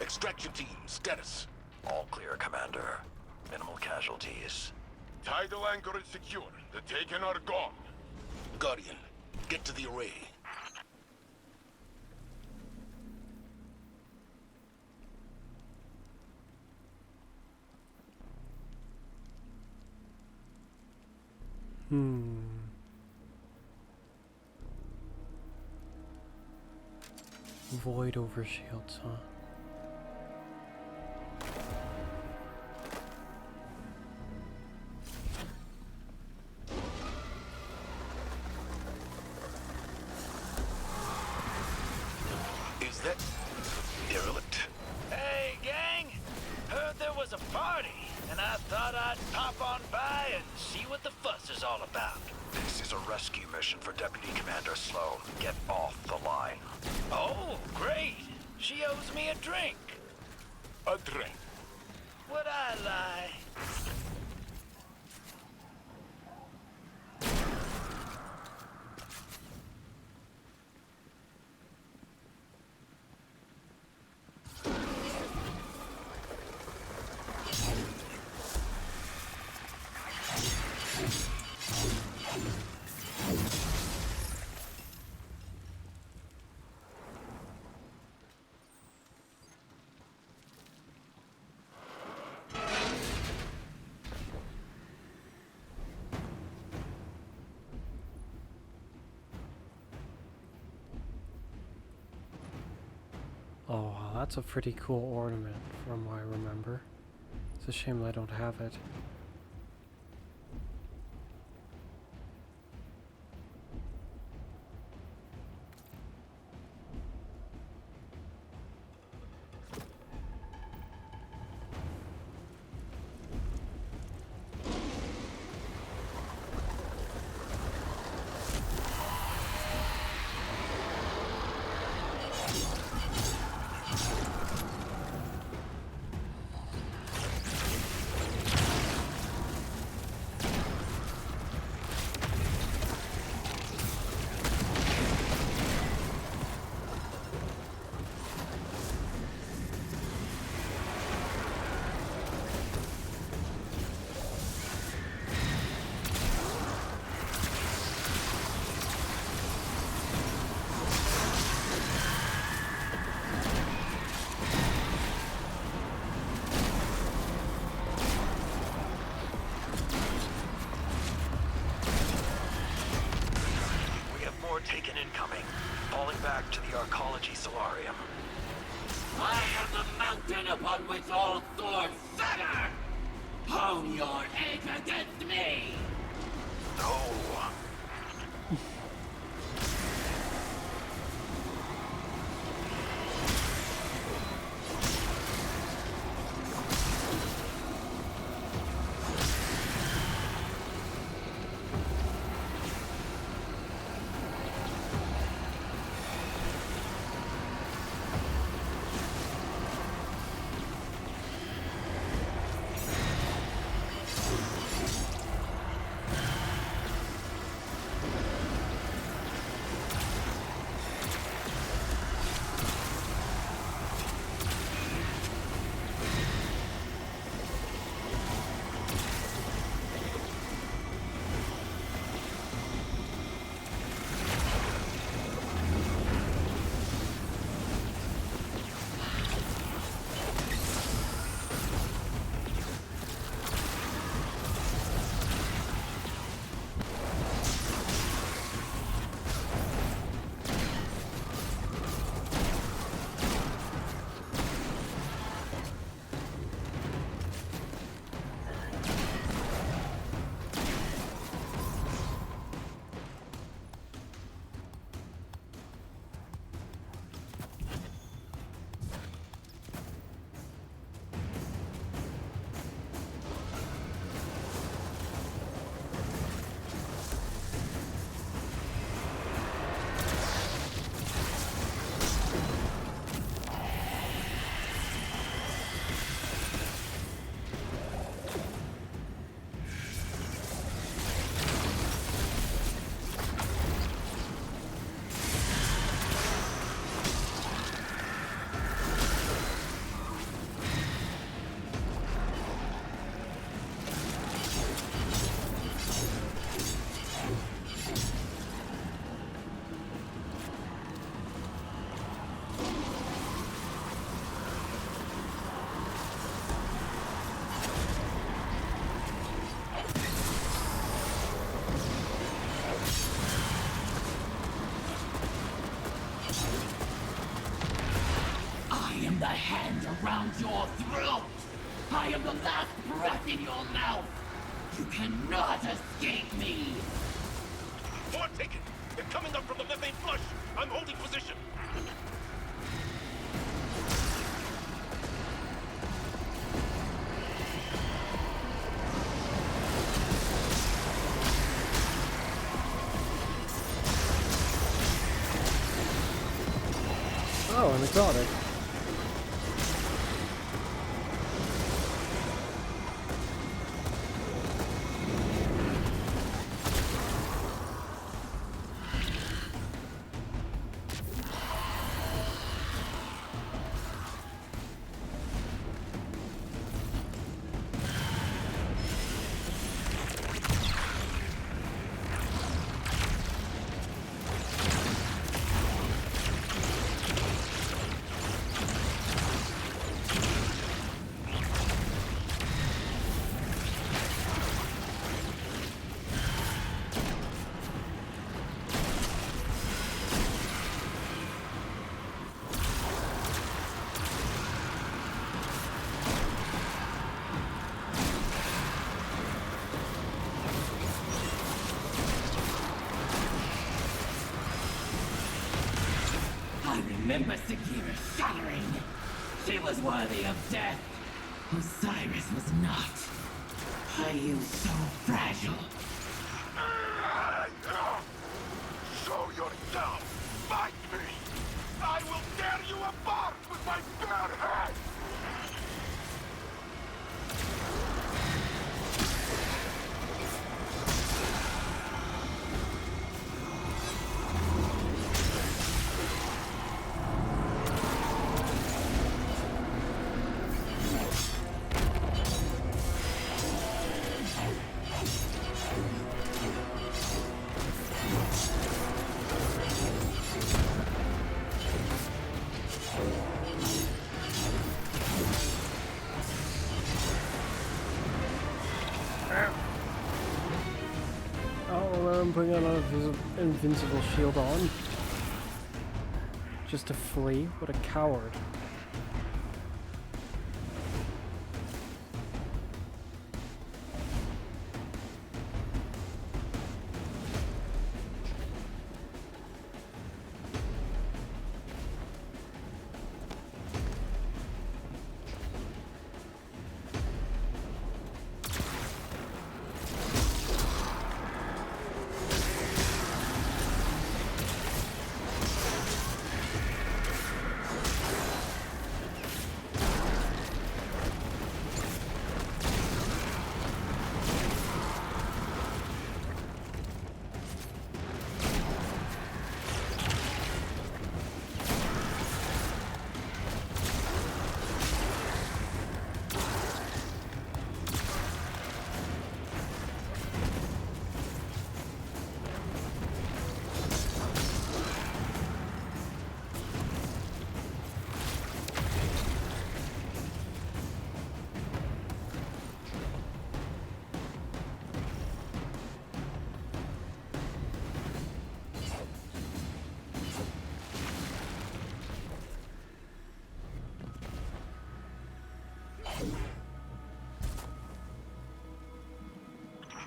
Extraction team, status. All clear, Commander. Minimal casualties. Tidal anchor is secure. The taken are gone. Guardian. Get to the array. Void over shields, huh? Is that derelict? Hey, gang! Heard there was a party, and I thought I'd pop on by and see what the fuss is all about. This is a rescue mission for Deputy Commander Sloan. Get off the line. Oh, great! She owes me a drink. A drink. Would I lie? Oh, wow, that's a pretty cool ornament from what I remember. It's a shame I don't have it. Taken incoming. Falling back to the Arcology Solarium. I am the mountain upon which all swords shatter! Hone your edge against me! No. hand around your throat! I am the last breath in your mouth! You cannot escape me! Overtaken! They're coming up from the methane flush! I'm holding position! Oh, an exotic. Remember Sagira shattering. She was worthy of death. Osiris was not. Are you so fragile? Show yourself! Fight me! I will tear you apart with my bare hands! I'm putting an invincible shield on. Just to flee? What a coward.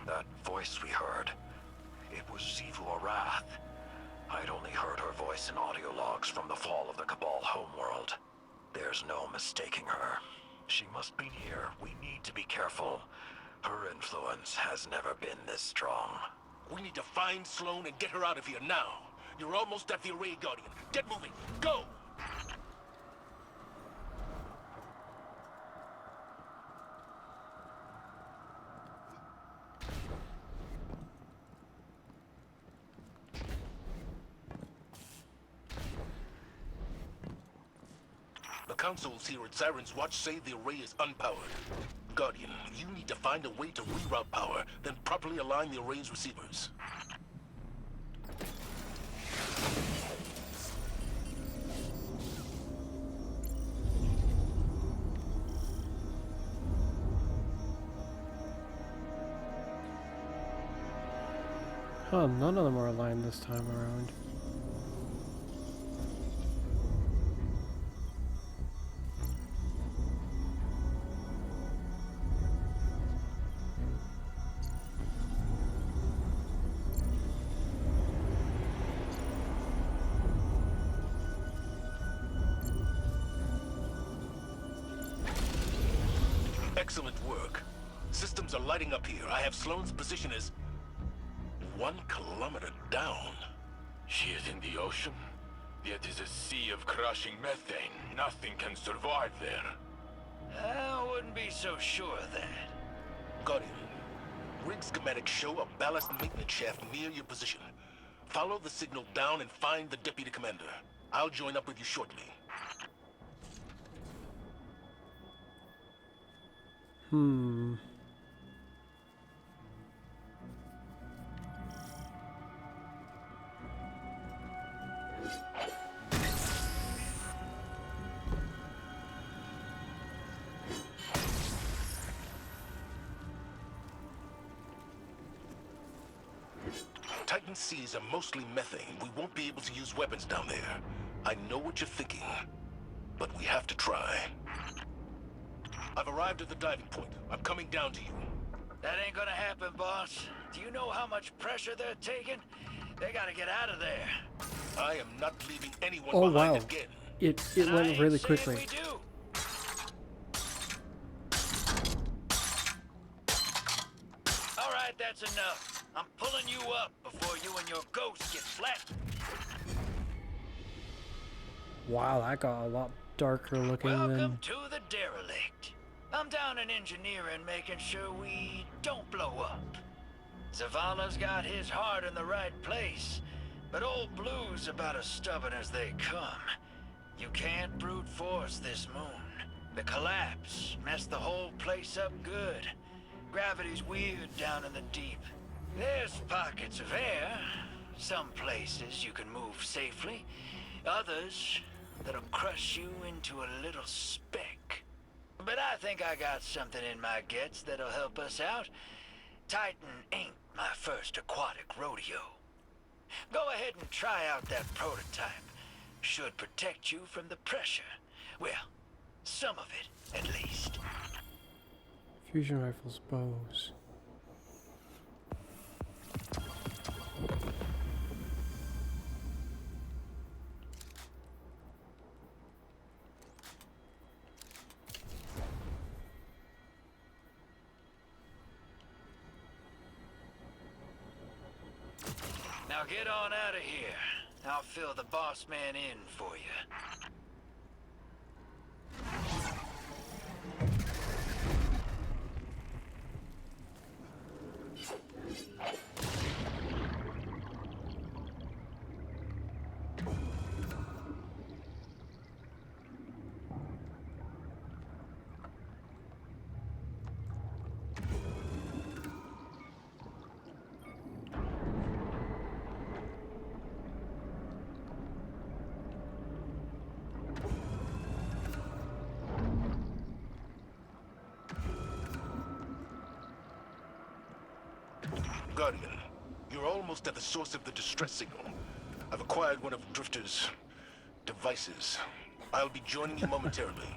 That voice we heard, it was Xivu Arath. I'd only heard her voice in audio logs from the fall of the Cabal homeworld. There's no mistaking her. She must be near. We need to be careful. Her influence has never been this strong. We need to find Sloane and get her out of here now. You're almost at the Array Guardian. Get moving. Go! The councils here at Siren's Watch say the array is unpowered. Guardian, you need to find a way to reroute power, then properly align the array's receivers. Huh, none of them are aligned this time around. Excellent work. Systems are lighting up here. I have Sloane's position as 1 kilometer down. She is in the ocean, yet is a sea of crushing methane. Nothing can survive there. I wouldn't be so sure of that. Guardian, rig schematics show a ballast maintenance shaft near your position. Follow the signal down and find the deputy commander. I'll join up with you shortly. Titan seas are mostly methane. We won't be able to use weapons down there. I know what you're thinking, but we have to try. I've arrived at the diving point. I'm coming down to you. That ain't gonna happen, boss. Do you know how much pressure they're taking? They gotta get out of there. I am not leaving anyone Oh behind wow, again. it went really quickly. We do. All right, that's enough. I'm pulling you up before you and your ghost get flattened. Wow, that got a lot darker looking Welcome than... to the derelict. I'm down in engineering, making sure we don't blow up. Zavala's got his heart in the right place, but old Blue's about as stubborn as they come. You can't brute force this moon. The collapse messed the whole place up good. Gravity's weird down in the deep. There's pockets of air. Some places you can move safely. Others that'll crush you into a little speck. But I think I got something in my guts that'll help us out. Titan ain't my first aquatic rodeo. Go ahead and try out that prototype. Should protect you from the pressure. Well, some of it, at least. Fusion rifles, bows. Now get on out of here. I'll fill the boss man in for you. Guardian, you're almost at the source of the distress signal. I've acquired one of Drifter's devices. I'll be joining you momentarily.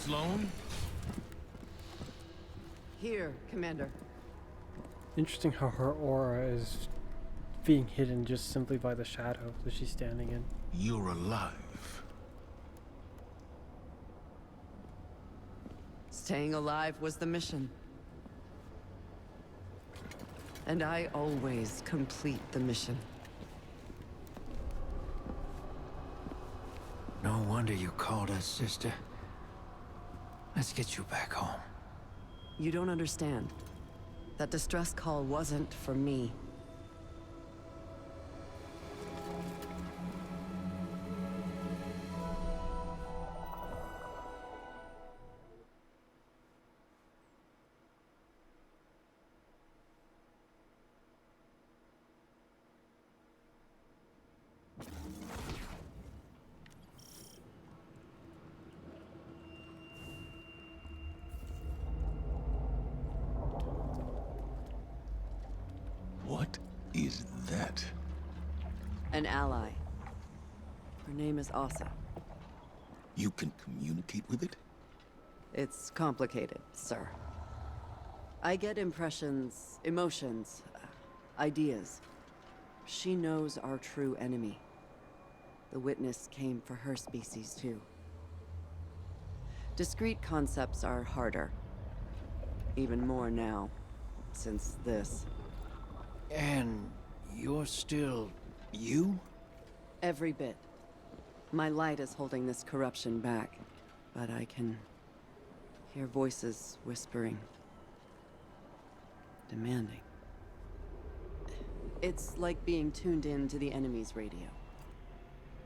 Sloane? Here, Commander. Interesting how her aura is being hidden just simply by the shadow that she's standing in. You're alive. Staying alive was the mission. And I always complete the mission. No wonder you called us sister. Let's get you back home. You don't understand. That distress call wasn't for me. What is that? An ally. Her name is Asa. You can communicate with it? It's complicated, sir. I get impressions, emotions, ideas. She knows our true enemy. The witness came for her species, too. Discrete concepts are harder. Even more now, since this. And you're still you? Every bit. My light is holding this corruption back, but I can hear voices whispering, demanding. It's like being tuned in to the enemy's radio.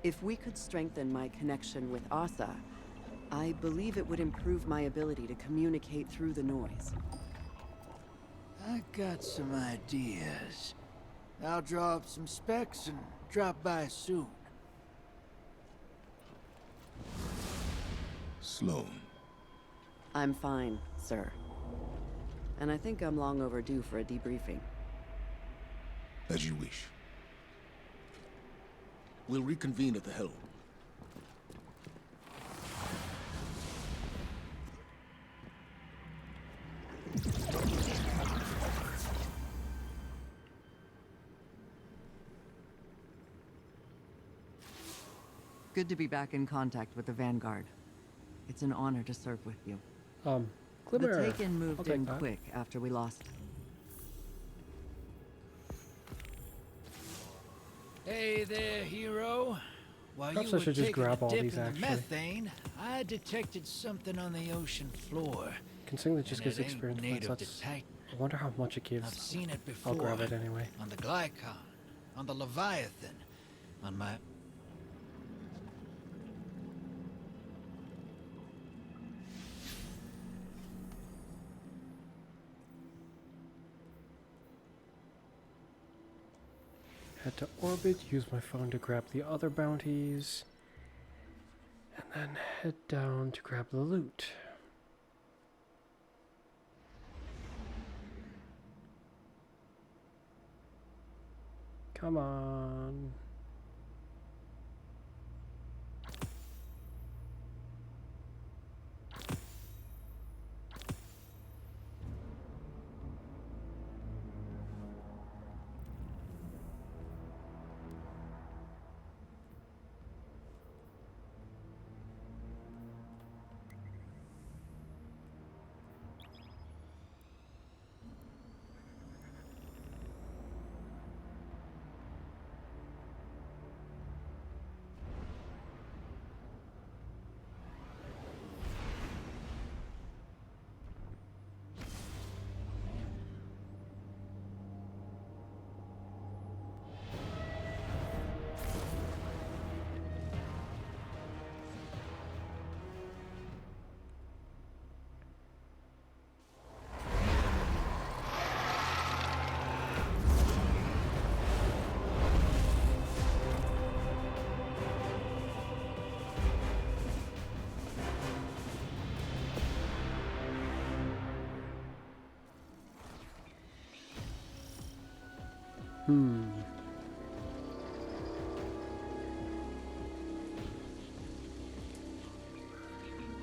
If we could strengthen my connection with Asa, I believe it would improve my ability to communicate through the noise. I got some ideas. I'll draw up some specs and drop by soon. Sloan. I'm fine, sir. And I think I'm long overdue for a debriefing. As you wish. We'll reconvene at the helm. Good to be back in contact with the Vanguard. It's an honor to serve with you. Glimmer. The Taken moved in quick after we lost. Hey there, hero. While Perhaps you I were should just taking grab a all dip these, in the actually. methane, I detected something on the ocean floor. Considering that just And gives it ain't experience points, native that's... to Titan. I wonder how much it gives. I've seen it before. I'll grab it anyway. On the Glycon, on the Leviathan, on my... Head to orbit, use my phone to grab the other bounties, and then head down to grab the loot. Come on.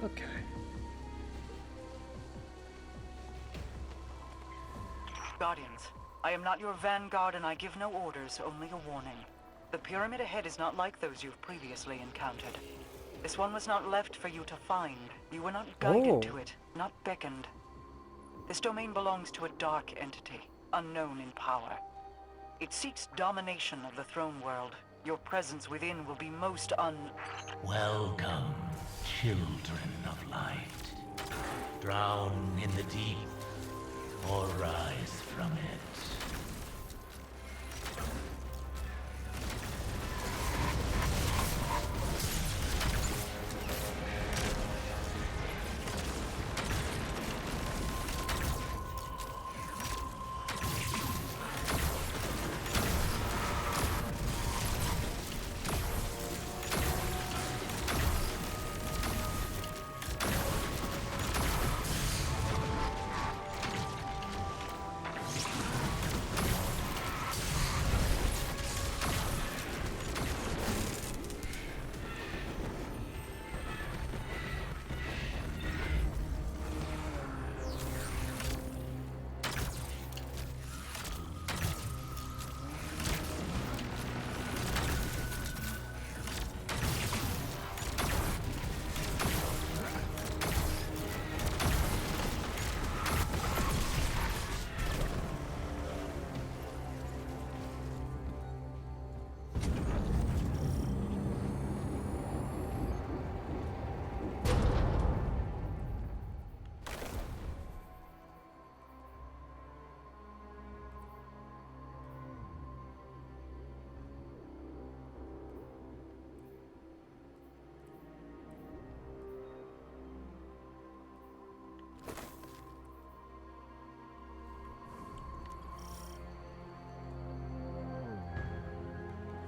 Okay. Guardians, I am not your vanguard and I give no orders, only a warning. The pyramid ahead is not like those you've previously encountered. This one was not left for you to find. You were not guided to it, not beckoned. This domain belongs to a dark entity, unknown in power. It seeks domination of the throne world. Your presence within will be most Welcome, children of light. Drown in the deep, or rise from it.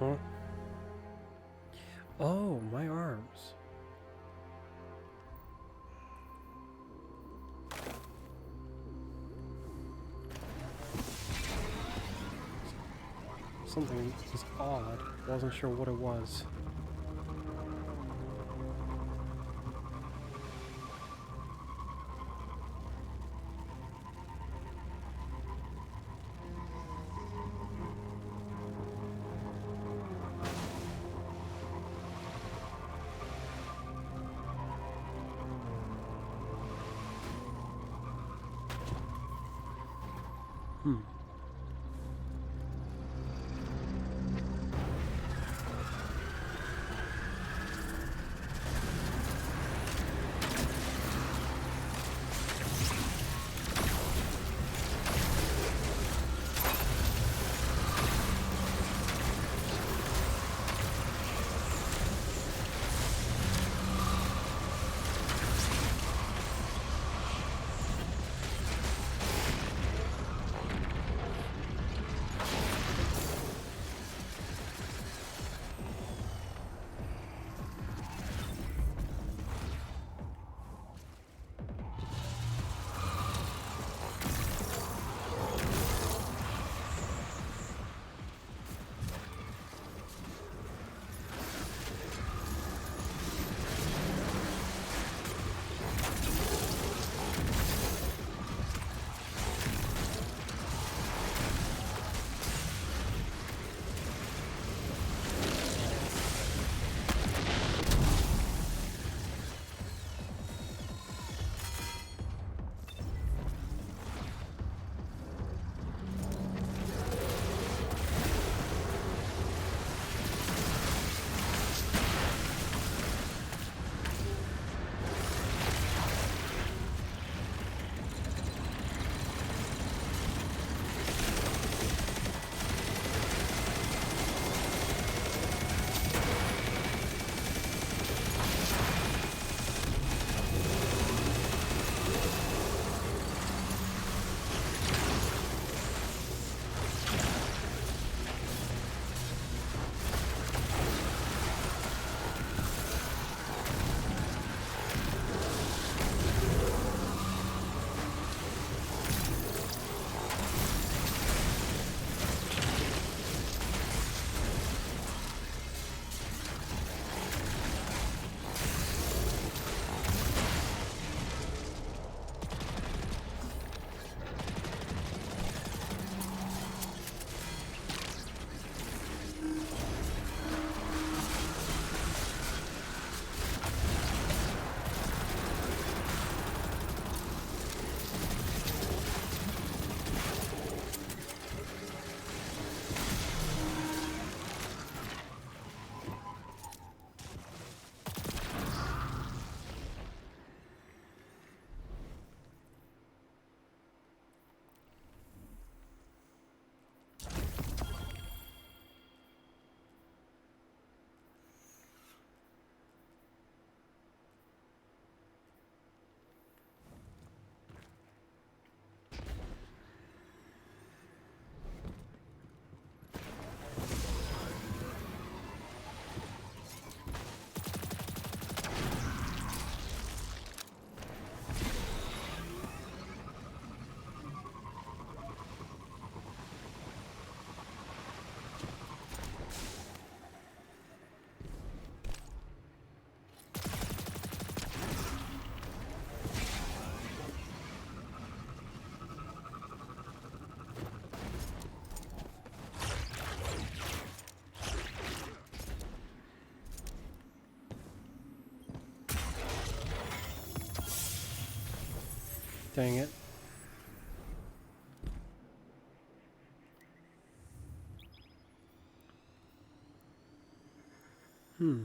Huh? Oh, my arms. Something was odd. Wasn't sure what it was. Hmm. Dang it. Hmm.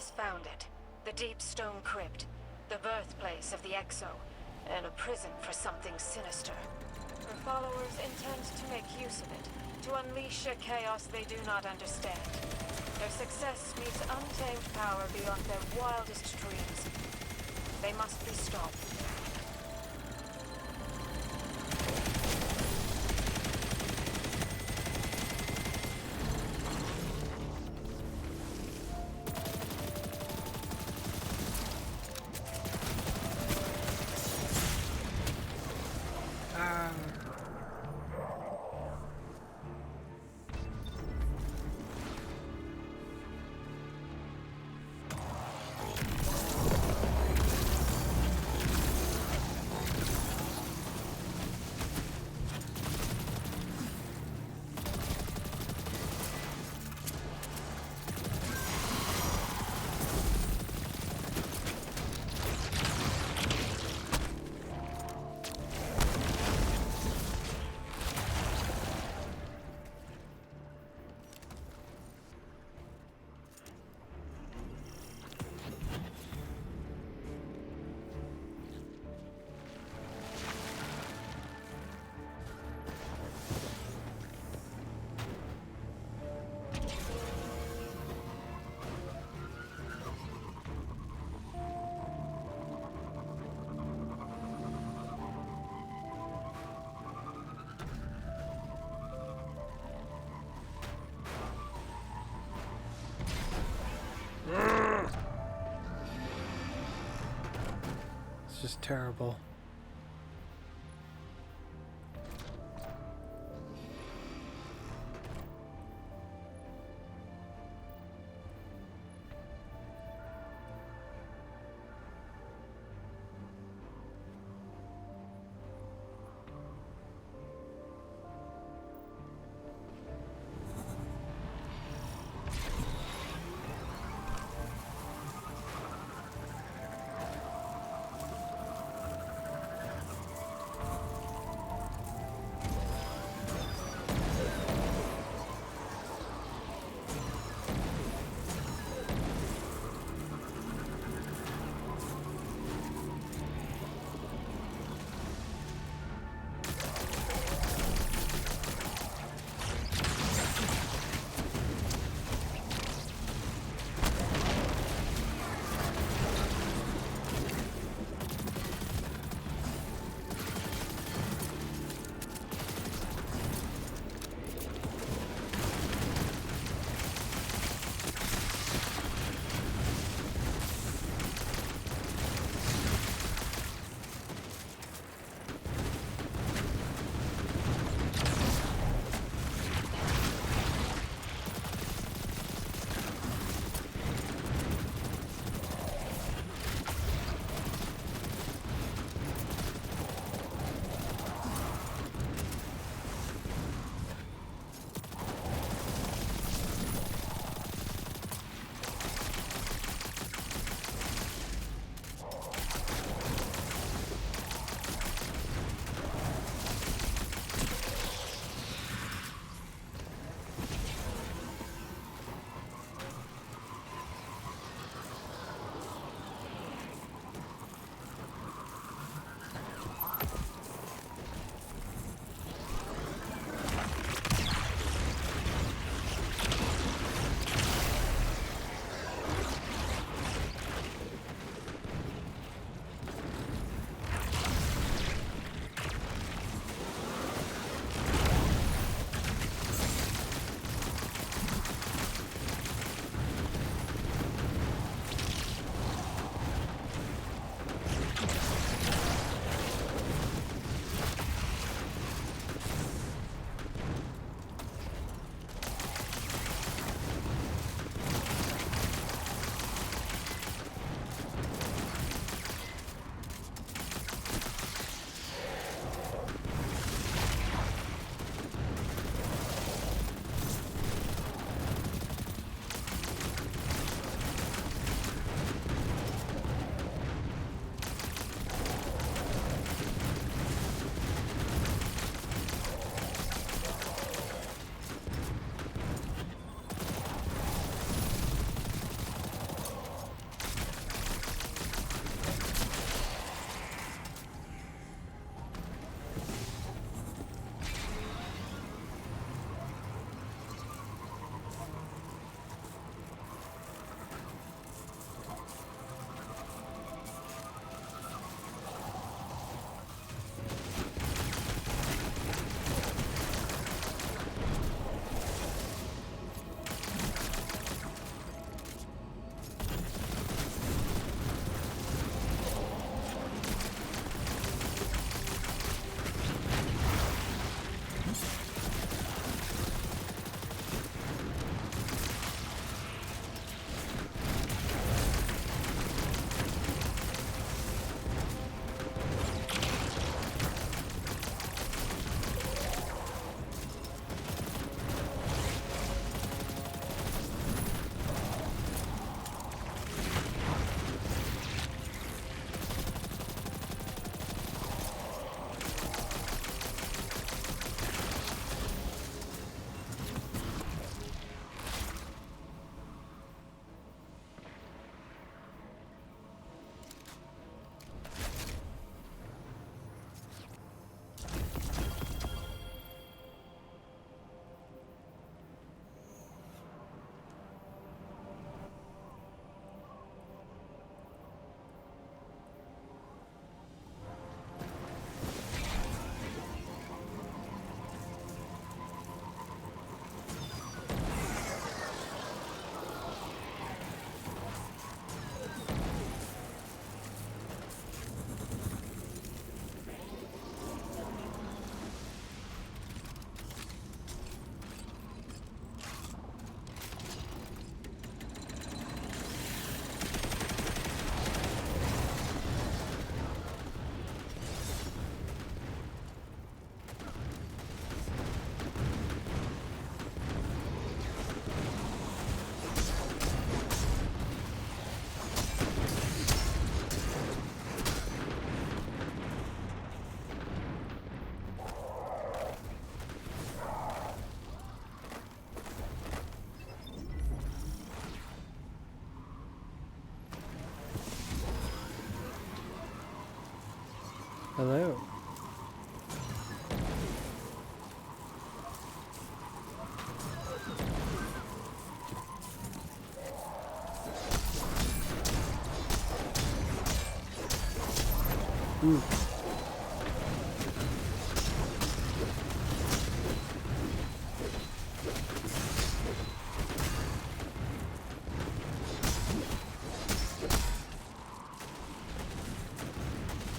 has found it. The deep stone crypt. The birthplace of the Exo. And a prison for something sinister. Her followers intend to make use of it. To unleash a chaos they do not understand. Their success means untamed power beyond their wildest dreams. They must be stopped. It's just terrible.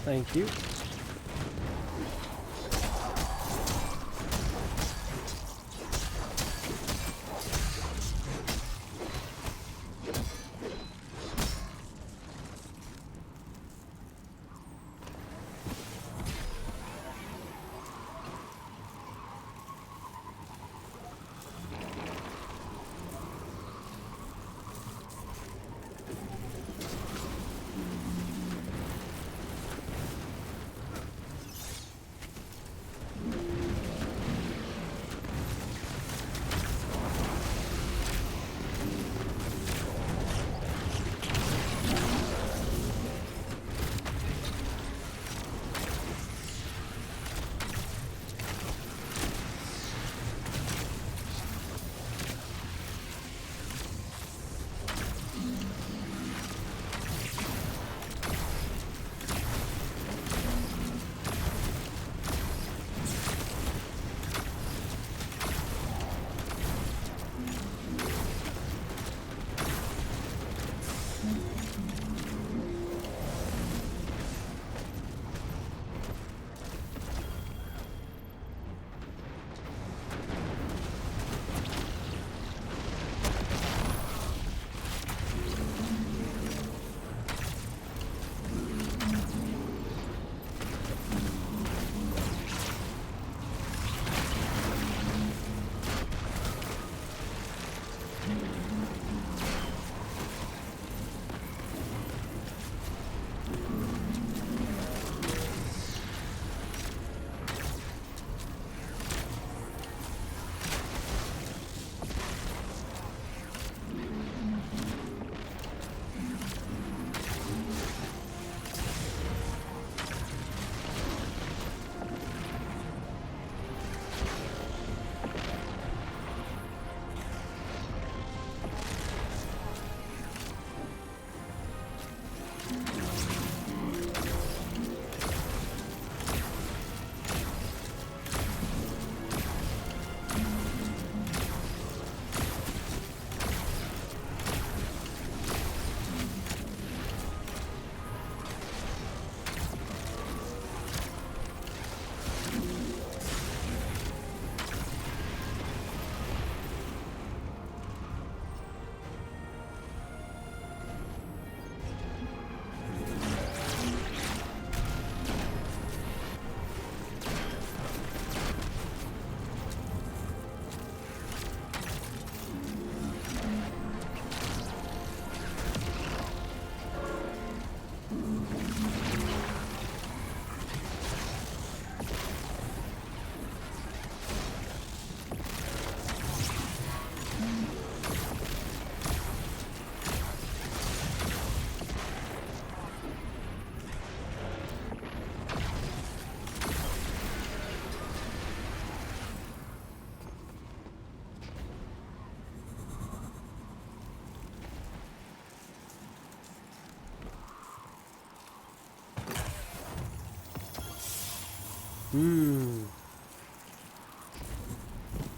Thank you.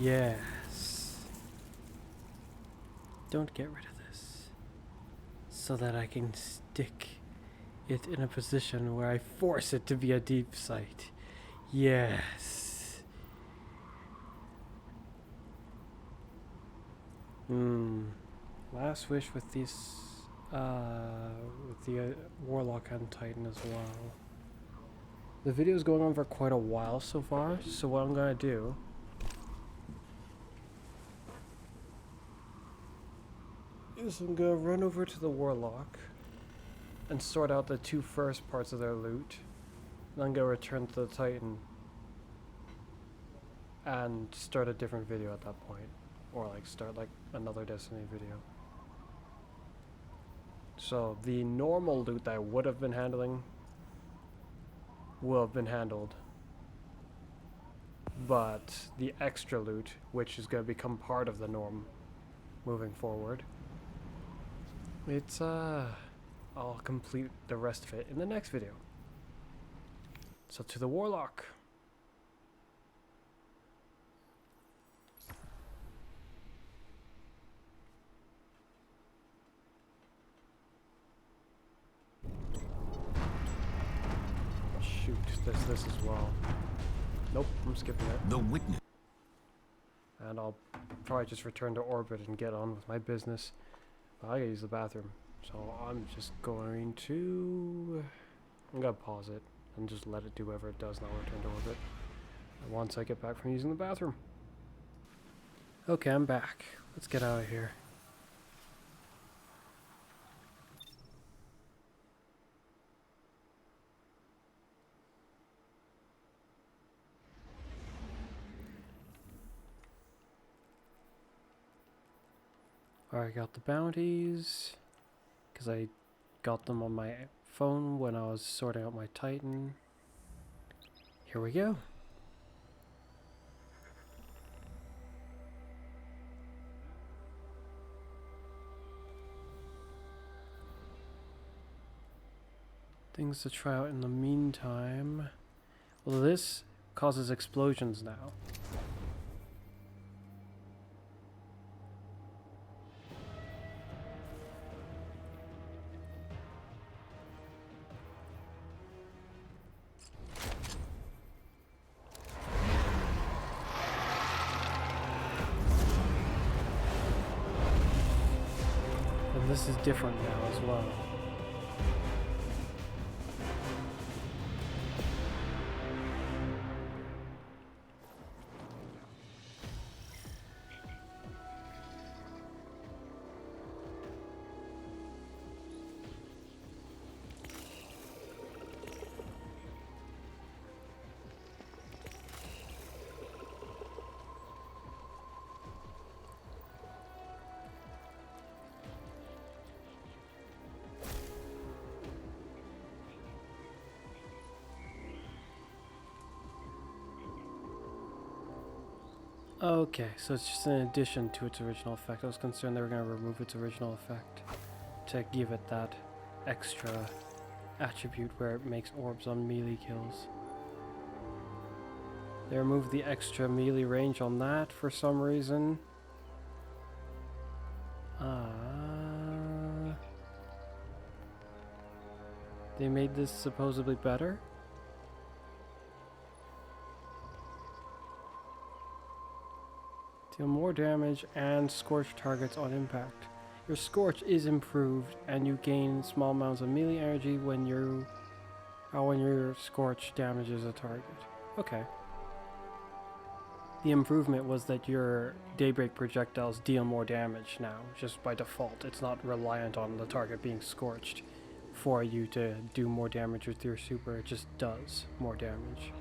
Yes. Don't get rid of this. So that I can stick it in a position where I force it to be a deep sight. Yes. Last wish with these, with the Warlock and Titan as well. The video is going on for quite a while so far, so what I'm gonna do is I'm gonna run over to the Warlock and sort out the two first parts of their loot. Then I'm gonna return to the Titan and start a different video at that point. Or like start like another Destiny video. So the normal loot that I would have been handling will have been handled. But the extra loot, which is gonna become part of the norm moving forward, it's I'll complete the rest of it in the next video. So to the Warlock. Shoot, this as well. Nope, I'm skipping it. The witness. And I'll probably just return to orbit and get on with my business. I gotta use the bathroom, so I'm just going to... I'm gonna pause it and just let it do whatever it does, and I'll return to orbit once I get back from using the bathroom. Okay, I'm back. Let's get out of here. Alright, got the bounties, because I got them on my phone when I was sorting out my Titan. Here we go. Things to try out in the meantime. Well, this causes explosions now. And this is different now as well. Okay, so it's just an addition to its original effect. I was concerned they were going to remove its original effect to give it that extra attribute where it makes orbs on melee kills. They removed the extra melee range on that for some reason. They made this supposedly better? Deal more damage and scorch targets on impact. Your scorch is improved, and you gain small amounts of melee energy when your scorch damages a target. Okay. The improvement was that your daybreak projectiles deal more damage now, just by default. It's not reliant on the target being scorched for you to do more damage with your super. It just does more damage.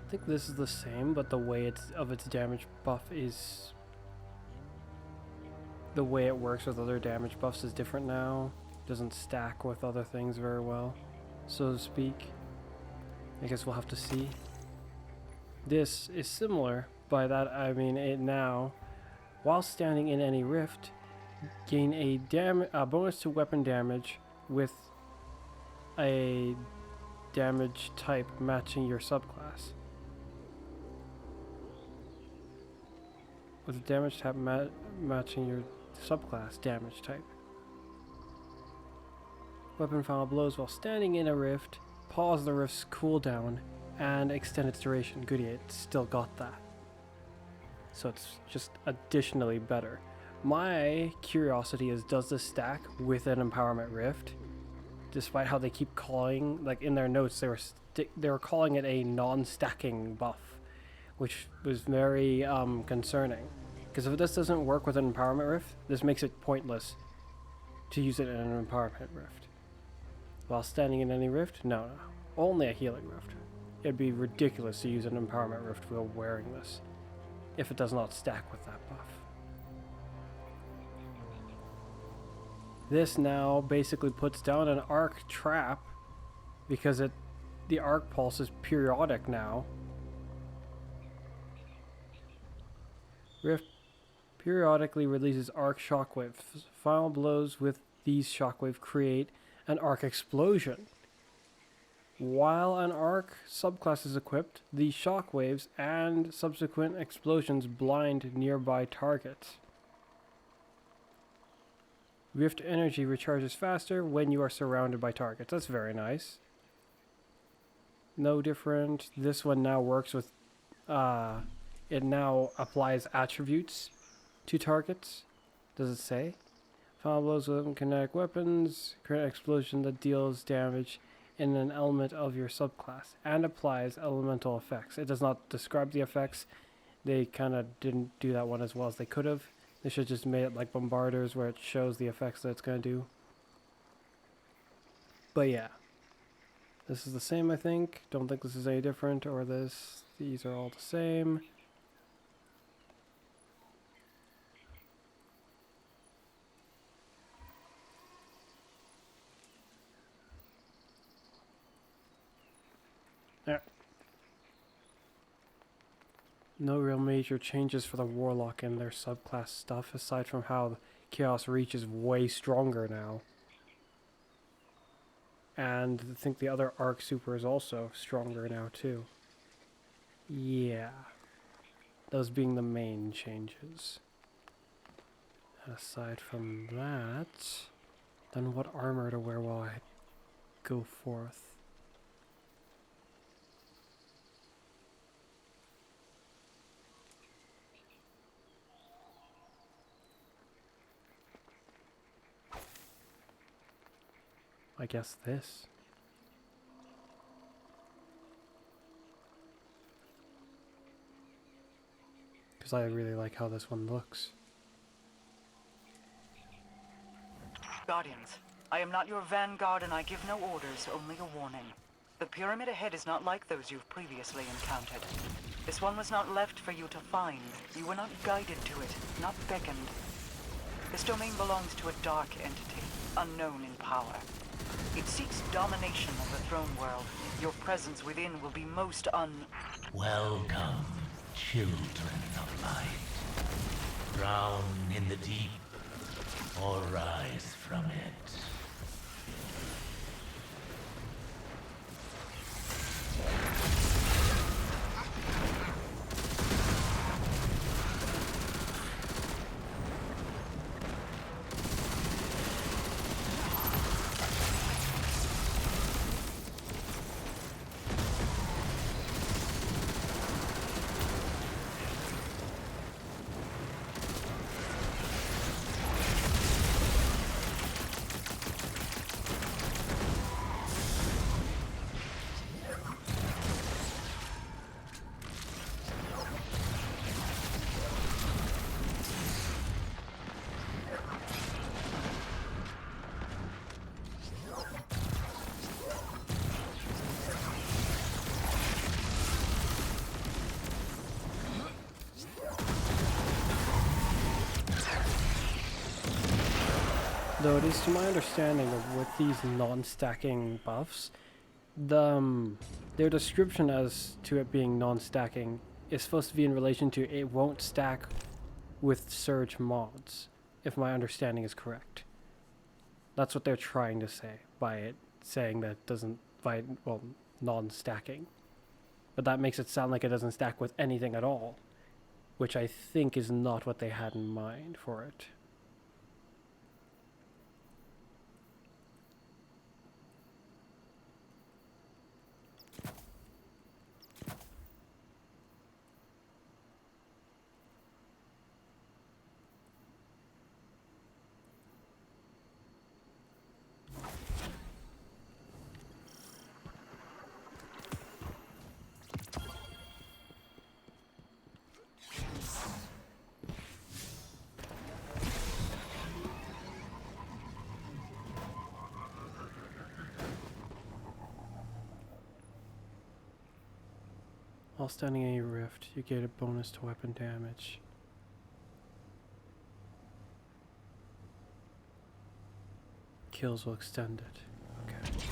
I think this is the same, but the way its damage buff is... The way it works with other damage buffs is different now. Doesn't stack with other things very well, so to speak. I guess we'll have to see. This is similar. By that I mean it now, while standing in any rift, gain a bonus to weapon damage with a damage type matching your subclass. With a damage type matching your subclass damage type. Weapon final blows while standing in a rift, pause the rift's cooldown, and extend its duration. Goody, it still got that. So it's just additionally better. My curiosity is, does this stack with an empowerment rift? Despite how they keep calling, like in their notes, they were calling it a non-stacking buff, which was very concerning. Because if this doesn't work with an empowerment rift, this makes it pointless to use it in an empowerment rift. While standing in any rift? No. Only a healing rift. It'd be ridiculous to use an empowerment rift while wearing this, if it does not stack with that buff. This now basically puts down an arc trap, because the arc pulse is periodic now. Rift periodically releases arc shockwaves. Final blows with these shockwaves create an arc explosion. While an arc subclass is equipped, the shockwaves and subsequent explosions blind nearby targets. Rift energy recharges faster when you are surrounded by targets. That's very nice. No different. This one now works with, it now applies attributes to targets. Does it say? Final blows with kinetic weapons, create explosion that deals damage in an element of your subclass and applies elemental effects. It does not describe the effects. They kind of didn't do that one as well as they could have. They should just made it like Bombarders where it shows the effects that it's going to do. But yeah. This is the same, I think. Don't think this is any different or this. These are all the same. Yeah. No real major changes for the Warlock and their subclass stuff, aside from how the Chaos Reach is way stronger now. And I think the other Arc Super is also stronger now too. Yeah. Those being the main changes. Aside from that, then what armor to wear while I go forth? I guess this. Because I really like how this one looks. Guardians, I am not your vanguard and I give no orders, only a warning. The pyramid ahead is not like those you've previously encountered. This one was not left for you to find. You were not guided to it, not beckoned. This domain belongs to a dark entity, unknown in power. It seeks domination of the throne world. Your presence within will be most Welcome, children of light. Drown in the deep, or rise from it. Though it is to my understanding of with these non-stacking buffs, their description as to it being non-stacking is supposed to be in relation to it won't stack with surge mods, if my understanding is correct. That's what they're trying to say by it saying that it doesn't, well, non-stacking. But that makes it sound like it doesn't stack with anything at all, which I think is not what they had in mind for it. While standing in a rift, you get a bonus to weapon damage. Kills will extend it. Okay.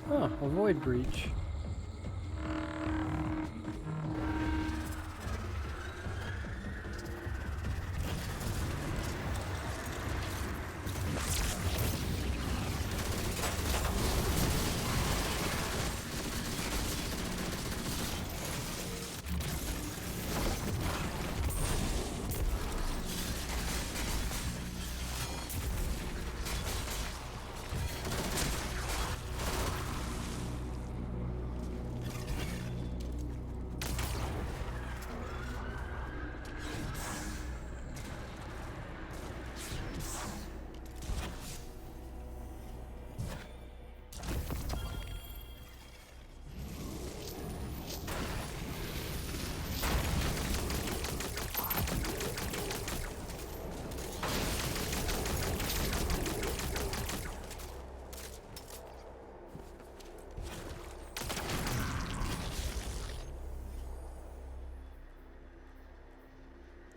Huh, avoid breach.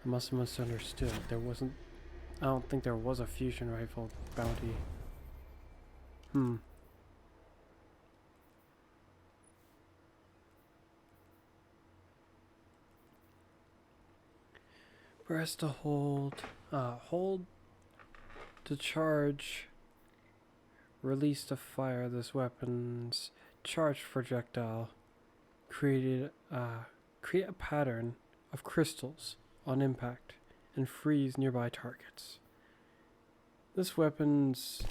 I must have misunderstood. There wasn't... I don't think there was a fusion rifle bounty. Press to hold. Hold to charge. Release to fire this weapon's charged projectile. Create a pattern of crystals on impact and freeze nearby targets. This weapon's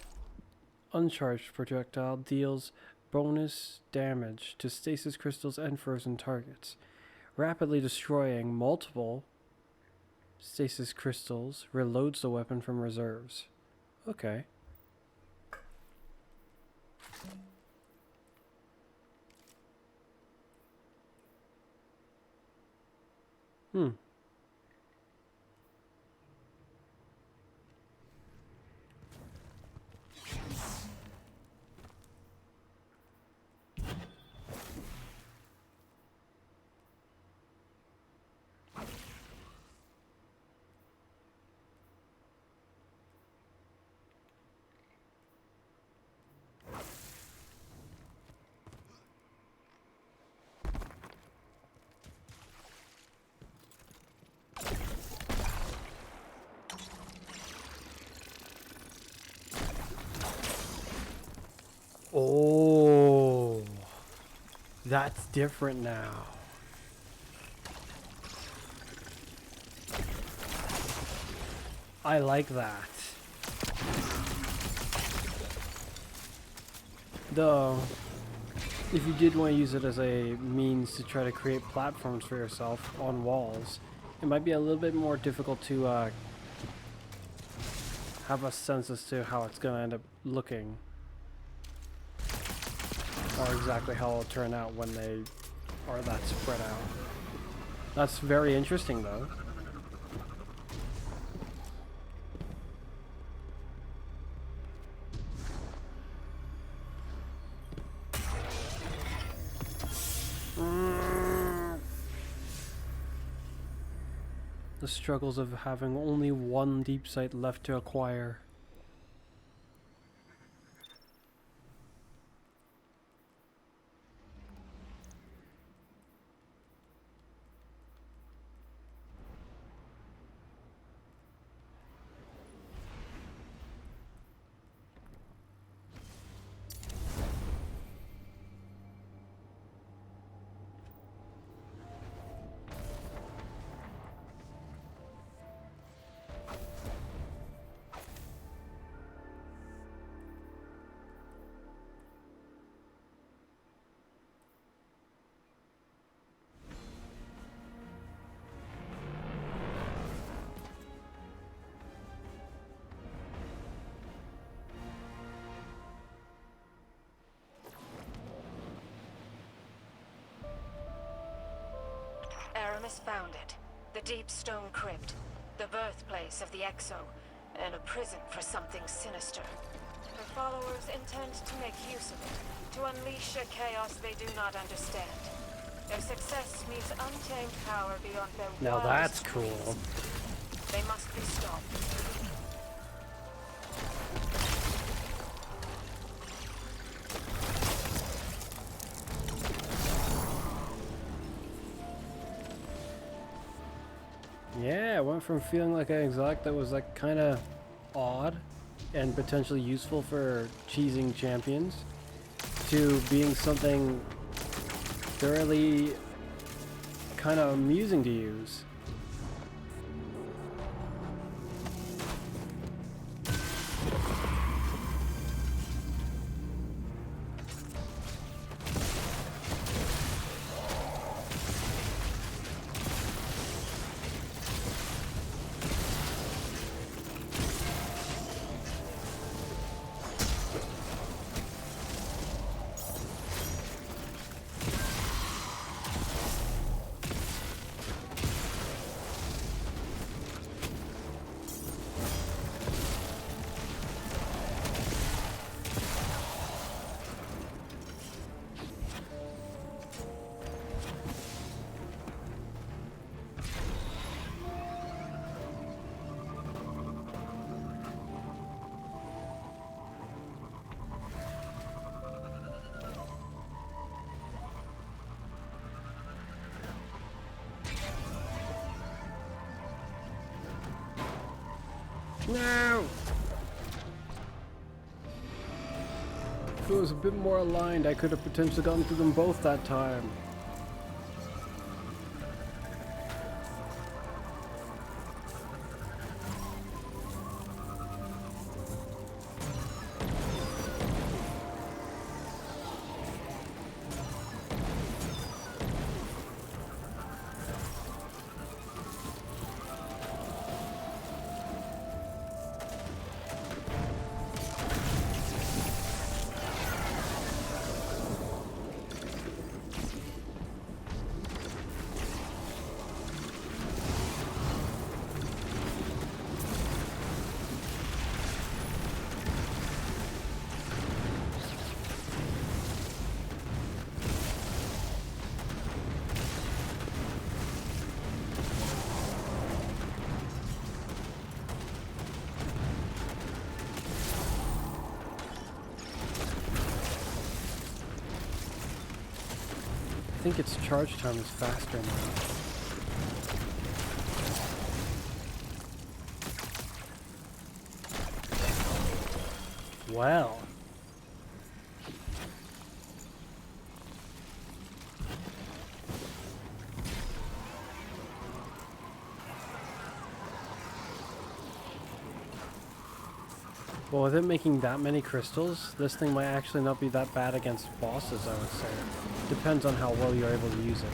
uncharged projectile deals bonus damage to stasis crystals and frozen targets, rapidly destroying multiple stasis crystals. Reloads the weapon from reserves. Okay. Oh, that's different now. I like that. Though, if you did want to use it as a means to try to create platforms for yourself on walls, it might be a little bit more difficult to have a sense as to how it's going to end up looking. Or exactly how it'll turn out when they are that spread out. That's very interesting, though. The struggles of having only one deep site left to acquire. Aramis found it. The deep stone crypt. The birthplace of the Exo. And a prison for something sinister. Her followers intend to make use of it. To unleash a chaos they do not understand. Their success means untamed power beyond their Now that's wildest cool. dreams. They must be stopped. went from feeling like an exotic that was like kind of odd and potentially useful for cheesing champions to being something thoroughly kind of amusing to use. No! If it was a bit more aligned, I could have potentially gotten through them both that time. I think its charge time is faster now. Wow. Well, with it making that many crystals, this thing might actually not be that bad against bosses, I would say. Depends on how well you're able to use it.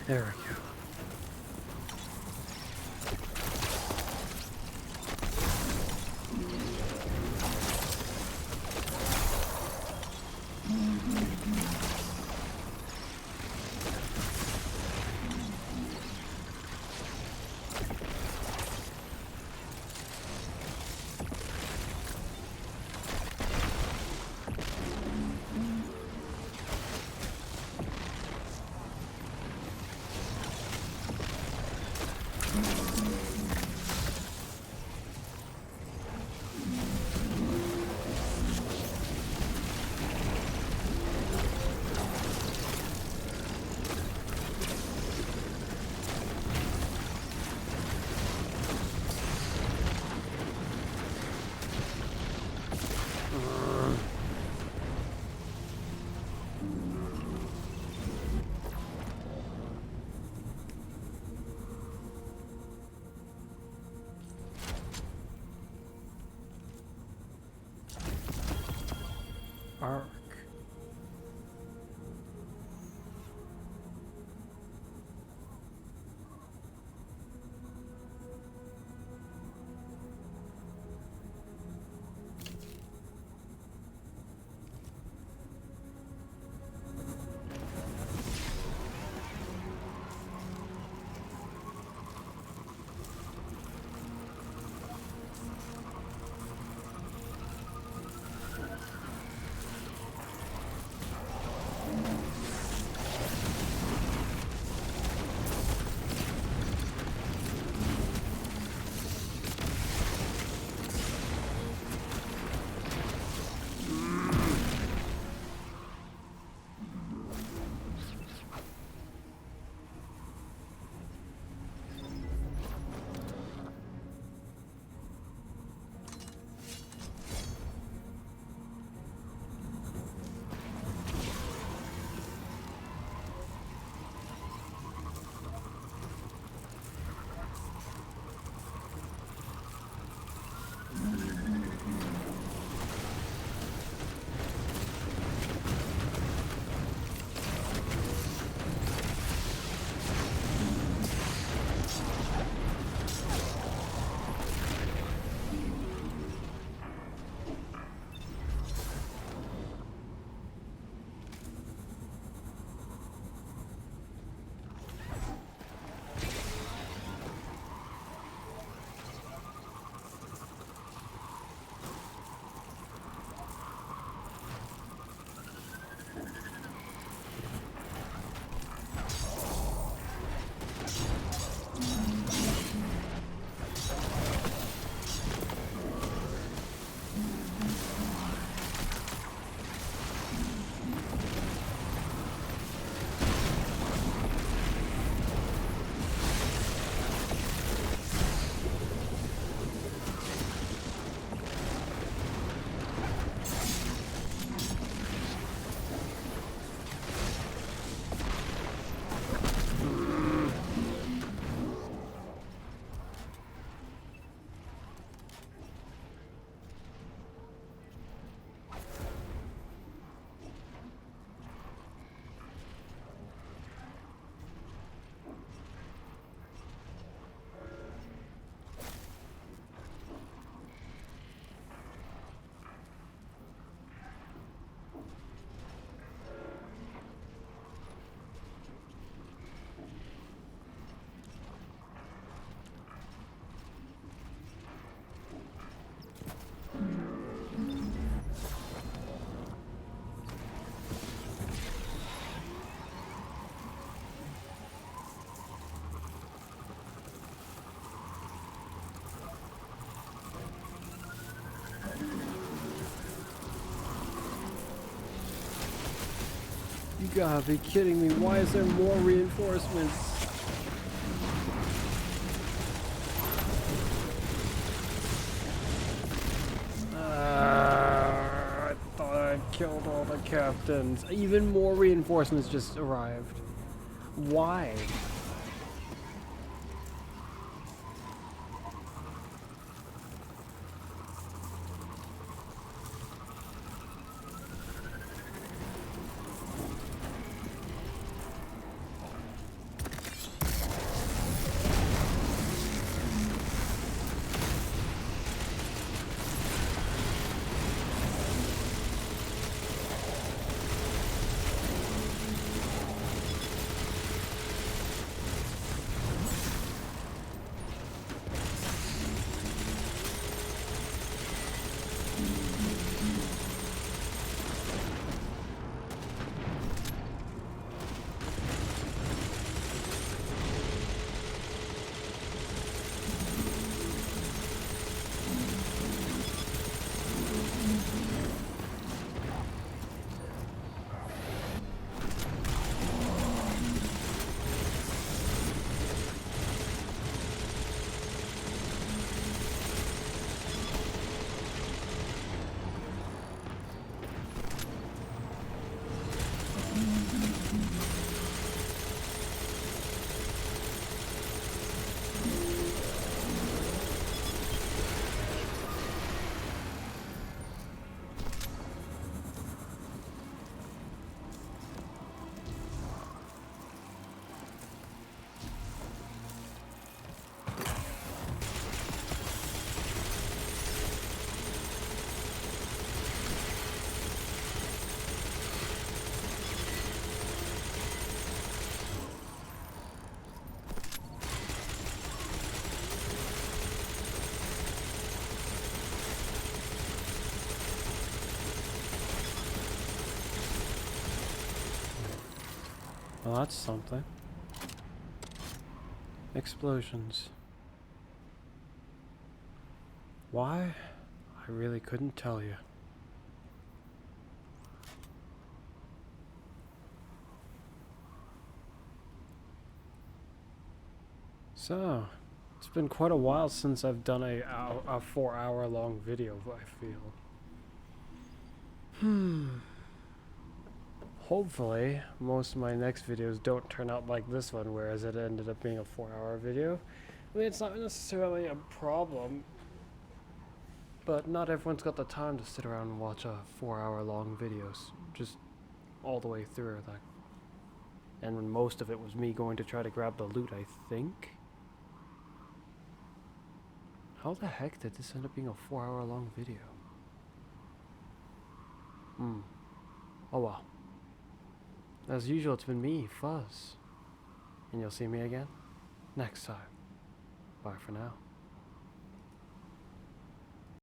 There we go. Arc. You gotta be kidding me. Why is there more reinforcements? I thought I killed all the captains. Even more reinforcements just arrived. Why? Well, that's something. Explosions. Why? I really couldn't tell you. So, it's been quite a while since I've done a 4-hour long video, I feel. Hopefully, most of my next videos don't turn out like this one, whereas it ended up being a 4-hour video. I mean, it's not necessarily a problem, but not everyone's got the time to sit around and watch a 4-hour long videos, just all the way through. Like, and when most of it was me going to try to grab the loot, I think. How the heck did this end up being a 4-hour long video? Oh well. As usual, it's been me, Fuzz. And you'll see me again next time. Bye for now.